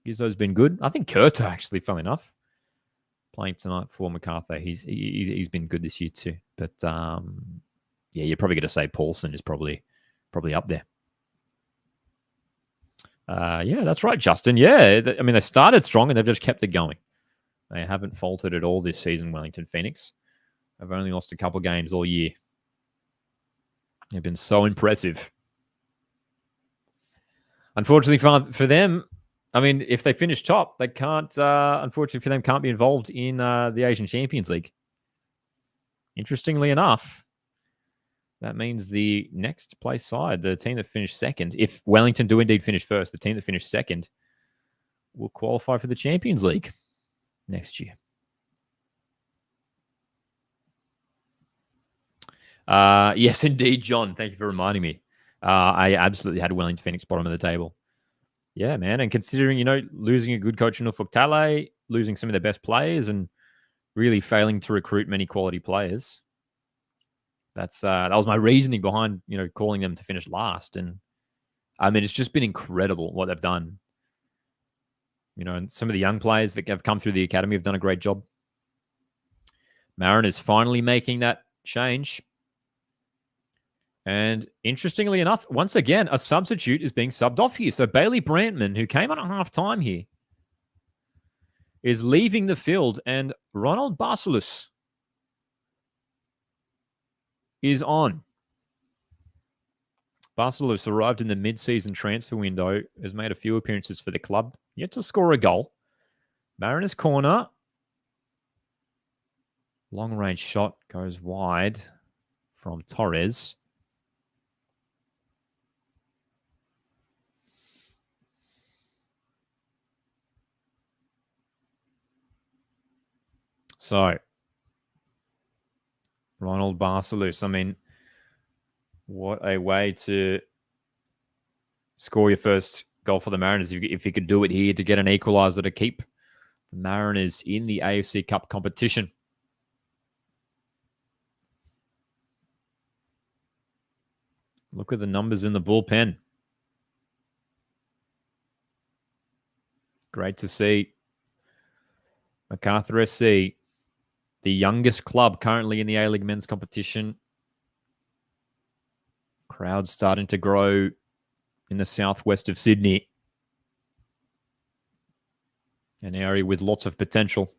Izzo's been good. I think Curto, actually, funnily enough, playing tonight for MacArthur. He's been good this year too. But, yeah, you're probably going to say Paulson is probably up there. Yeah, that's right, Justin. Yeah, I mean, they started strong and they've just kept it going. They haven't faltered at all this season, Wellington Phoenix. They've only lost a couple of games all year. They've been so impressive. Unfortunately for them, I mean, if they finish top, they can't, unfortunately for them, can't be involved in the Asian Champions League. Interestingly enough, that means the next place side, the team that finished second, if Wellington do indeed finish first, the team that finished second will qualify for the Champions League next year. Yes, indeed, John. Thank you for reminding me. I absolutely had Wellington Phoenix bottom of the table. Yeah, man. And considering, losing a good coach in Ufuk Tale, losing some of their best players, and really failing to recruit many quality players, that was my reasoning behind, calling them to finish last. And I mean, it's just been incredible what they've done. And some of the young players that have come through the academy have done a great job. Mariners finally making that change. And interestingly enough, once again, a substitute is being subbed off here. So Bailey Brantman, who came on at half-time here, is leaving the field, and Ronald Barcelus is on. Barcelus arrived in the mid-season transfer window, has made a few appearances for the club, yet to score a goal. Mariners corner. Long-range shot goes wide from Torres. So, Ronald Barcelus, I mean, what a way to score your first goal for the Mariners if you could do it here to get an equaliser to keep the Mariners in the AFC Cup competition. Look at the numbers in the bullpen. Great to see. MACARTHUR SC, the youngest club currently in the A-League men's competition. Crowds starting to grow in the southwest of Sydney. An area with lots of potential.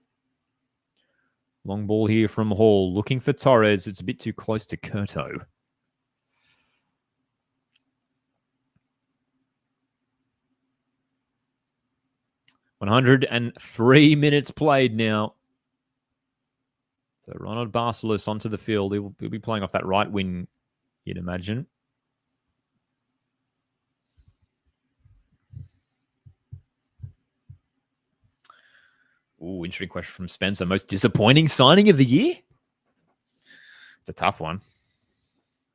Long ball here from Hall. Looking for Torres. It's a bit too close to Curto. "103 minutes played now." So Ronald Barcelos onto the field. He'll be playing off that right wing, you'd imagine. Ooh, interesting question from Spencer. Most disappointing signing of the year? It's a tough one.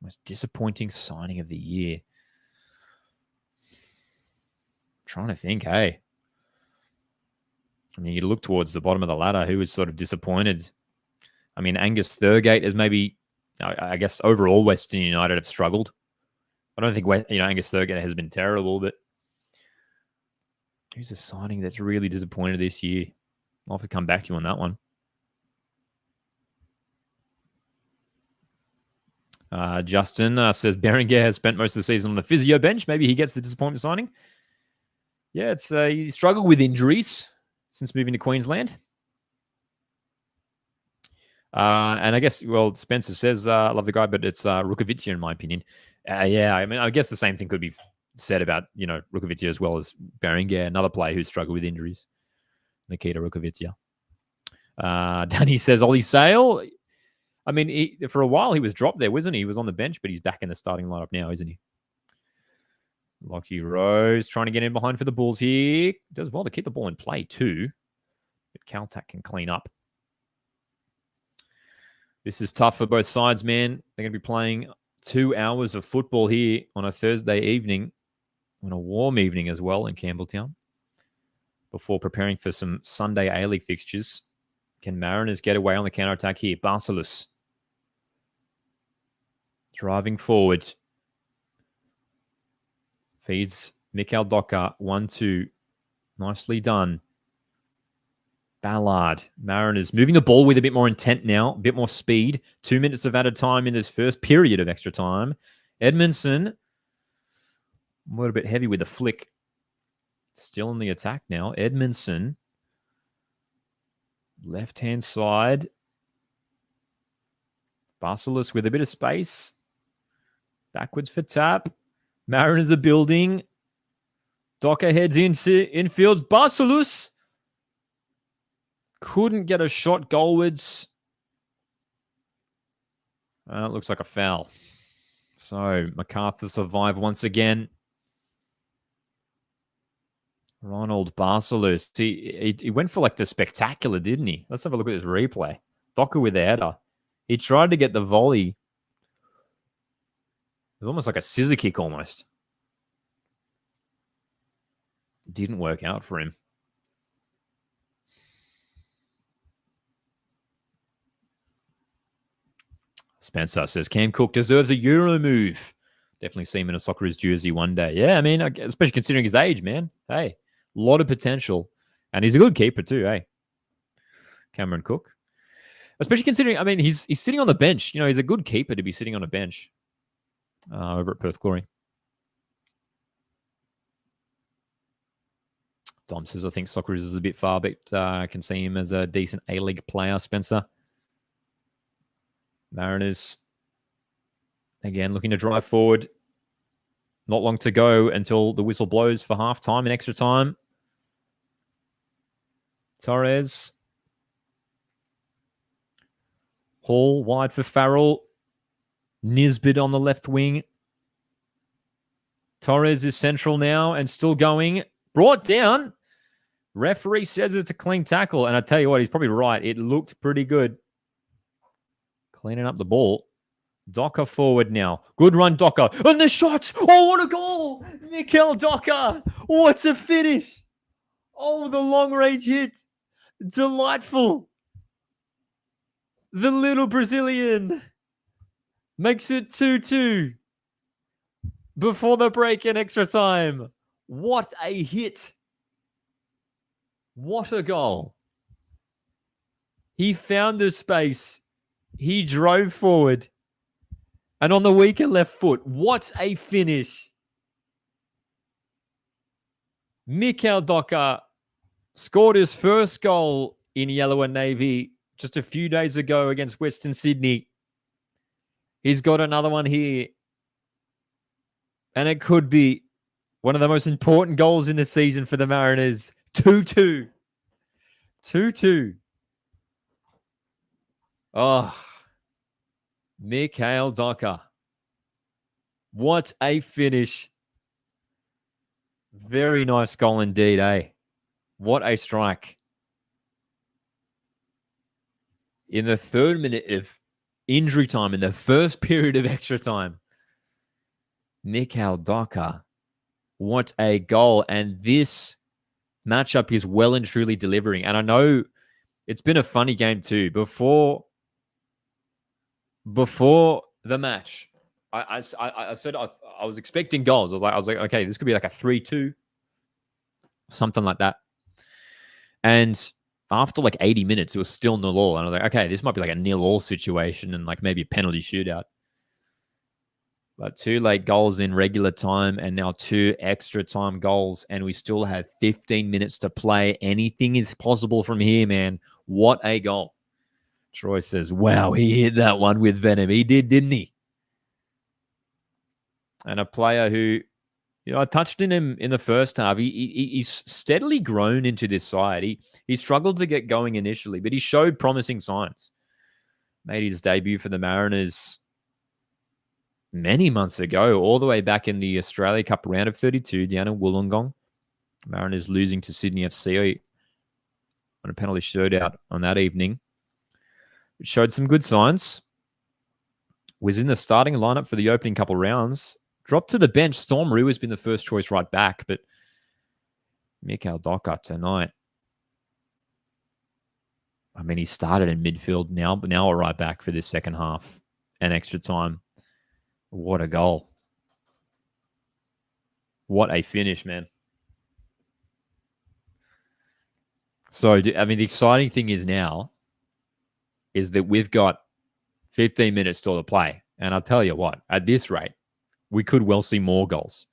Most disappointing signing of the year. I'm trying to think, hey. I mean, you look towards the bottom of the ladder. Who was sort of disappointed? I mean, Angus Thurgate has maybe, I guess, overall Western United have struggled. I don't think Angus Thurgate has been terrible, but who's a signing that's really disappointed this year? I'll have to come back to you on that one. Justin says Berenguer has spent most of the season on the physio bench. Maybe he gets the disappointment signing. Yeah, it's he struggled with injuries since moving to Queensland. And I guess, well, Spencer says, I love the guy, but it's Rukavica in my opinion. Yeah, I mean, I guess the same thing could be said about, Rukavica as well as Berenguer, another player who struggled with injuries. Nikita Rukavica. Danny says Ollie Sale. I mean, for a while he was dropped there, wasn't he? He was on the bench, but he's back in the starting lineup now, isn't he? Lockie Rose trying to get in behind for the Bulls here. Does well to keep the ball in play too. But Caltac can clean up. This is tough for both sides, man. They're going to be playing 2 hours of football here on a Thursday evening, on a warm evening as well in Campbelltown, before preparing for some Sunday A-League fixtures. Can Mariners get away on the counter-attack here? Barcelos driving forward. Feeds Mikael Docker. 1-2. Nicely done. Ballard. Mariners moving the ball with a bit more intent now. A bit more speed. 2 minutes of added time in this first period of extra time. Edmondson. A little bit heavy with the flick. Still in the attack now. Edmondson. Left-hand side. Barcelos with a bit of space. Backwards for tap. Mariners are building. Docker heads into infield. Barcelos couldn't get a shot goalwards. It looks like a foul. So MacArthur survived once again. Ronald Barcelos. He went for like the spectacular, didn't he? Let's have a look at this replay. Docker with the header. He tried to get the volley. It was almost like a scissor kick almost. Didn't work out for him. Spencer says Cam Cook deserves a Euro move. Definitely see him in a Socceroos jersey one day. Yeah, I mean, especially considering his age, man. Hey, a lot of potential. And he's a good keeper too, hey. Cameron Cook. Especially considering, I mean, he's sitting on the bench. He's a good keeper to be sitting on a bench over at Perth Glory. Dom says, I think Socceroos is a bit far, but I can see him as a decent A-League player, Spencer. Mariners, again, looking to drive forward. Not long to go until the whistle blows for half-time and extra time. Torres. Hall wide for Farrell. Nisbet on the left wing. Torres is central now and still going. Brought down. Referee says it's a clean tackle. And I tell you what, he's probably right. It looked pretty good. Cleaning up the ball. Docker forward now. Good run, Docker. And the shot. Oh, what a goal. Mikael Docker. What a finish. Oh, the long-range hit. Delightful. The little Brazilian makes it 2-2. before the break in extra time. What a hit. What a goal. He found the space. He drove forward. And on the weaker left foot, what a finish. Mikael Docker scored his first goal in yellow and navy just a few days ago against Western Sydney. He's got another one here. And it could be one of the most important goals in the season for the Mariners. 2-2. 2-2. Oh, Mikael Docker. What a finish. Very nice goal indeed, eh? What a strike. In the 3rd minute of injury time, in the first period of extra time, Mikael Docker. What a goal. And this matchup is well and truly delivering. And I know it's been a funny game too. Before the match, I said I was expecting goals. I was like, okay, this could be like a 3-2, something like that. And after like 80 minutes, it was still 0-0. And I was like, okay, this might be like a 0-0 situation and like maybe a penalty shootout. But 2 late goals in regular time and now 2 extra time goals. And we still have 15 minutes to play. Anything is possible from here, man. What a goal. Troy says, wow, he hit that one with venom. He did, didn't he? And a player who, you know, I touched on him in the first half. He's steadily grown into this side. He struggled to get going initially, but he showed promising signs. Made his debut for the Mariners many months ago, all the way back in the Australia Cup round of 32 down in Wollongong. Mariners losing to Sydney FC on a penalty shootout on that evening. It showed some good signs. Was in the starting lineup for the opening couple rounds. Dropped to the bench. Storm Rue has been the first choice right back, but Mikael Docker tonight. I mean, he started in midfield now a right back for this second half and extra time. What a goal. What a finish, man. So, I mean, the exciting thing is now is that we've got 15 minutes still to play. And I'll tell you what, at this rate, we could well see more goals.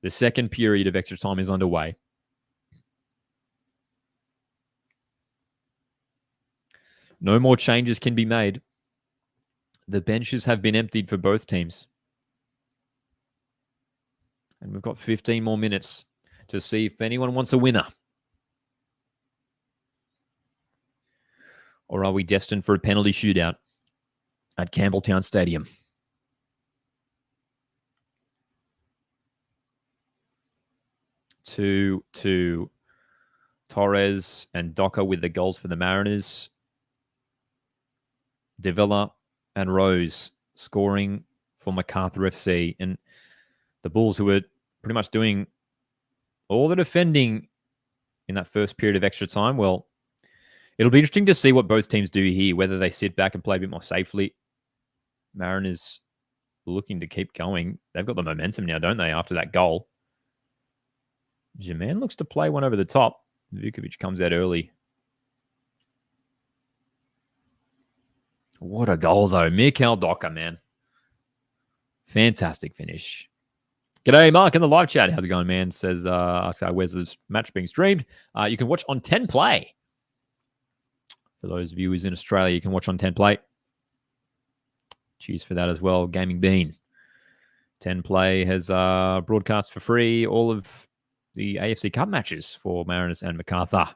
The second period of extra time is underway. No more changes can be made. The benches have been emptied for both teams. And we've got 15 more minutes to see if anyone wants a winner. Or are we destined for a penalty shootout at Campbelltown Stadium? To Torres and Docker with the goals for the Mariners. Davila and Rose scoring for MACARTHUR FC. And the Bulls, who were pretty much doing all the defending in that first period of extra time, well, it'll be interesting to see what both teams do here, whether they sit back and play a bit more safely. Mariners looking to keep going. They've got the momentum now, don't they, after that goal? Jermaine looks to play one over the top. Vukovic comes out early. What a goal, though. Mikael Docker, man. Fantastic finish. G'day, Mark, in the live chat. How's it going, man? Says, where's this match being streamed? You can watch on 10 Play. For those viewers in Australia, you can watch on 10 Play. Cheers for that as well, Gaming Bean. 10 Play has broadcast for free all of the AFC Cup matches for Mariners and MACARTHUR.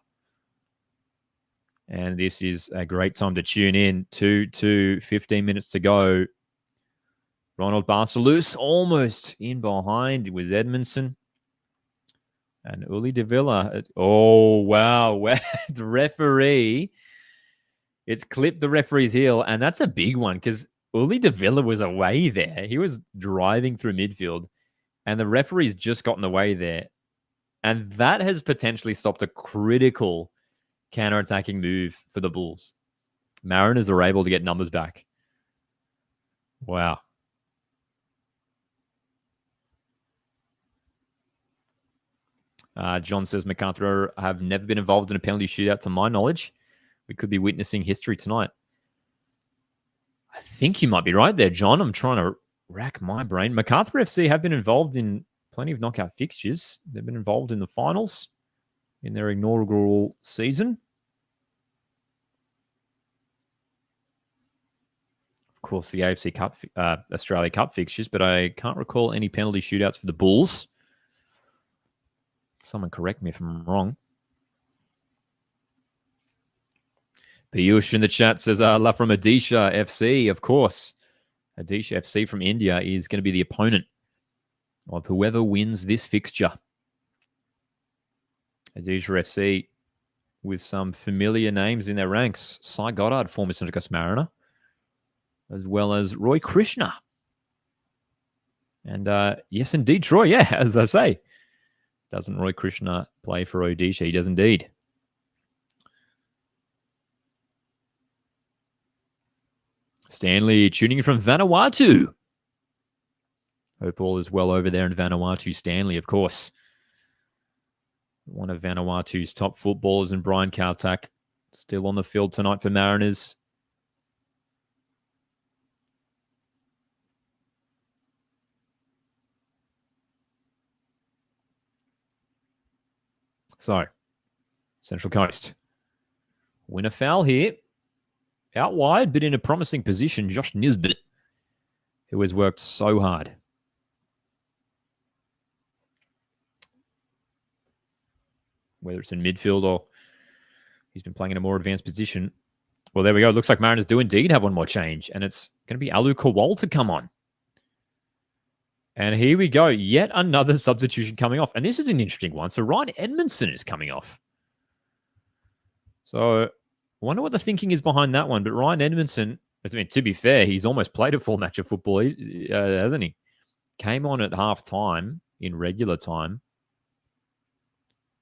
And this is a great time to tune in. 15 minutes to go. Ronald Barcelus almost in behind. It was Edmondson. And Uli Davila. Oh, wow. The referee. It's clipped the referee's heel. And that's a big one because Uli Davila was away there. He was driving through midfield. And the referee's just gotten away there. And that has potentially stopped a critical counter-attacking move for the Bulls. Mariners are able to get numbers back. Wow. John says MacArthur have never been involved in a penalty shootout to my knowledge. We could be witnessing history tonight. I think you might be right there, John. I'm trying to rack my brain. MacArthur FC have been involved in plenty of knockout fixtures. They've been involved in the finals in their inaugural season. Of course, the AFC Cup, Australia Cup fixtures, but I can't recall any penalty shootouts for the Bulls. Someone correct me if I'm wrong. Piyush in the chat says, love from Odisha FC, of course. Odisha FC from India is going to be the opponent of whoever wins this fixture. Odisha FC with some familiar names in their ranks. Sai Goddard, former Central Coast Mariner, as well as Roy Krishna. And yes, indeed, Troy. Yeah, as I say. Doesn't Roy Krishna play for Odisha? He does indeed. Stanley tuning in from Vanuatu. Hope all is well over there in Vanuatu. Stanley, of course. One of Vanuatu's top footballers, and Brian Kaltak still on the field tonight for Mariners. So, Central Coast. Win a foul here. Out wide, but in a promising position, Josh Nisbet, who has worked so hard. Whether it's in midfield or he's been playing in a more advanced position. Well, there we go. Looks like Mariners do indeed have one more change, and it's going to be Alu Kowal to come on. And here we go. Yet another substitution coming off. And this is an interesting one. So Ryan Edmondson is coming off. So I wonder what the thinking is behind that one. But Ryan Edmondson, I mean, to be fair, he's almost played a full match of football, hasn't he? Came on at half time in regular time.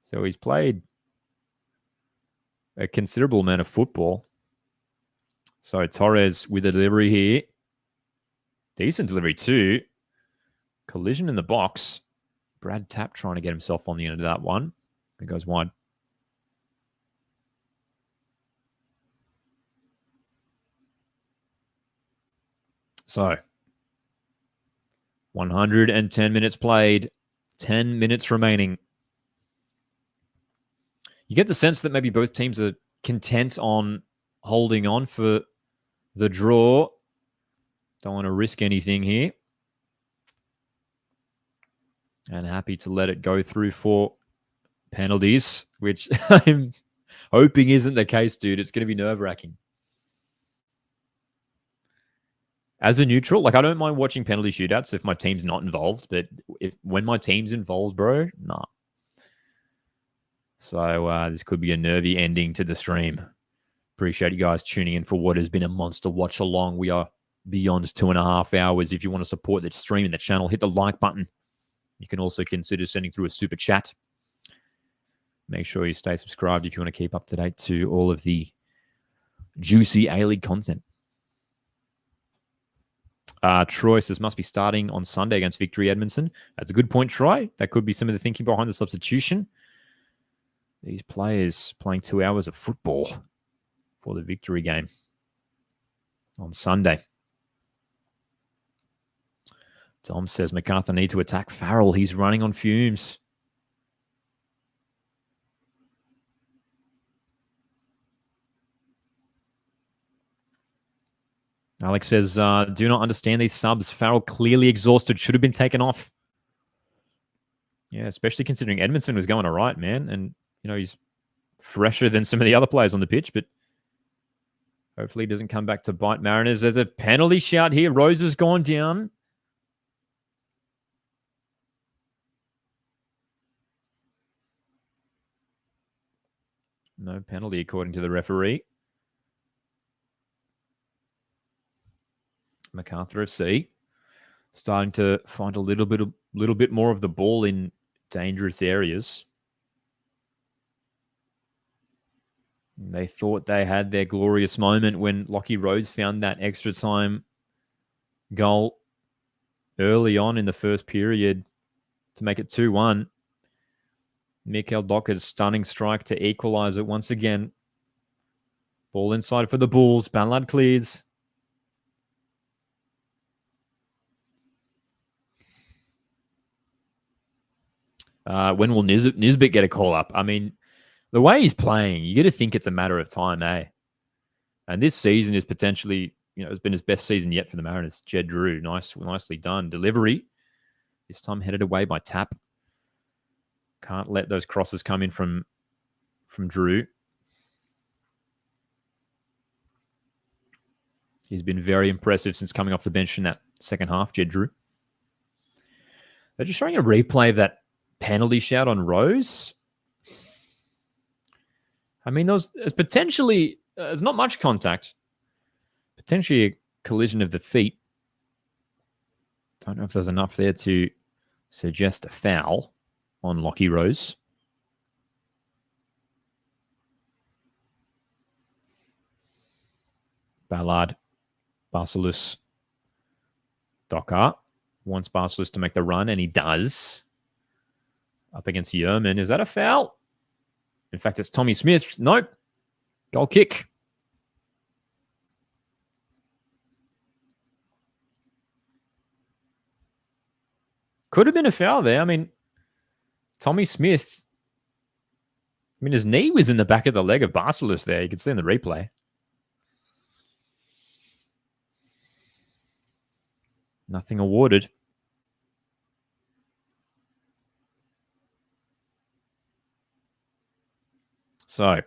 So he's played a considerable amount of football. So Torres with a delivery here. Decent delivery too. Collision in the box. Brad Tapp trying to get himself on the end of that one. It goes wide. So, 110 minutes played, 10 minutes remaining. You get the sense that maybe both teams are content on holding on for the draw. Don't want to risk anything here. And happy to let it go through for penalties, which I'm hoping isn't the case, dude. It's going to be nerve-wracking. As a neutral, like I don't mind watching penalty shootouts if my team's not involved, but when my team's involved, bro, nah. So this could be a nervy ending to the stream. Appreciate you guys tuning in for what has been a monster watch along. We are beyond 2.5 hours. If you want to support the stream and the channel, hit the like button. You can also consider sending through a super chat. Make sure you stay subscribed if you want to keep up to date to all of the juicy A-League content. Troy says must be starting on Sunday against Victory Edmondson. That's a good point, Troy. That could be some of the thinking behind the substitution. These players playing 2 hours of football for the Victory game on Sunday. Tom says MacArthur need to attack Farrell. He's running on fumes. Alex says, do not understand these subs. Farrell clearly exhausted. Should have been taken off. Yeah, especially considering Edmondson was going all right, man. And, you know, he's fresher than some of the other players on the pitch, but hopefully he doesn't come back to bite Mariners. There's a penalty shout here. Rose has gone down. No penalty according to the referee. MacArthur FC starting to find a little bit more of the ball in dangerous areas. They thought they had their glorious moment when Lockie Rose found that extra time goal early on in the first period to make it 2-1. Mikael Docker's stunning strike to equalise it once again. Ball inside for the Bulls. Ballard clears. When will Nisbet get a call up? I mean, the way he's playing, you got to think it's a matter of time, eh? And this season is potentially, it's been his best season yet for the Mariners. Jed Drew, nicely done. Delivery, this time headed away by Tap. Can't let those crosses come in from Drew. He's been very impressive since coming off the bench in that second half, Jed Drew. They're just showing a replay of that penalty shout on Rose. I mean, there's potentially, there's not much contact. Potentially a collision of the feet. Don't know if there's enough there to suggest a foul on Lockie Rose. Ballard, Barcelus, Docker wants Barcelus to make the run, and he does. Up against Yerman. Is that a foul? In fact, it's Tommy Smith. Nope. Goal kick. Could have been a foul there. I mean, Tommy Smith, his knee was in the back of the leg of Barcelus there. You can see in the replay. Nothing awarded. So,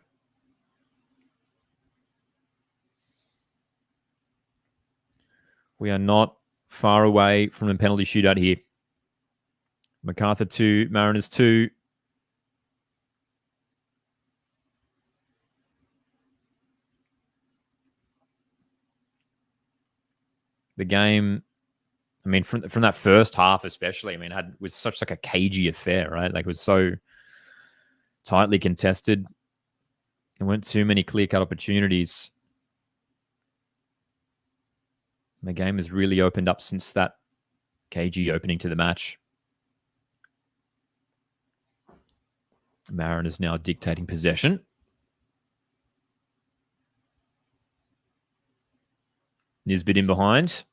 we are not far away from the penalty shootout here. MacArthur 2, Mariners 2. The game, from that first half especially, was such like a cagey affair, right? Like, it was so tightly contested. There weren't too many clear-cut opportunities. The game has really opened up since that cagey opening to the match. Mariners now dictating possession. Nisbet in behind.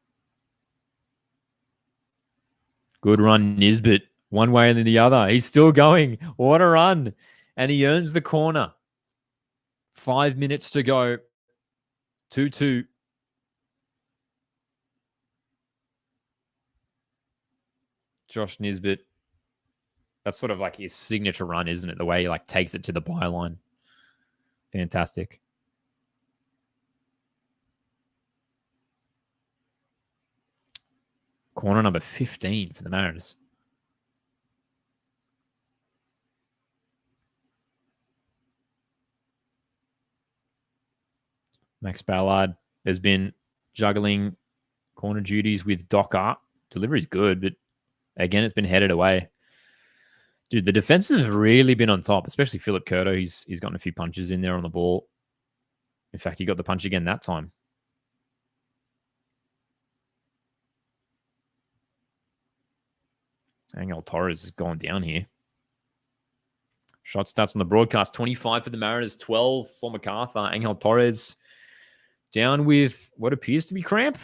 Good run, Nisbet. One way and then the other. He's still going. What a run. And he earns the corner. 5 minutes to go. 2-2. Josh Nisbet. That's sort of like his signature run, isn't it? The way he takes it to the byline. Fantastic. Corner number 15 for the Mariners. Max Ballard has been juggling corner duties with Docker. Delivery's good, but again, it's been headed away. Dude, the defenses have really been on top, especially Philip Curto. He's gotten a few punches in there on the ball. In fact, he got the punch again that time. Angel Torres has gone down here. Shot stats on the broadcast. 25 for the Mariners, 12 for MacArthur. Angel Torres down with what appears to be cramp.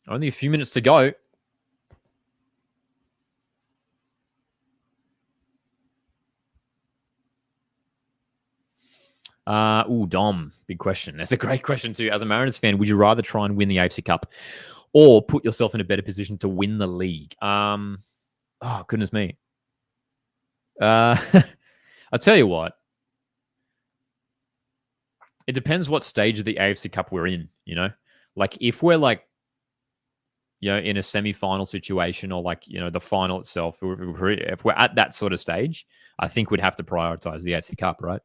Only a few minutes to go. Dom, big question. That's a great question too. As a Mariners fan, would you rather try and win the AFC Cup or put yourself in a better position to win the league? Oh, goodness me. I'll tell you what. It depends what stage of the AFC Cup we're in, Like, if we're in a semi-final situation or the final itself, if we're at that sort of stage, I think we'd have to prioritize the AFC Cup, right?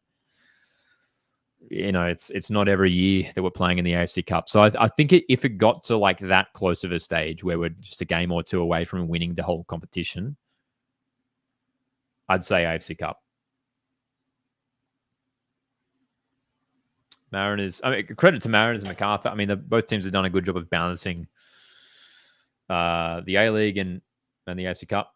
It's not every year that we're playing in the AFC Cup. So I think if it got to that close of a stage where we're just a game or two away from winning the whole competition, I'd say AFC Cup. Mariners, credit to Mariners and MacArthur. Both teams have done a good job of balancing the A-League and the AFC Cup.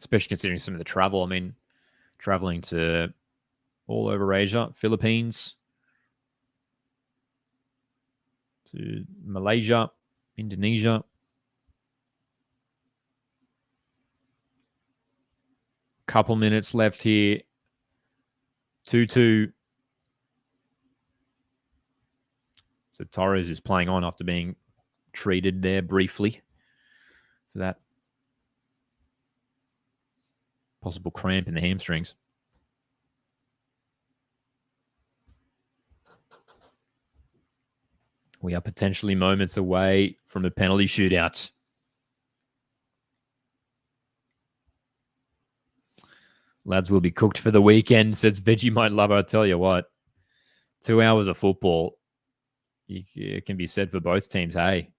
especially considering some of the travel. I mean, traveling to all over Asia, Philippines, to Malaysia, Indonesia. Couple minutes left here. 2-2. So Torres is playing on after being treated there briefly for that possible cramp in the hamstrings. We are potentially moments away from a penalty shootout. Lads will be cooked for the weekend, says Vegemite Lover. I tell you what, 2 hours of football, it can be said for both teams. Hey,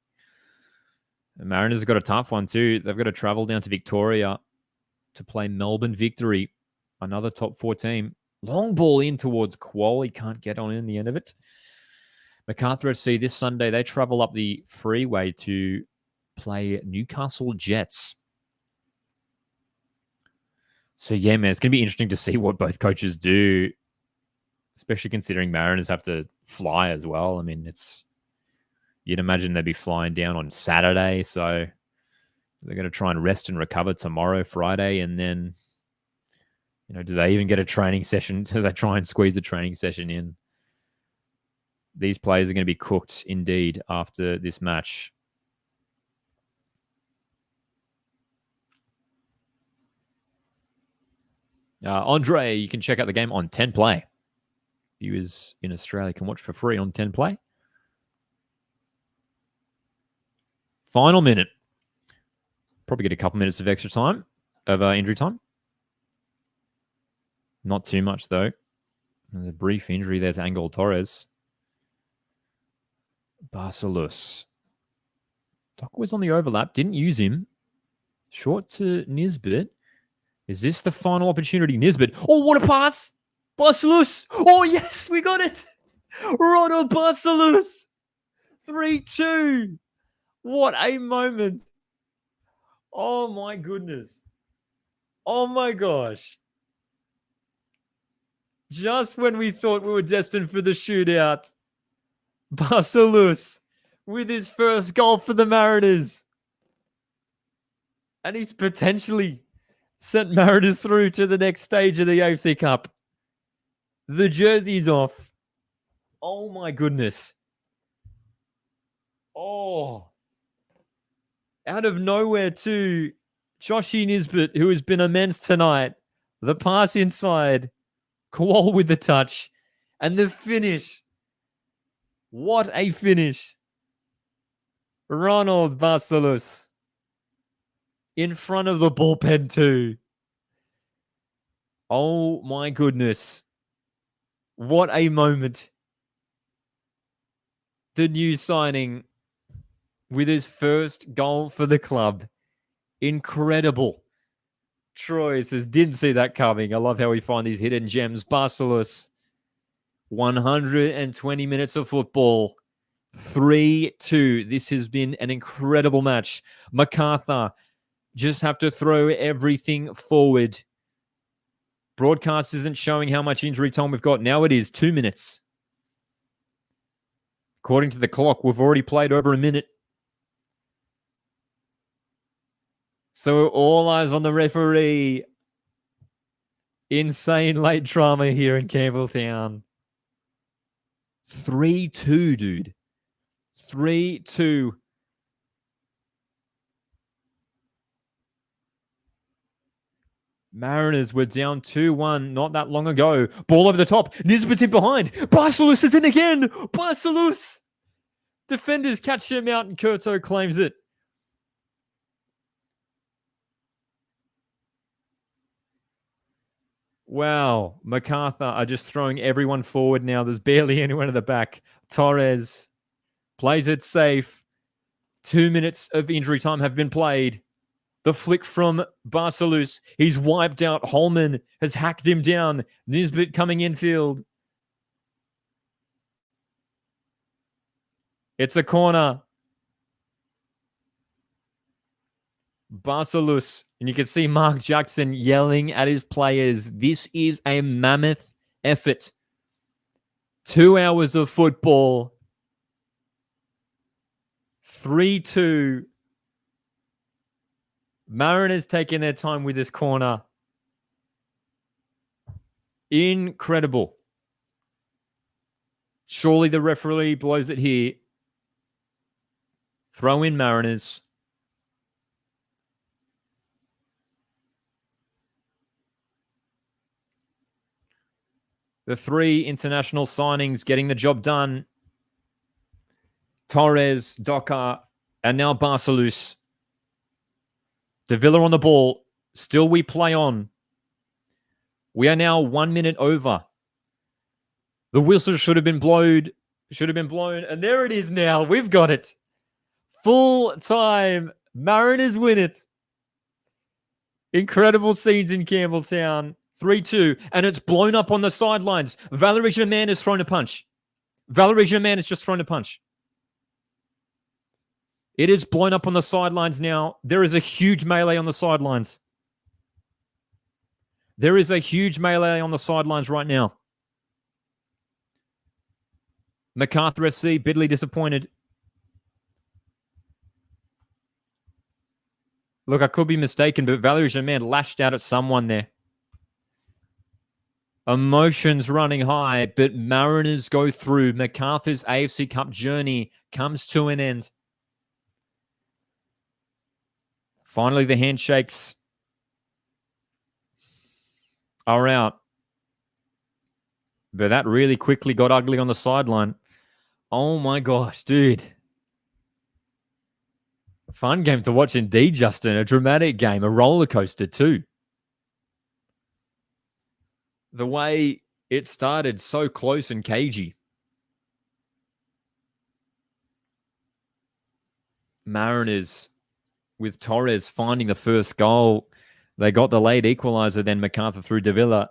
the Mariners have got a tough one too. They've got to travel down to Victoria to play Melbourne Victory, another top 4 team. Long ball in towards Qual. He can't get on in the end of it. MacArthur FC this Sunday, they travel up the freeway to play Newcastle Jets. So, yeah, man, it's going to be interesting to see what both coaches do, especially considering Mariners have to fly as well. I mean, you'd imagine they'd be flying down on Saturday. So they're going to try and rest and recover tomorrow, Friday. And then, do they even get a training session? Do they try and squeeze a training session in? These players are going to be cooked indeed after this match. Andre, you can check out the game on 10 Play. Viewers in Australia can watch for free on 10 Play. Final minute. Probably get a couple minutes of extra time, of injury time. Not too much, though. There's a brief injury there to Angel Torres. Barcelos. Doc was on the overlap. Didn't use him. Short to Nisbet. Is this the final opportunity? Nisbet. Oh, what a pass! Barcelos! Oh, yes, we got it! Ronald Barcelos! 3-2. What a moment. Oh, my goodness. Oh, my gosh. Just when we thought we were destined for the shootout, Barcelos with his first goal for the Mariners. And he's potentially sent Mariners through to the next stage of the AFC Cup. The jersey's off. Oh, my goodness. Oh. Out of nowhere, too. Joshy Nisbet, who has been immense tonight. The pass inside. Kowal with the touch. And the finish. What a finish. Ronald Barcelos. In front of the bullpen, too. Oh, my goodness. What a moment. The new signing with his first goal for the club. Incredible. Troy says, didn't see that coming. I love how we find these hidden gems. Barcelos, 120 minutes of football. 3-2. This has been an incredible match. MacArthur just have to throw everything forward. Broadcast isn't showing how much injury time we've got. Now it is 2 minutes. According to the clock, we've already played over a minute. So all eyes on the referee. Insane late drama here in Campbelltown. 3-2, dude. 3-2. Mariners were down 2-1 not that long ago. Ball over the top. Nisbet in behind. Barcelos is in again. Barcelos. Defenders catch him out and Curto claims it. Wow. MacArthur are just throwing everyone forward now. There's barely anyone at the back. Torres plays it safe. 2 minutes of injury time have been played. The flick from Barcelos. He's wiped out. Holman has hacked him down. Nisbet coming infield. It's a corner. Barcelus, and you can see Mark Jackson yelling at his players. This is a mammoth effort. 2 hours of football. 3-2. Mariners taking their time with this corner. Incredible. Surely the referee blows it here. Throw in Mariners. The 3 international signings getting the job done. Torres, Docker, and now Barcelus. Davila on the ball. Still we play on. We are now 1 minute over. The whistle should have been blown. And there it is now. We've got it. Full time. Mariners win it. Incredible scenes in Campbelltown. 3-2. And it's blown up on the sidelines. Valerie Germain has thrown a punch. Valerie Germain has just thrown a punch. It is blown up on the sidelines now. There is a huge melee on the sidelines. There is a huge melee on the sidelines right now. MACARTHUR SC bitterly disappointed. Look, I could be mistaken, but Valerie Germain lashed out at someone there. Emotions running high, but Mariners go through. MacArthur's AFC Cup journey comes to an end. Finally, the handshakes are out. But that really quickly got ugly on the sideline. Oh my gosh, dude. Fun game to watch indeed, Justin. A dramatic game, a roller coaster too. The way it started so close and cagey. Mariners with Torres finding the first goal. They got the late equalizer, then MacArthur through Davila.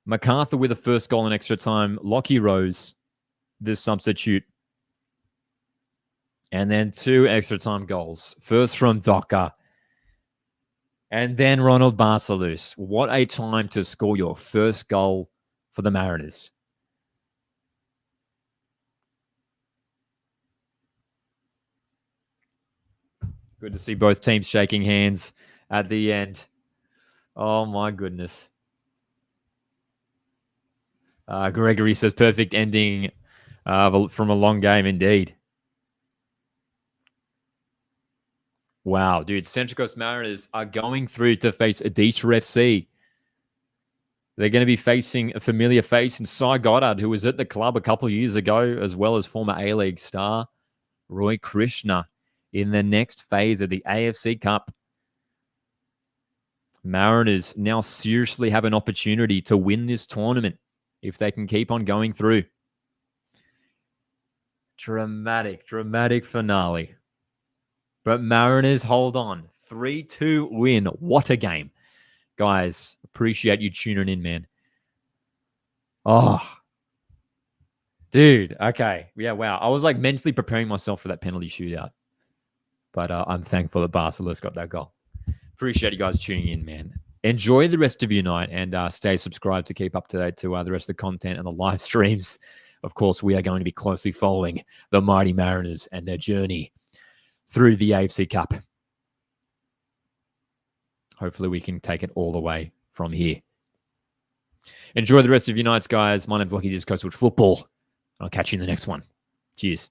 MacArthur with the first goal in extra time. Lockie Rose, this substitute. And then 2 extra time goals. First from Docker. And then Ronald Barcelus. What a time to score your first goal for the Mariners. Good to see both teams shaking hands at the end. Oh, my goodness. Gregory says perfect ending from a long game indeed. Wow, dude. Central Coast Mariners are going through to face Aditya FC. They're going to be facing a familiar face in Cy Goddard, who was at the club a couple of years ago, as well as former A-League star Roy Krishna in the next phase of the AFC Cup. Mariners now seriously have an opportunity to win this tournament if they can keep on going through. Dramatic finale. But Mariners hold on. 3-2 win. What a game. Guys, appreciate you tuning in, man. Oh. Dude, okay. Yeah, wow. I was like mentally preparing myself for that penalty shootout. But I'm thankful that Barcelona's got that goal. Appreciate you guys tuning in, man. Enjoy the rest of your night and stay subscribed to keep up to date to the rest of the content and the live streams. Of course, we are going to be closely following the mighty Mariners and their journey through the AFC Cup. Hopefully we can take it all the way from here. Enjoy the rest of your nights, guys. My name's Lockie, this is Coastwood Football. I'll catch you in the next one. Cheers.